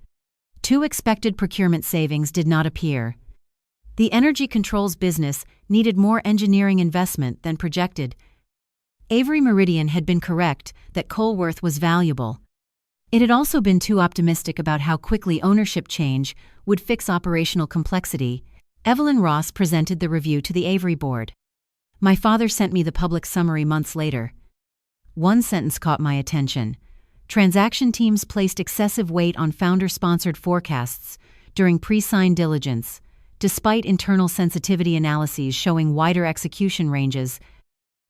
2 expected procurement savings did not appear. The energy controls business needed more engineering investment than projected. Avery Meridian had been correct that Colworth was valuable. It had also been too optimistic about how quickly ownership change would fix operational complexity. Evelyn Ross presented the review to the Avery board. My father sent me the public summary months later. One sentence caught my attention. Transaction teams placed excessive weight on founder-sponsored forecasts during pre-sign diligence, despite internal sensitivity analyses showing wider execution ranges.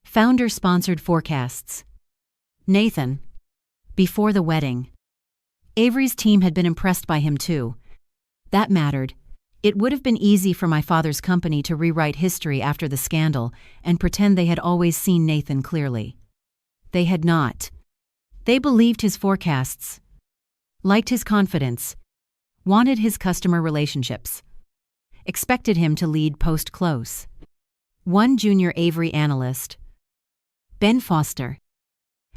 Founder-sponsored forecasts. Nathan. Before the wedding. Avery's team had been impressed by him too. That mattered. It would have been easy for my father's company to rewrite history after the scandal and pretend they had always seen Nathan clearly. They had not. They believed his forecasts, liked his confidence, wanted his customer relationships, expected him to lead post-close. One junior Avery analyst, Ben Foster,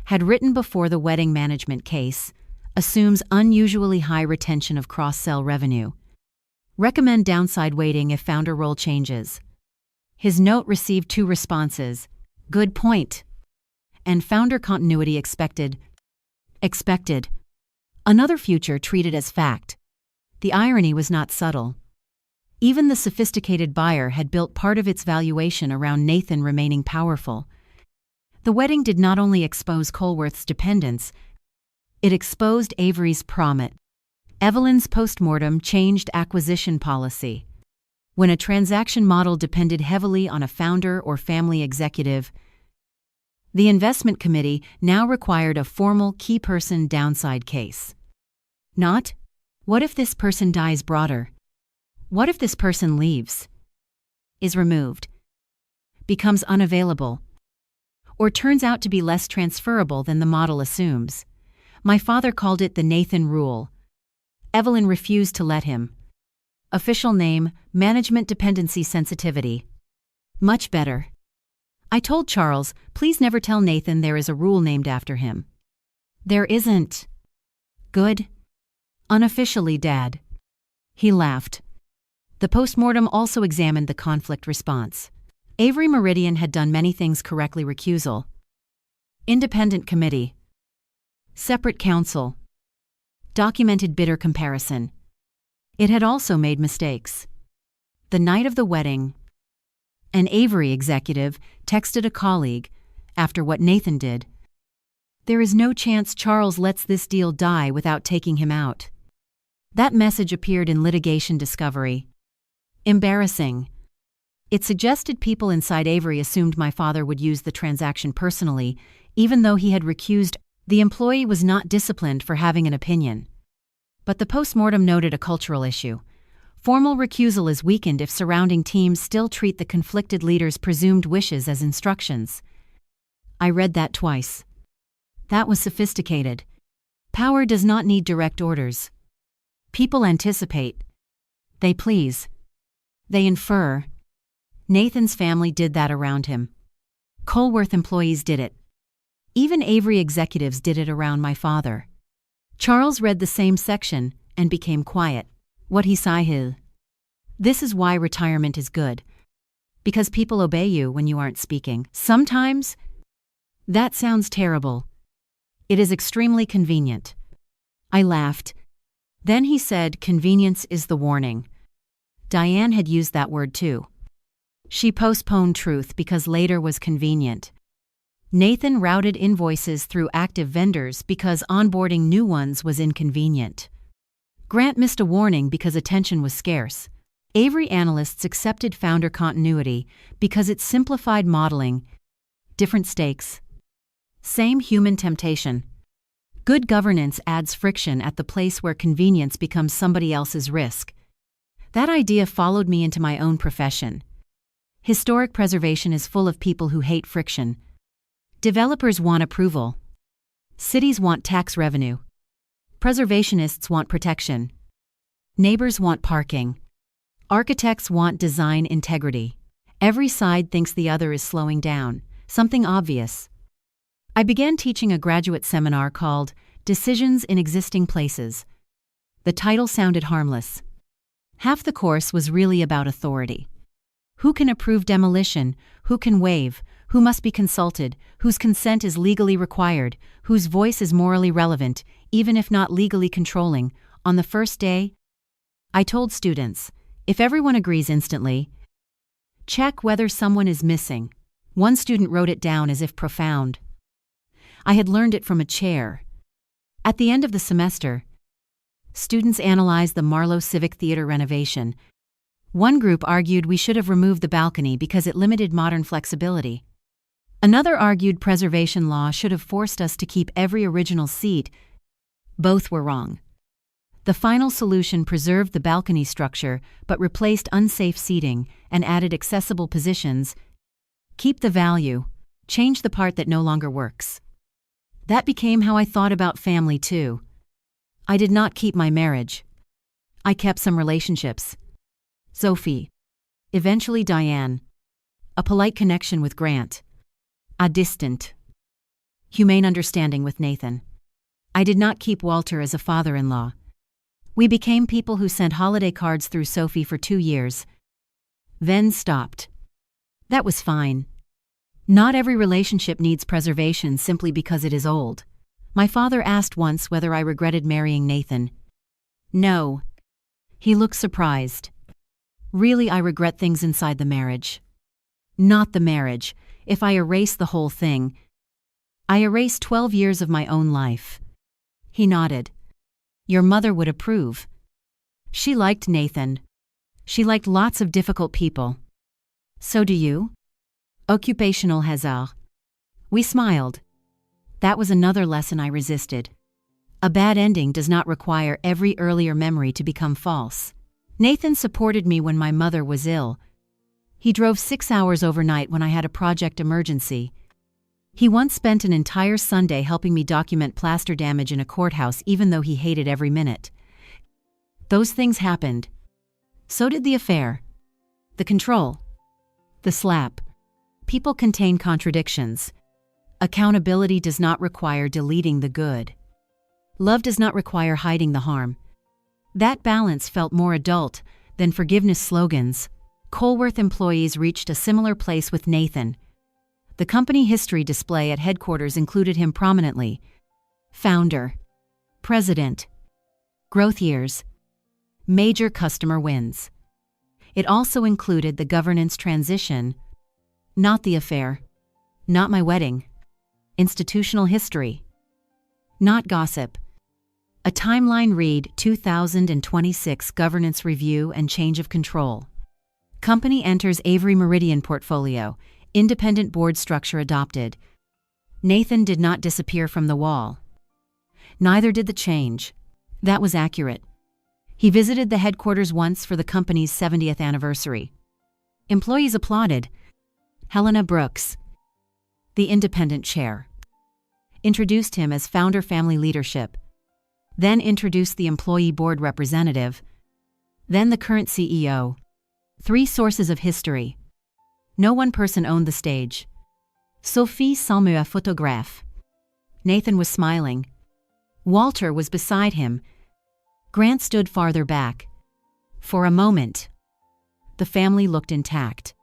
had written before the wedding management case, assumes unusually high retention of cross-sell revenue. Recommend downside weighting if founder role changes. His note received 2 responses, good point, and founder continuity expected. Another future treated as fact. The irony was not subtle. Even the sophisticated buyer had built part of its valuation around Nathan remaining powerful. The wedding did not only expose Colworth's dependence, it exposed Avery's promise. Evelyn's postmortem changed acquisition policy. When a transaction model depended heavily on a founder or family executive, the investment committee now required a formal key person downside case. Not, what if this person dies broader? What if this person leaves? Is removed? Becomes unavailable? Or turns out to be less transferable than the model assumes? My father called it the Nathan Rule. Evelyn refused to let him. Official name, Management Dependency Sensitivity. Much better. I told Charles, please never tell Nathan there is a rule named after him. There isn't. Good? Unofficially, Dad. He laughed. The postmortem also examined the conflict response. Avery Meridian had done many things correctly: recusal, independent committee, separate counsel, documented bitter comparison. It had also made mistakes. The night of the wedding, an Avery executive texted a colleague, after what Nathan did, "There is no chance Charles lets this deal die without taking him out." That message appeared in litigation discovery. Embarrassing. It suggested people inside Avery assumed my father would use the transaction personally, even though he had recused. The employee was not disciplined for having an opinion. But the postmortem noted a cultural issue. Formal recusal is weakened if surrounding teams still treat the conflicted leader's presumed wishes as instructions. I read that twice. That was sophisticated. Power does not need direct orders. People anticipate. They please. They infer. Nathan's family did that around him. Colworth employees did it. Even Avery executives did it around my father. Charles read the same section and became quiet. What he said. This is why retirement is good. Because people obey you when you aren't speaking. Sometimes, that sounds terrible. It is extremely convenient. I laughed. Then he said, "Convenience is the warning." Diane had used that word too. She postponed truth because later was convenient. Nathan routed invoices through active vendors because onboarding new ones was inconvenient. Grant missed a warning because attention was scarce. Avery analysts accepted founder continuity because it simplified modeling. Different stakes. Same human temptation. Good governance adds friction at the place where convenience becomes somebody else's risk. That idea followed me into my own profession. Historic preservation is full of people who hate friction. Developers want approval. Cities want tax revenue. Preservationists want protection. Neighbors want parking. Architects want design integrity. Every side thinks the other is slowing down, something obvious. I began teaching a graduate seminar called Decisions in Existing Places. The title sounded harmless. Half the course was really about authority. Who can approve demolition? Who can waive? Who must be consulted? Whose consent is legally required? Whose voice is morally relevant, even if not legally controlling? On the first day, I told students, if everyone agrees instantly, check whether someone is missing. One student wrote it down as if profound. I had learned it from a chair. At the end of the semester, students analyzed the Marlowe Civic Theater renovation. One group argued we should have removed the balcony because it limited modern flexibility. Another argued preservation law should have forced us to keep every original seat. Both were wrong. The final solution preserved the balcony structure but replaced unsafe seating and added accessible positions. Keep the value, change the part that no longer works. That became how I thought about family too. I did not keep my marriage. I kept some relationships. Sophie. Eventually Diane. A polite connection with Grant. A distant, humane understanding with Nathan. I did not keep Walter as a father-in-law. We became people who sent holiday cards through Sophie for 2 years. Then stopped. That was fine. Not every relationship needs preservation simply because it is old. My father asked once whether I regretted marrying Nathan. No. He looked surprised. Really, I regret things inside the marriage. Not the marriage. If I erase the whole thing, I erase 12 years of my own life. He nodded. Your mother would approve. She liked Nathan. She liked lots of difficult people. So do you? Occupational hazard. We smiled. That was another lesson I resisted. A bad ending does not require every earlier memory to become false. Nathan supported me when my mother was ill. He drove 6 hours overnight when I had a project emergency. He once spent an entire Sunday helping me document plaster damage in a courthouse even though he hated every minute. Those things happened. So did the affair. The control. The slap. People contain contradictions. Accountability does not require deleting the good. Love does not require hiding the harm. That balance felt more adult than forgiveness slogans. Colworth employees reached a similar place with Nathan. The company history display at headquarters included him prominently. Founder, president, growth years, major customer wins. It also included the governance transition, not the affair, not my wedding, institutional history, not gossip. A timeline read 2026 Governance Review and Change of Control. Company enters Avery Meridian portfolio, independent board structure adopted. Nathan did not disappear from the wall. Neither did the change. That was accurate. He visited the headquarters once for the company's 70th anniversary. Employees applauded. Helena Brooks, the independent chair, introduced him as founder family leadership, then introduced the employee board representative, then the current CEO. 3 sources of history. No one person owned the stage. Sophie s'en met à photographe. Nathan was smiling. Walter was beside him. Grant stood farther back. For a moment, the family looked intact.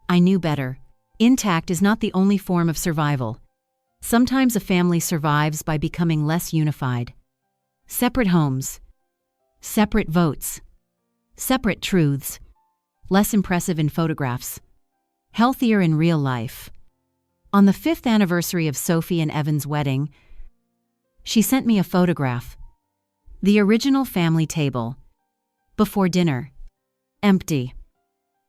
I knew better. Intact is not the only form of survival. Sometimes a family survives by becoming less unified. Separate homes, separate votes, separate truths, less impressive in photographs, healthier in real life. On the 5th anniversary of Sophie and Evan's wedding, she sent me a photograph. The original family table. Before dinner. Empty.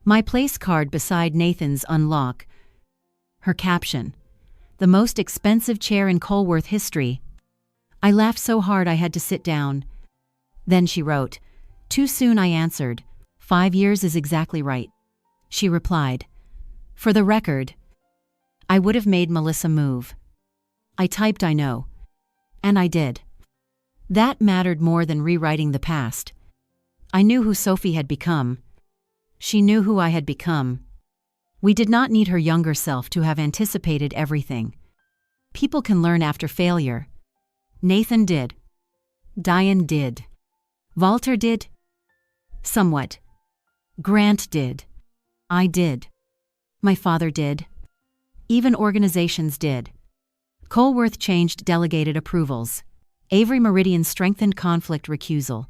My place card beside Nathan's unlock. Her caption. The most expensive chair in Colworth history. I laughed so hard I had to sit down. Then she wrote, "Too soon," I answered. 5 years is exactly right. She replied, "For the record, I would have made Melissa move." I typed, "I know." And I did. That mattered more than rewriting the past. I knew who Sophie had become. She knew who I had become. We did not need her younger self to have anticipated everything. People can learn after failure. Nathan did. Diane did. Walter did. Somewhat. Grant did. I did. My father did. Even organizations did. Colworth changed delegated approvals. Avery Meridian strengthened conflict recusal.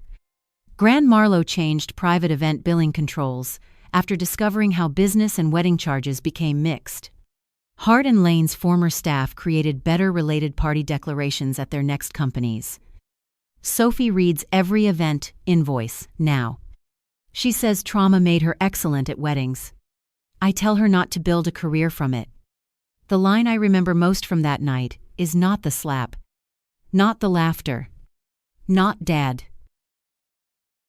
Grand Marlowe changed private event billing controls after discovering how business and wedding charges became mixed. Hart and Lane's former staff created better related party declarations at their next companies. Sophie reads every event invoice now. She says trauma made her excellent at weddings. I tell her not to build a career from it. The line I remember most from that night is not the slap, not the laughter, not Dad.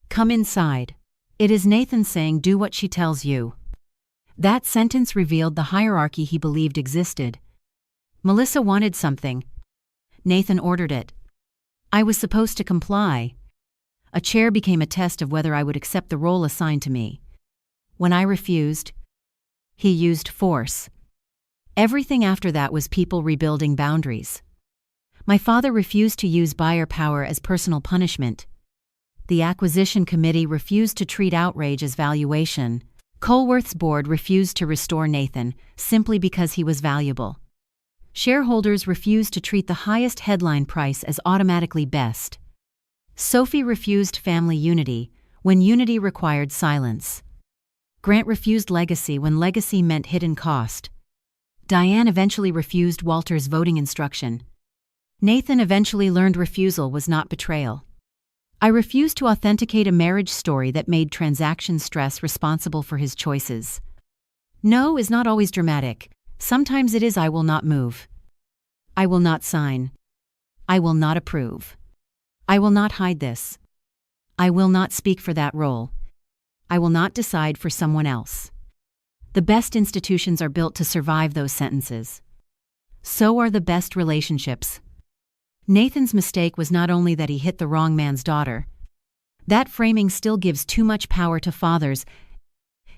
Come inside. It is Nathan saying, "Do what she tells you." That sentence revealed the hierarchy he believed existed. Melissa wanted something. Nathan ordered it. I was supposed to comply. A chair became a test of whether I would accept the role assigned to me. When I refused, he used force. Everything after that was people rebuilding boundaries. My father refused to use buyer power as personal punishment. The acquisition committee refused to treat outrage as valuation. Colworth's board refused to restore Nathan simply because he was valuable. Shareholders refused to treat the highest headline price as automatically best. Sophie refused family unity when unity required silence. Grant refused legacy when legacy meant hidden cost. Diane eventually refused Walter's voting instruction. Nathan eventually learned refusal was not betrayal. I refused to authenticate a marriage story that made transaction stress responsible for his choices. No is not always dramatic. Sometimes it is I will not move. I will not sign. I will not approve. I will not hide this. I will not speak for that role. I will not decide for someone else. The best institutions are built to survive those sentences. So are the best relationships. Nathan's mistake was not only that he hit the wrong man's daughter. That framing still gives too much power to fathers.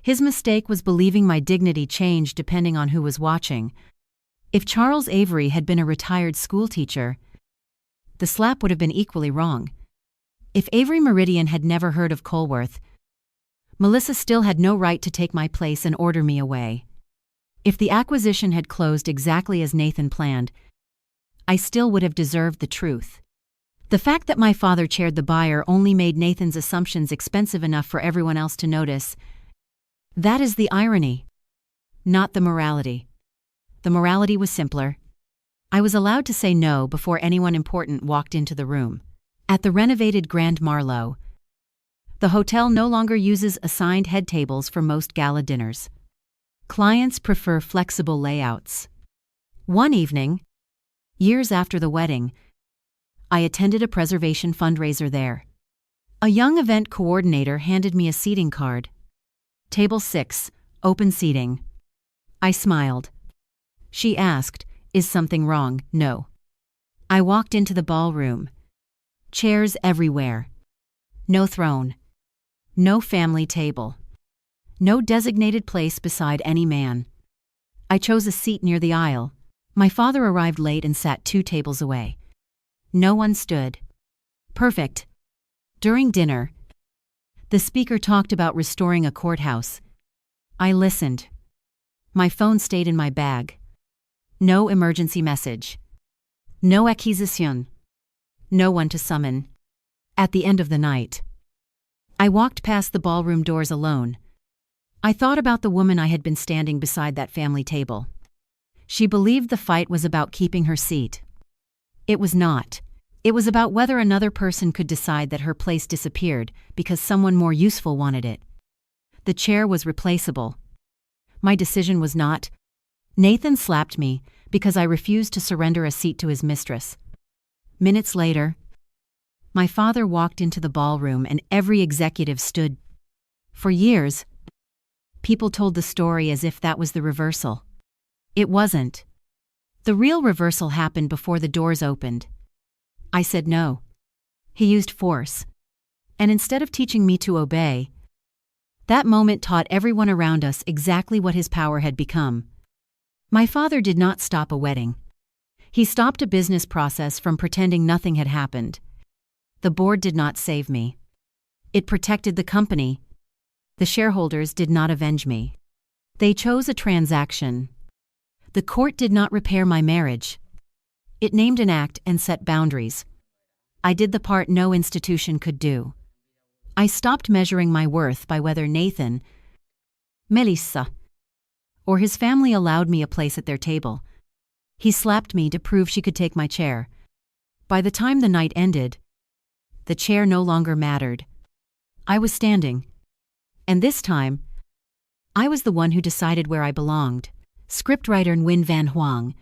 His mistake was believing my dignity changed depending on who was watching. If Charles Avery had been a retired schoolteacher, the slap would have been equally wrong. If Avery Meridian had never heard of Colworth, Melissa still had no right to take my place and order me away. If the acquisition had closed exactly as Nathan planned, I still would have deserved the truth. The fact that my father chaired the buyer only made Nathan's assumptions expensive enough for everyone else to notice. That is the irony, not the morality. The morality was simpler. I was allowed to say no before anyone important walked into the room. At the renovated Grand Marlowe, the hotel no longer uses assigned head tables for most gala dinners. Clients prefer flexible layouts. One evening, years after the wedding, I attended a preservation fundraiser there. A young event coordinator handed me a seating card. Table 6, open seating. I smiled. She asked, "Is something wrong?" No. I walked into the ballroom. Chairs everywhere. No throne. No family table. No designated place beside any man. I chose a seat near the aisle. My father arrived late and sat 2 tables away. No one stood. Perfect. During dinner, the speaker talked about restoring a courthouse. I listened. My phone stayed in my bag. No emergency message. No acquisition. No one to summon. At the end of the night, I walked past the ballroom doors alone. I thought about the woman I had been standing beside that family table. She believed the fight was about keeping her seat. It was not. It was about whether another person could decide that her place disappeared because someone more useful wanted it. The chair was replaceable. My decision was not. Nathan slapped me because I refused to surrender a seat to his mistress. Minutes later, my father walked into the ballroom and every executive stood. For years, people told the story as if that was the reversal. It wasn't. The real reversal happened before the doors opened. I said no. He used force. And instead of teaching me to obey, that moment taught everyone around us exactly what his power had become. My father did not stop a wedding. He stopped a business process from pretending nothing had happened. The board did not save me. It protected the company. The shareholders did not avenge me. They chose a transaction. The court did not repair my marriage. It named an act and set boundaries. I did the part no institution could do. I stopped measuring my worth by whether Nathan, Melissa, or his family allowed me a place at their table. He slapped me to prove she could take my chair. By the time the night ended, the chair no longer mattered. I was standing. And this time, I was the one who decided where I belonged. Scriptwriter Nguyen Van Hoang,